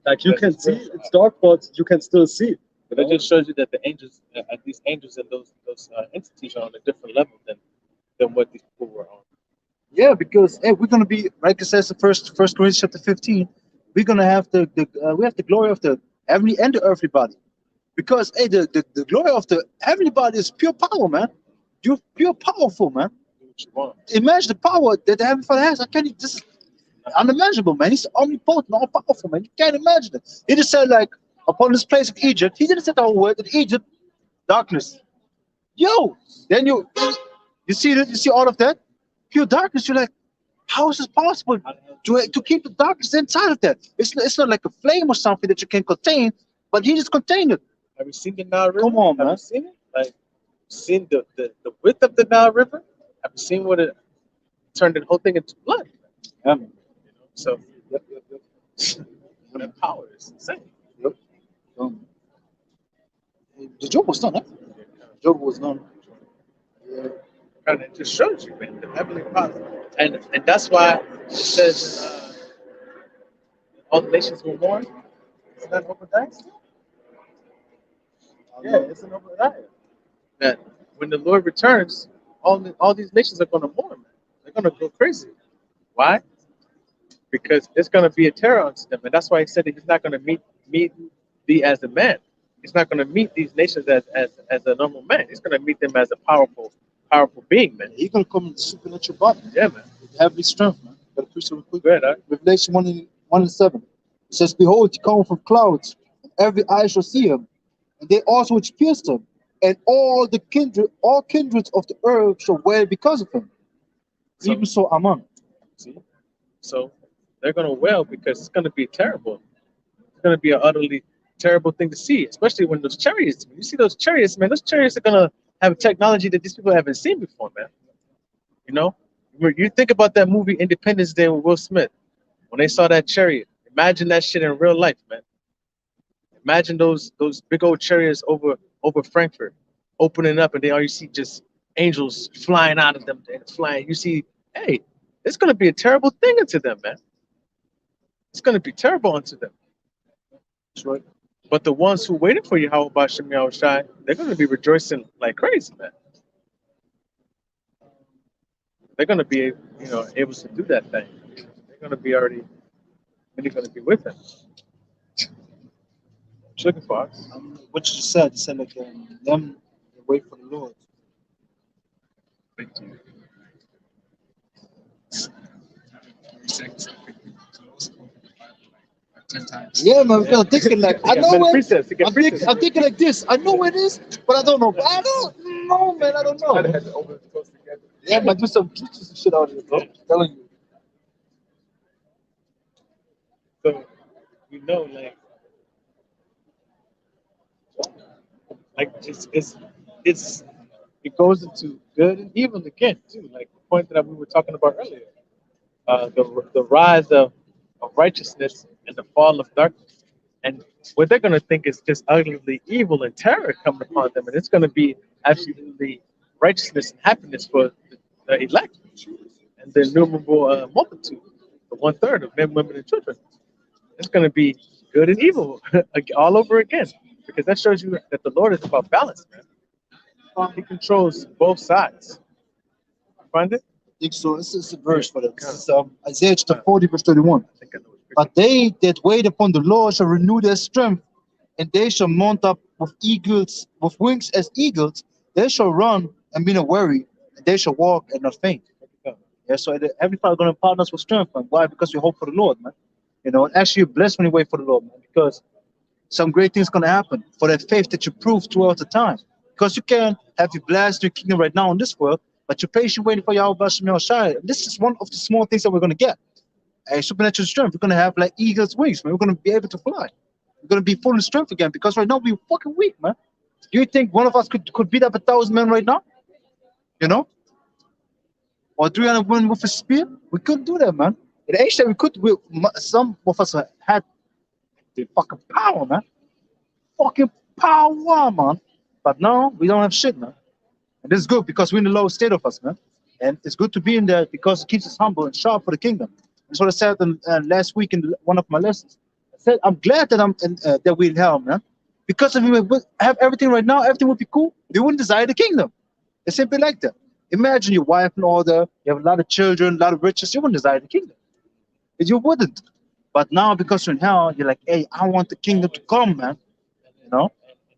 Like you can see, it's dark, but you can still see. But it just shows you that the angels, these angels and those entities are on a different level than what these people were on. Yeah, because hey, we're gonna be like it says in First Corinthians chapter 15. We're gonna have we have the glory of the heavenly and the earthly body. Because hey, the glory of the heavenly body is pure power, man. You're pure powerful, man. Do what you want. Imagine the power that the heavenly Father has. I can't. This is unimaginable, man. He's omnipotent, all powerful, man. You can't imagine it. He just said like upon this place of Egypt. He didn't say the whole word in Egypt, darkness. Yo, then you see that, you see all of that, pure darkness. You're like, how is this possible to keep the darkness inside of that? It's not like a flame or something that you can contain, but he just contained it. Have you seen the Nile River? Come on, Have man. you seen it? Like, seen the width of the Nile River? Have you seen what it turned the whole thing into blood? Yeah, man. So Yep, yep, yep. that power is insane. Yep. The job was done, huh? Job was done. Yeah. And it just shows you, man, the heavenly power. And that's why it says all the nations will mourn. Isn't that Obadiah? Yeah, it's an Obadiah. That when the Lord returns, all these nations are going to mourn, man. They're going to go crazy. Why? Because it's going to be a terror unto them. And that's why he said that he's not going to meet thee as a man. He's not going to meet these nations as a normal man. He's going to meet them as a powerful being, man. He's gonna come in the supernatural body. Yeah, man. With heavenly strength, man. Gotta preach it real quick. Go ahead, huh? Revelation 1:7. It says, behold, he cometh from clouds, and every eye shall see him, and they also which pierced him, and all kindreds of the earth shall wail because of him. So- Even so, Amen. See? So they're going to wail because it's going to be terrible. It's going to be an utterly terrible thing to see, especially when those chariots, when you see those chariots, man, those chariots are going to have technology that these people haven't seen before, man. You know? You think about that movie Independence Day with Will Smith. When they saw that chariot, imagine that shit in real life, man. Imagine those big old chariots over Frankfurt opening up, and then all you see just angels flying out of them and flying. You see, hey, it's going to be a terrible thing unto them, man. It's going to be terrible unto them. That's right. But the ones who waited for Yahweh Shem Yahushai, they're going to be rejoicing like crazy, man. They're going to be, able to do that thing. They're going to be already really going to be with him. What you looking for? What you just said, you said like them wait for the Lord. Yeah, man, I'm thinking like I know it. I'm thinking like this. I know it is, but I don't know. I don't know, man. I don't know. Yeah, man, do some shit out here, bro. I'm telling you. So, it goes into good and evil again too. Like the point that we were talking about earlier, the rise of righteousness and the fall of darkness, and what they're gonna think is just utterly evil and terror coming upon them, and it's gonna be absolutely righteousness and happiness for the elect and the innumerable multitude, the 1/3 of men, women, and children. It's gonna be good and evil all over again, because that shows you that the Lord is about balance, man. He controls both sides. Find it? I think so. This is a verse for that. This is Isaiah chapter 40, verse I 31. think I know it's But they that wait upon the Lord shall renew their strength, and they shall mount up with wings as eagles. They shall run and be not weary, and they shall walk and not faint. Yeah, so everybody's going to partner us with strength, man. Why? Because we hope for the Lord, man. And actually, you're blessed when you wait for the Lord, man, because some great things going to happen for that faith that you prove throughout the time. Because you can have your blessed your kingdom right now in this world, but you're patient waiting for Yahweh Shem Yahushai. This is one of the small things that we're going to get. A supernatural strength. We're going to have like eagle's wings, man. We're going to be able to fly. We're going to be full of strength again, because right now we're fucking weak, man. You think one of us could beat up 1,000 men right now? Or 300 women with a spear? We couldn't do that, man. In ancient, we could. Some of us had the fucking power, man. Fucking power, man. But now we don't have shit, man. And this is good because we're in the low state of us, man. And it's good to be in there because it keeps us humble and sharp for the kingdom. That's what I said last week in one of my lessons. I said I'm glad that that we're in hell, man. Because if we would have everything right now, everything would be cool. We wouldn't desire the kingdom. It's simply like that. Imagine your wife in order, you have a lot of children, a lot of riches. You wouldn't desire the kingdom. You wouldn't. But now because you're in hell, you're like, hey, I want the kingdom to come, man.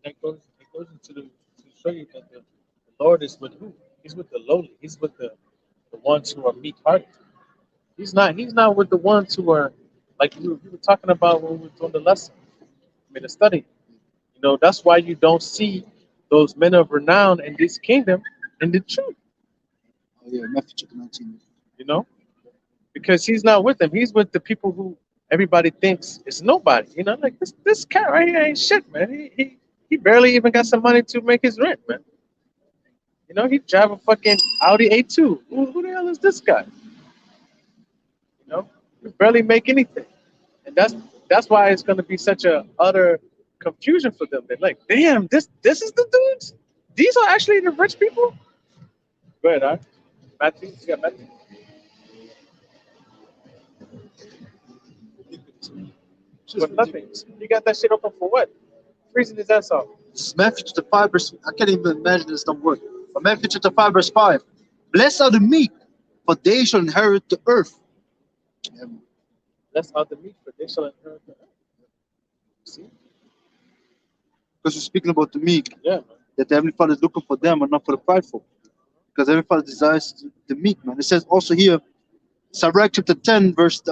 And that goes into to show you that the Lord is with who? He's with the lowly. He's with the ones who are meek hearted. He's not with the ones who are like you were talking about when we were doing the lesson. I mean the study. You know, that's why you don't see those men of renown in this kingdom in the truth, Oh yeah, Matthew chapter 19. you know? Because he's not with them. He's with the people who everybody thinks is nobody. You know, like this cat right here ain't shit, man. He barely even got some money to make his rent, man. You know, he drive a fucking Audi A2. Who the hell is this guy? You know, he barely make anything, and that's why it's gonna be such a utter confusion for them. They're like, damn, this is the dudes. These are actually the rich people. Go ahead, huh? Matthew, you got Matthew. For nothing. You got that shit open for what? Freezing his ass off. This is Matthew chapter 5, verse. I can't even imagine this don't work. But Matthew chapter 5, verse 5. Blessed are the meek, for they shall inherit the earth. That's how the meek, for they shall inherit the earth. See? Because we're speaking about the meek, Yeah, man. that the Heavenly Father is looking for them and not for the prideful. Because Heavenly Father desires the meek, man. It says also here, Sirach chapter 10, verse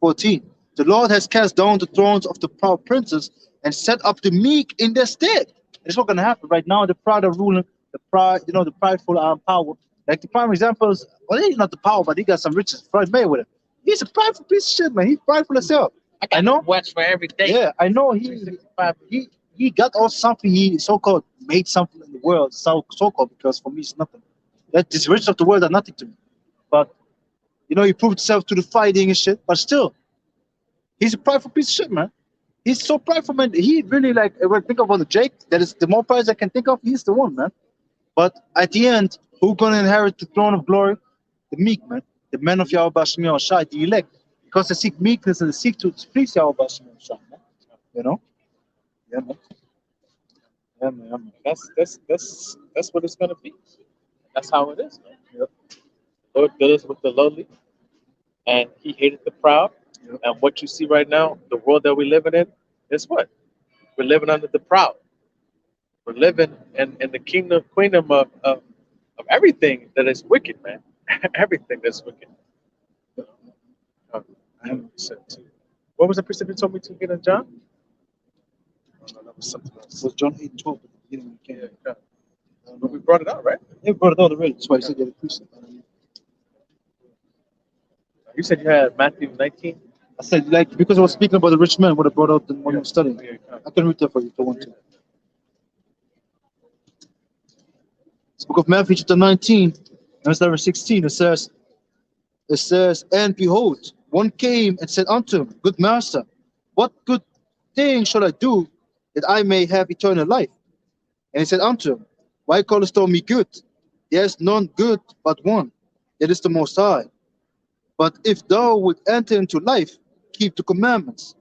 14. The Lord has cast down the thrones of the proud princes and set up the meek in their stead. It's not going to happen right now. The proud are ruling, the pride, the prideful are in power. Like the prime example is, well, he's not the power, but he got some riches. Floyd Mayweather. He's a prideful piece of shit, man. He's prideful as hell. I know. Watch for every day. Yeah, I know. He got all something. He so-called made something in the world. So-called, because for me it's nothing. That this riches of the world are nothing to me. But he proved himself to the fighting and shit. But still, he's a prideful piece of shit, man. He's so prideful, man. He really when I think about the Jake, that is the more prize I can think of. He's the one, man. But at the end, who's gonna inherit the throne of glory? The meek, man. The men of Yahweh Shai, Shai, the elect, because they seek meekness and they seek to please Yahweh Shai, man. You know? Yeah, man. Yeah, man. Yeah, man. That's what it's gonna be. That's how it is, man. Yep. The Lord deals with the lowly, and He hated the proud. Yep. And what you see right now, the world that we're living in, is what? We're living under the proud. We're living in the queendom of everything that is wicked, man. Everything that's wicked. I haven't said too. What was the precept you told me to get in John? Oh, no, that was something It else. was John 8:12 at the beginning when he came. Yeah. But we brought it out, right? He brought it out already. That's why he said the precept. You said you had Matthew 19. I said, because I was speaking about the rich man, what I brought out when I was studying. Yeah. I can read that for you if I want to. It's the book of Matthew, chapter 19, verse number 16. It says, and behold, one came and said unto him, Good master, what good thing shall I do that I may have eternal life? And he said unto him, Why callest thou me good? There is none good but one, that is the Most High. But if thou would enter into life, keep the commandments.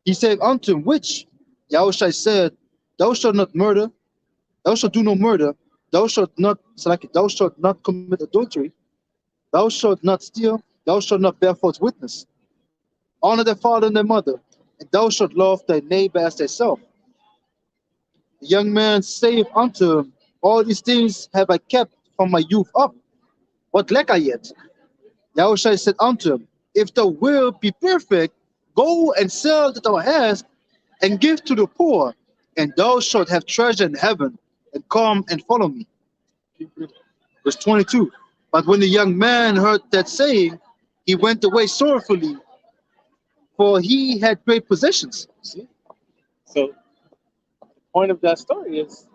He said unto him, Which? Yahushua said, Thou shalt not murder, thou shalt do no murder, thou shalt not commit adultery, thou shalt not steal, thou shalt not bear false witness. Honor thy father and thy mother, and thou shalt love thy neighbor as thyself. The young man saith unto him, All these things have I kept from my youth up. What lack I yet? Yahushua said unto him, If thou wilt be perfect, go and sell that thou hast, and give to the poor, and thou shalt have treasure in heaven, and come and follow me. Verse 22. But when the young man heard that saying, he went away sorrowfully, for he had great possessions. See? So the point of that story is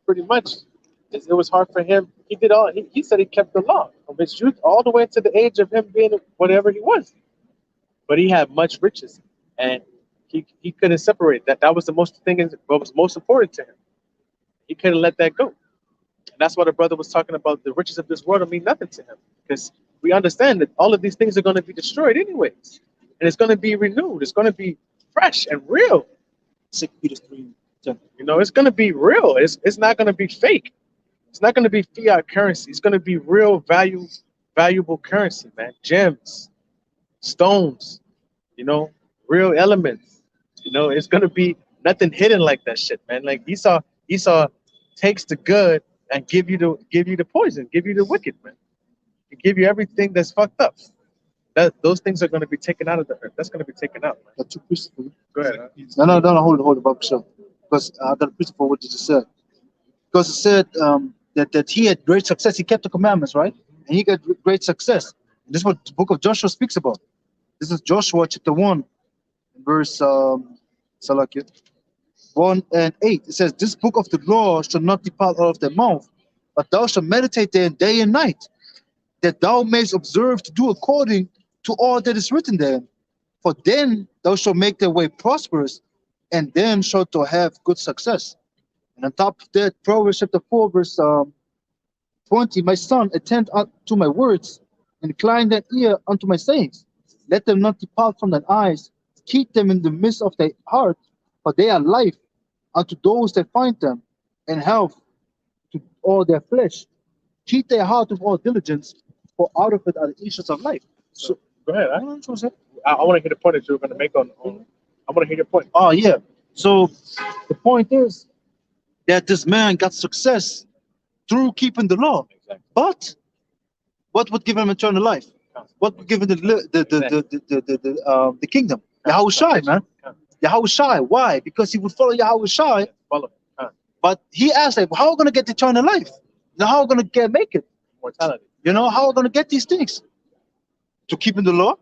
pretty much it was hard for him. He said he kept the law from his youth all the way to the age of him being whatever he was. But he had much riches, and he couldn't separate that. That was the most thing. What was most important to him. He couldn't let that go. And that's why the brother was talking about the riches of this world don't mean nothing to him, because we understand that all of these things are going to be destroyed anyways, and it's going to be renewed. It's going to be fresh and real. 2 Peter 3:10. It's going to be real. It's not going to be fake. It's not going to be fiat currency. It's going to be real valuable currency, man. Gems, stones, real elements. It's going to be Nothing hidden like that shit, man. Like Esau takes the good and give you the poison, give you the wicked, man. He give you everything that's fucked up. Those things are going to be taken out of the earth. That's going to be taken out, man. Got two priests for you. Go ahead. Huh? No, hold it, Bob, sure. Because I got a priest for what you just said. Because it said that he had great success. He kept the commandments, right? And he got great success. And this is what the book of Joshua speaks about. This is Joshua chapter 1, verse Salakia, 1 and 8. It says, this book of the law shall not depart out of their mouth, but thou shalt meditate therein day and night, that thou mayest observe to do according to all that is written there. For then thou shalt make thy way prosperous, and then shalt thou have good success. And on top of that, Proverbs chapter 4, verse 20, my son, attend to my words, and incline thine ear unto my sayings. Let them not depart from thine eyes. Keep them in the midst of thy heart, for they are life unto those that find them, and health to all their flesh. Keep their heart with all diligence, for out of it are the issues of life. So go ahead. I want to hear the point that you're going to make on. I want to hear your point. Oh yeah. So the point is that this man got success through keeping the law. Exactly. But what would give him eternal life? What would give him the kingdom? Yahushai, man. Yahushai. Why? Because he would follow Yahushai. Follow. But he asked, like, how are we going to get eternal life? Now, how are we going to make it? Mortality. You know, how are we going to get these things? To keeping the law?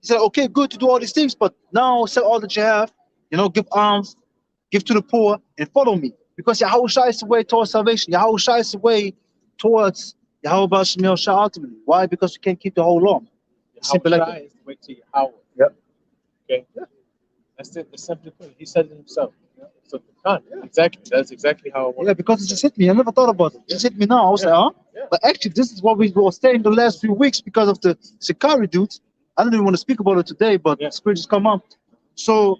He said, okay, good to do all these things, but now sell all that you have, you know, give alms, give to the poor, and follow me. Because Yahushua is the way towards salvation. Yahushua is the way towards Yahweh Shemel Shah ultimately. Why? Because we can't keep the whole law. Simple like that. Is the way to Yahweh. Yep. Okay. Yeah. That's it. That's simply put. He said it himself. Yeah. So exactly. That's exactly how it works. Yeah, because it just hit me. I never thought about it. It just hit me now. I was like, huh? Yeah. But actually, this is what we were saying the last few weeks because of the Sikari dudes. I don't even want to speak about it today, but the spirit just come up. So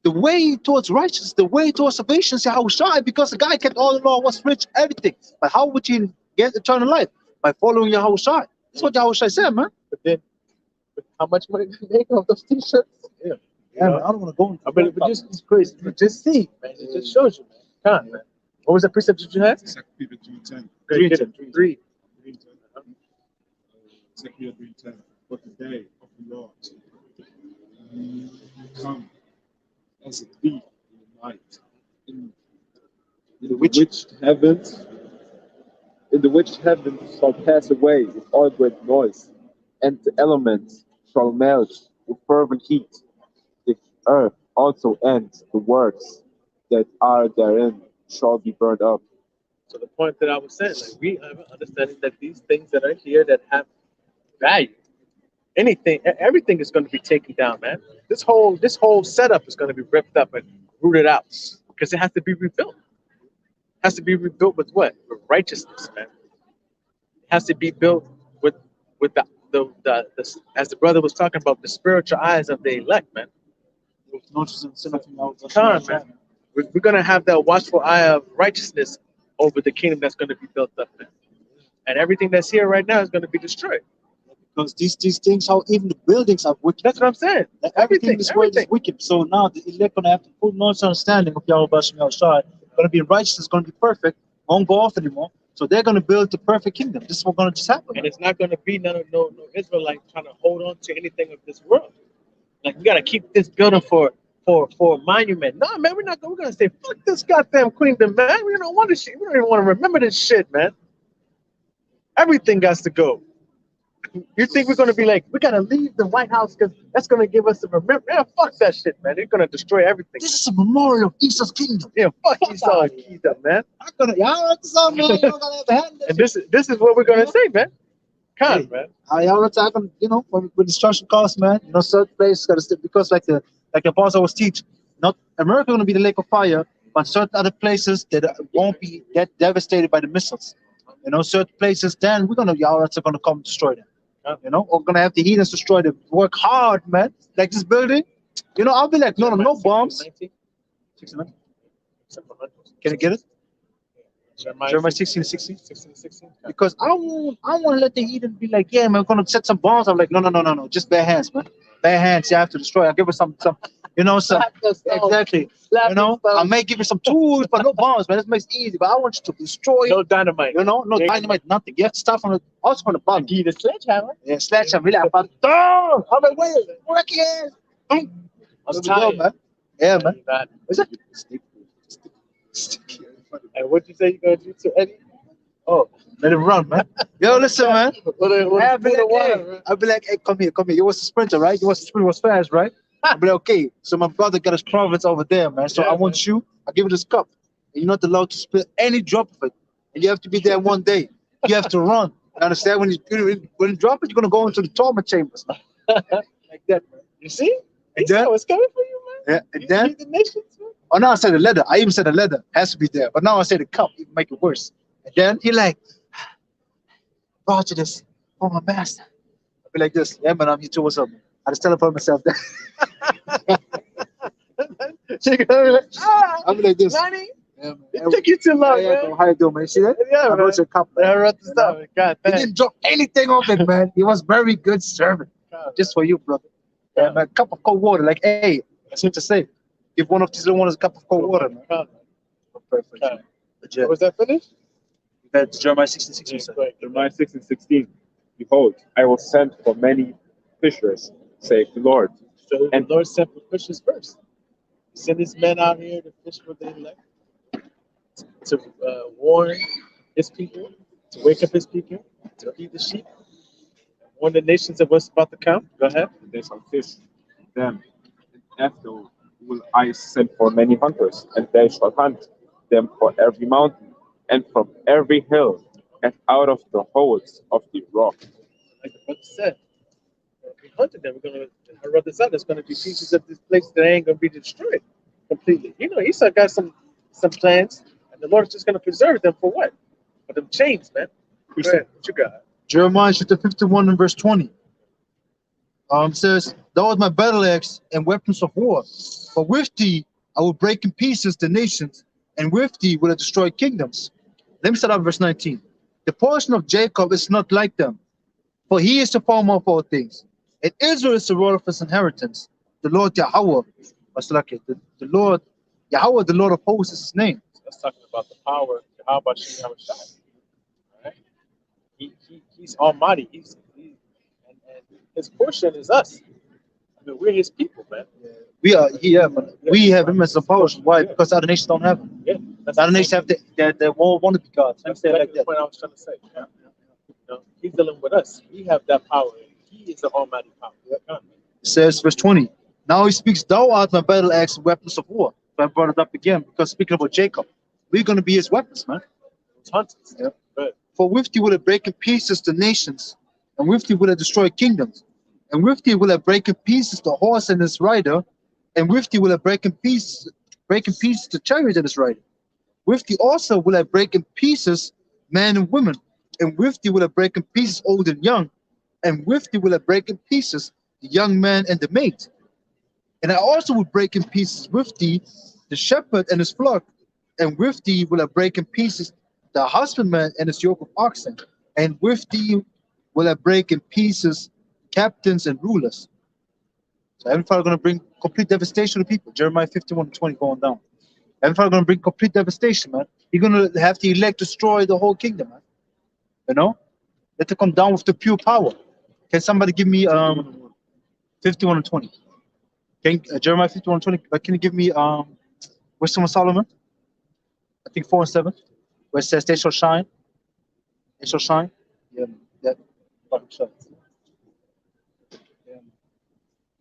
the way towards righteousness, the way towards salvation is Yahushua, because the guy kept all the law, was rich, everything. But how would you get eternal life? By following Yahushua. That's what Yahushua said, man. But how much money do you make off those t-shirts? Yeah. Yeah, man, I don't want to go into but it's crazy. But just see, man. It just shows you, man. Come on, man. What was the precept that you had? 2 Peter 3:10. 3. 2 Peter 3:10. But the day of the Lord come as a thief in the night, in the which heavens shall pass away with all great noise, and the elements shall melt with fervent heat. The earth also and the works that are therein shall be burned up. So the point that I was saying, like, we have an understanding that these things that are here that have value, everything is going to be taken down, man. This whole setup is going to be ripped up and rooted out because it has to be rebuilt. It has to be rebuilt with what? With righteousness, man. It has to be built with the as the brother was talking about, the spiritual eyes of the elect, man. Time, man. We're gonna have that watchful eye of righteousness over the kingdom that's going to be built up, man. And everything that's here right now is going to be destroyed. Because these things, how even the buildings are wicked. That's what I'm saying. Everything in this world is wicked. So now the elect gonna have the full knowledge and understanding of Yahweh Shemel Shai. Gonna be righteous, gonna be perfect, won't go off anymore. So they're gonna build the perfect kingdom. This is what's gonna just happen. And it's not gonna be no Israelite trying to hold on to anything of this world. Like, we gotta keep this building for a monument. No, man, we're gonna say, fuck this goddamn kingdom, man. We don't want this shit. We don't even want to remember this shit, man. Everything got to go. You think we're gonna be like, we gotta leave the White House because that's gonna give us a remember? Man, fuck that shit, man. They're gonna destroy everything. This is a memorial of Esau's kingdom. Yeah, fuck Esau's kingdom, man. Man. And this is what we're gonna say, man. Come on, man. Y'all talking, you know, when destruction comes, man. You know, certain places gotta stay because like the apostle was teaching, not America gonna be the lake of fire, but certain other places that won't be that devastated by the missiles. You know, certain places, then y'all are gonna come destroy them. You know, we're gonna have the heathens destroy them. Work hard, man. Like this building, you know, I'll be like, no bombs. 69. Can I get it? Jeremiah 16:16. Because I want to let the heathen be like, yeah, man, we're gonna set some bombs. I'm like, no. Just bare hands, man. Bare hands, you have to destroy. I'll give us some. You know, so Slap the stone. exactly. Slap You know, the I stone. may give you some tools, but no bombs, man. This makes it easy. But I want you to destroy. No dynamite. You know, no Yeah. dynamite, nothing. You have to start from the also from the I bottom. give you the sledgehammer. Yeah, sledgehammer. Really, I'm like, oh, I'm like, wait, work it. I was tired. Man. Yeah, man. You're not. Is it? And what you say you're gonna do to Eddie? Oh, Let him run, man. Yo, listen, man. what a I'll be spoon like, of water, hey. bro. I'll be like, hey, come here, come here. You was a sprinter, right? You was a sprinter, was fast, right? I'll be like, okay. So my brother got his province over there, man. So Yeah, I want you. I'll give you this cup. And you're not allowed to spill any drop of it. And you have to be there one day. You have to run. You understand? When you drop it, you're gonna go into the torment chambers, man. Like that, man. You see? And He saw then, what's coming for you, man. yeah, and You then, lead the nations, man. oh, now I said the leather. I even said the leather has to be there. But now I say the cup. You make it worse. And then he like, brought you this for my master. I'll be like this. Yeah, man, I'm here too. What's up? I just teleport myself there. I'll be like this. Nani? Yeah, man. It took you too long, Yeah, man. how you doing, man? You see that? Yeah, I man. brought you a cup, I man. wrote the You stuff. know? God, He thanks. didn't drop anything off it, man. He was very good servant. God, Just for you, brother. Yeah, man. A cup of cold water. Like, hey, that's what to say. Give one of these little ones a cup of cold water, man. God. Perfect. God. Legit. Was that finished? That's Jeremiah 16:6. Yeah, go ahead. Jeremiah 6 and 16. Behold, I will send for many fishers, saith the Lord. So And- the Lord sent for fishers first. He sent his men out here to fish for the elect, to warn his people, to wake up his people, to feed the sheep, warn the nations of what's about to come. Go ahead. And they shall fish them. And after will I send for many hunters, and they shall hunt them for every mountain, and from every hill, and out of the holes of the rock. Like the brother said, we hunted them. We're gonna. I wrote this out. There's gonna be pieces of this place that ain't gonna be destroyed completely. You know, Esau got some plans, and the Lord's just gonna preserve them for what? For them chains, man. Go ahead. What you got? Jeremiah chapter 51 and verse 20. Says, thou art my battle axe and weapons of war. For with thee I will break in pieces the nations, and with thee will I destroy kingdoms. Let me start out verse 19. The portion of Jacob is not like them, for he is the former of all things. And Israel is the rod of his inheritance. The Lord Yahweh, the Lord Yahweh, the Lord of hosts is his name. That's talking about the power. How about you have a shot? Right? He's almighty. And his portion is us. I mean, we're his people, man. We are here, man. We have him as a portion. Why? Because other nations don't have him. Yeah. That's Other nations have the all wanted to be gods. Let me That's say it exactly like the that. point I was trying to say. Yeah. You know, he's dealing with us. We have that power. He is the almighty power. Yeah. It says verse 20. Now he speaks, thou art my battle axe and weapons of war. So I brought it up again because speaking about Jacob, we're going to be his weapons, man. It's hunters. Yeah. Good. For with thee will I break in pieces the nations, and with thee will I destroy kingdoms. And with thee will I break in pieces the horse and his rider, and with thee will I break in pieces the chariot and his rider. With thee also will I break in pieces men and women, and with thee will I break in pieces old and young, and with thee will I break in pieces the young man and the maid. And I also will break in pieces with thee the shepherd and his flock, and with thee will I break in pieces the husbandman and his yoke of oxen, and with thee will I break in pieces captains and rulers. So Heavenly Father going to bring complete devastation to people. Jeremiah 51:20 going down. Heavenly Father going to bring complete devastation, man. You're going to have the elect destroy the whole kingdom, man. You know? Let it come down with the pure power. Can somebody give me 51:20? Can Jeremiah 51:20? But can you give me Wisdom of Solomon? I think 4 and 7, where it says they shall shine. They shall shine. Yeah, yeah.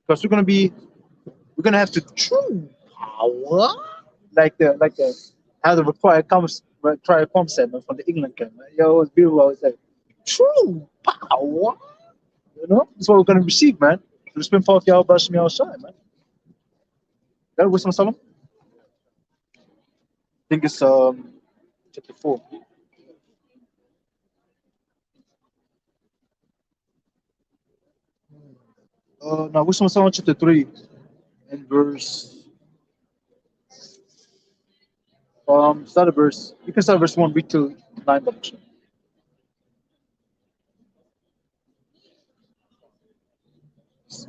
Because we're gonna have the true power, like the how the required form said, man, from the England camp. Yo, it's beautiful. It's like true power. You know, that's what we're gonna receive, man. To spin forth Yahweh Bashmi Al Shai, man. That Wisdom of Solomon? I think it's chapter 4. Now Wisdom of Solomon chapter 3 and verse start at verse, you can start verse 1, read till 9.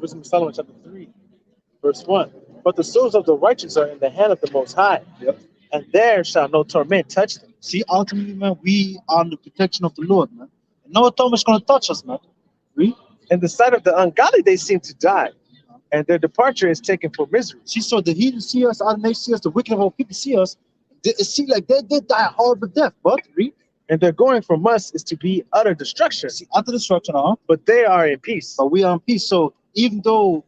Wisdom of Solomon, chapter 3, verse 1. But the souls of the righteous are in the hand of the Most High, Yep. and there shall no torment touch them. See, ultimately, man, we are under the protection of the Lord, man. And no torment's gonna touch us, man. We In the sight of the ungodly, they seem to die, and their departure is taken for misery. see, so the heathen see us, our nation see us, the wicked of all people see us. They see like they die a horrible death, but we And their going from us is to be utter destruction, see utter destruction, but they are in peace. but we are in peace. So even though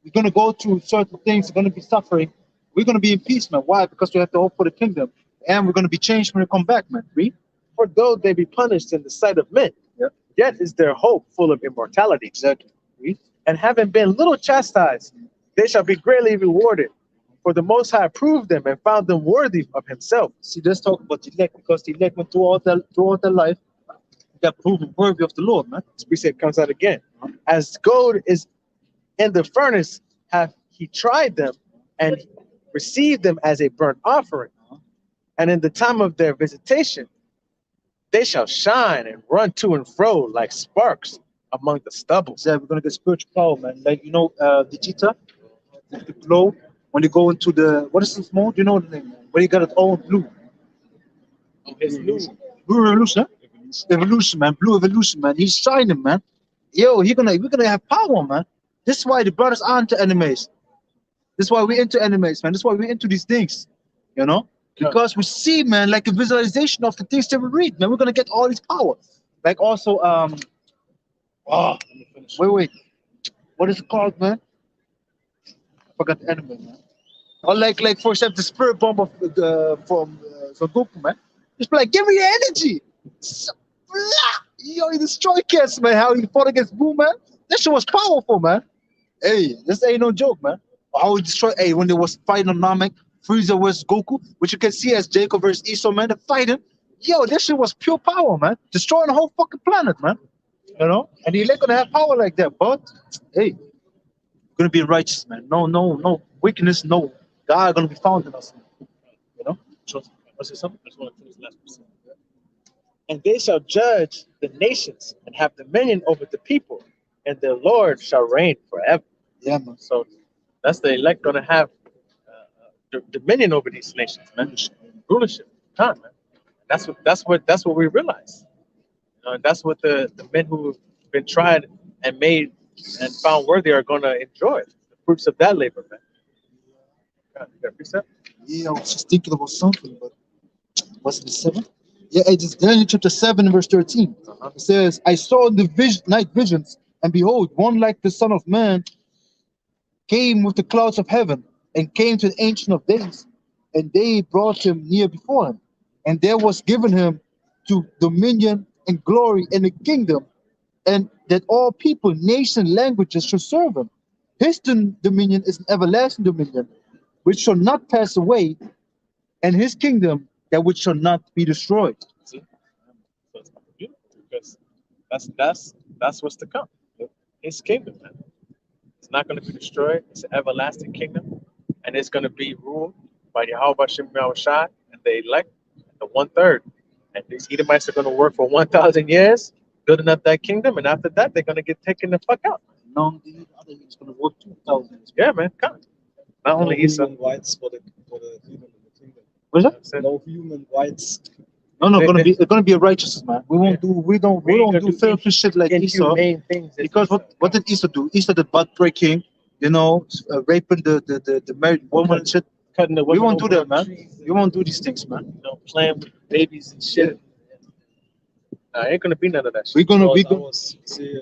we're gonna go through certain things, we're gonna be suffering, we're gonna be in peace, man. Why? Because we have to hope for the kingdom, and we're gonna be changed when we come back, man. Read. For though they be punished in the sight of men, Yep. yet is their hope full of immortality. Exactly. Read. And having been little chastised, they shall be greatly rewarded. For the Most High approved them and found them worthy of Himself. See, let's talk about the elect, because the elect went throughout their life, got proven worthy of the Lord, man. This precept comes out again. As gold is in the furnace, hath He tried them and received them as a burnt offering. And in the time of their visitation, they shall shine and run to and fro like sparks among the stubble. So we're gonna get spiritual power, man. Like the cheetah, the glow. When you go into the what is this mode? You know the name? When you got it all blue. His new Blue evolution, evolution, man. Blue evolution, man. He's shining, man. Yo, we're gonna have power, man. This is why the brothers are into animes. This is why we're into animes, man. This is why we're into these things, you know? Because we see, man, like a visualization of the things that we read, man. We're gonna get all this power. Like also, let me finish. Wait. What is it called, man? I forgot the anime, man. Or like for example, the spirit bomb of from Goku, man. Just be like, give me your energy. Yo, he destroyed cats, man. How he fought against Boo, man. That shit was powerful, man. Hey, this ain't no joke, man. How he destroyed. Hey, when they was fighting on Namek, Frieza versus Goku, which you can see as Jacob versus Esau, man. They're fighting. Yo, this shit was pure power, man. Destroying the whole fucking planet, man. You know, and the elect gonna have power like that, but hey, gonna be righteous, man. No wickedness, no God gonna be found in us, man. You know. what's it something? I just want to finish the last percent. And they shall judge the nations and have dominion over the people, and their Lord shall reign forever. Yeah, man. So that's the elect going to have dominion over these nations, man. Rulership, time, man. That's what we realize. And that's what the men who've been tried and made and found worthy are going to enjoy the fruits of that labor, man. You got a precept? Yeah, I was just thinking about something, but was it the 7? Yeah, it is Daniel chapter 7, verse 13. It says, I saw in the night visions, and behold, one like the Son of Man came with the clouds of heaven, and came to the Ancient of Days, and they brought him near before him. And there was given him to dominion and glory and a kingdom, and that all people, nations, languages should serve him. His dominion is an everlasting dominion, which shall not pass away, and his kingdom that which shall not be destroyed. See? So it's beautiful because that's what's to come. His kingdom, man. It's not going to be destroyed. It's an everlasting kingdom, and it's going to be ruled by Yahweh Shem Shai and the elect, the 1/3. And these Edomites are going to work for 1,000 years, building up that kingdom, and after that, they're going to get taken the fuck out. No, the other is going to work 2,000 years. Yeah, man, come. Not only Esau. Human rights for the heathen in the kingdom. What is that? No human rights. No, it's gonna be a righteousness, man. We don't do filthy shit like Esau. Because what did Esau do? Esau did butt breaking, raping the married woman and shit. Cutting the We women won't do over that, man. trees and, We won't do these things, man. playing with babies and shit. Ain't gonna be none of that shit. We're gonna I was seeing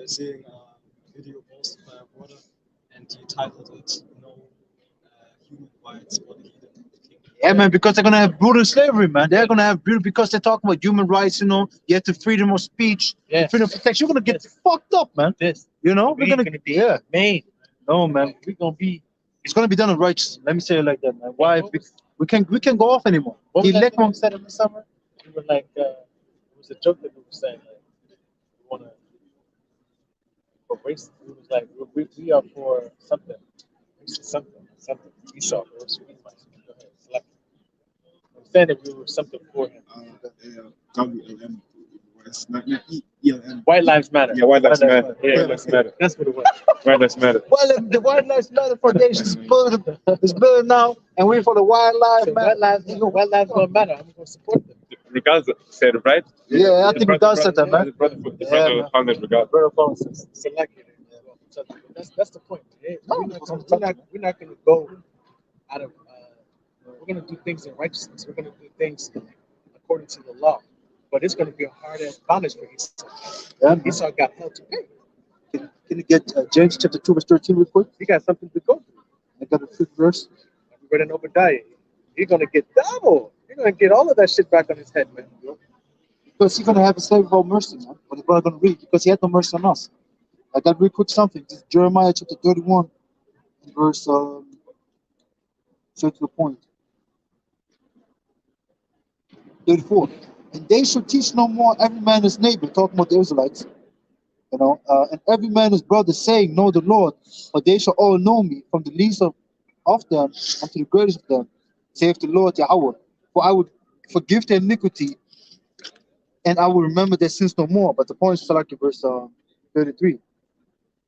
a video posted by a brother, and he titled it "No Human Rights for the Heathen in the Kingdom." Yeah, man, because they're gonna have brutal slavery, man. They're gonna have brutal because they're talking about human rights. You have the freedom of speech, freedom of protection. You're gonna get fucked up, man. We're gonna be made. No, man. We're gonna be. It's gonna be done in righteous. Let me say it like that, man. Why? We can't go off anymore. What was that thing we said in the summer? We were like, it was a joke that we were saying, like, we want to for race. We was like, we are for something. Something. Esau. Go ahead, select. I'm saying that we were something for him. WLM, It's not ELM. White Lives Matter. Yeah, White Lives Matter. Yeah, White Lives Matter. that's what it was. White Lives Matter. Well, the White Lives Matter Foundation is building now, and we're for the White Lives So Matter. White lives don't matter. I'm gonna support them. Regaza said it, right? Yeah, I think it does that, man. The brother founded Regaza. Brother Francis. Selected. So that's the point. Hey, we're not gonna go out of. We're gonna do things in righteousness. We're gonna do things according to the law. But it's gonna be a hard ass bondage for Esau. Yeah, man. Esau got hell to pay. Can you get James chapter 2 verse 13 real quick? He got something to go through. I got the fifth verse. We read in Obadiah. He's gonna get double. He's gonna get all of that shit back on his head, man. Because he's gonna have a slave without mercy, man. But the brother gonna read because he had no mercy on us. I got real quick something. This is Jeremiah chapter 31, verse straight to the point. 34. And they shall teach no more every man his neighbor, talking about the Israelites, and every man his brother, saying, know the Lord, for they shall all know me, from the least of them unto the greatest of them, saith the Lord Yahweh. For I would forgive their iniquity, and I will remember their sins no more. But the point is like in verse 33.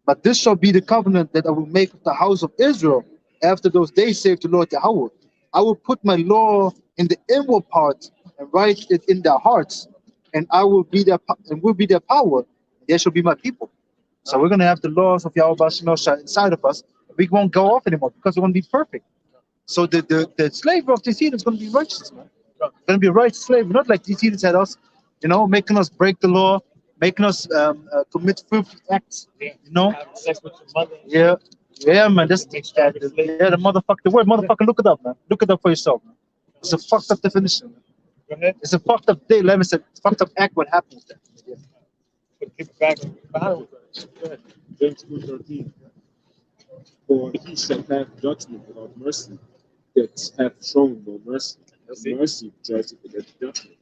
But this shall be the covenant that I will make with the house of Israel after those days, saith the Lord Yahweh. I will put my law in the inward part and write it in their hearts, and I will be their power. They shall be my people. So we're gonna have the laws of Yahweh Shemel inside of us. We won't go off anymore because we're gonna be perfect. So the slave of these heathens is gonna be righteous, man. It's gonna be a righteous slave, not like these heathens had us, making us break the law, making us commit filthy acts, Having sex with your mother. Yeah, man. The motherfucker. The word motherfucker. Look it up, man. Look it up for yourself, man. It's a fucked up definition, man. Go ahead. It's a fucked up day. Let me say, fucked up act. What happened with that? Yeah. Put people back on the Bible. Go ahead. James 2:13. For he shall have judgment without mercy, that hath shown no mercy. And mercy judgeth against judgment.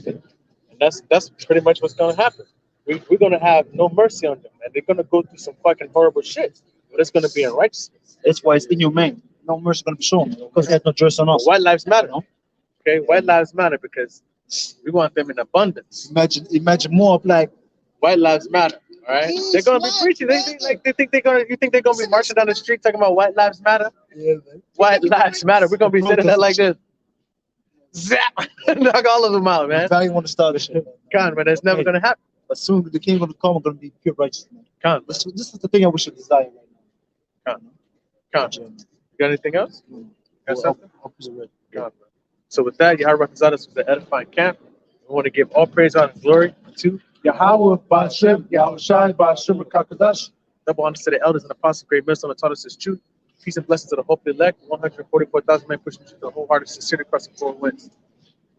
And that's pretty much what's gonna happen. We're gonna have no mercy on them, and they're gonna go through some fucking horrible shit. But it's gonna be in righteousness. That's why it's inhumane. No mercy gonna be shown because they had no justice on us. White lives matter, okay? White lives matter because we want them in abundance. Imagine more of like white lives matter. All right, they're gonna be preaching. You think they're gonna be marching down the street talking about white lives matter? Yeah, man. White lives matter. We're gonna be sitting there like this. Zap! Knock all of them out, man. I want to start a shit. Con, man, it's never gonna happen. But soon the king gonna come. Gonna be pure righteous, man. Con, this is the thing I wish to desire right now. Con. You got anything else? Got something? God. So with that, Yahweh represents us with the edifying camp. We want to give all praise, honor, and glory to Yahweh, Bashem, Yahweh Shai, Bashem, Kakadash. double honors to the elders and apostles, great ministers, that taught us his truth. Peace and blessings to the hope elect. 144,000 men pushing to the wholehearted sincerity across the four winds.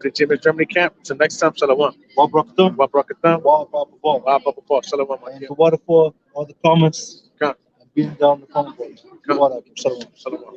To the GMS Germany camp. Until next time, shalom. Wa Brakatham. Wa Brakatham. Wa Baba. Wa Baba. Shalom. And the water for all the comments. Come. And being down the comment. Shalom. Shalom.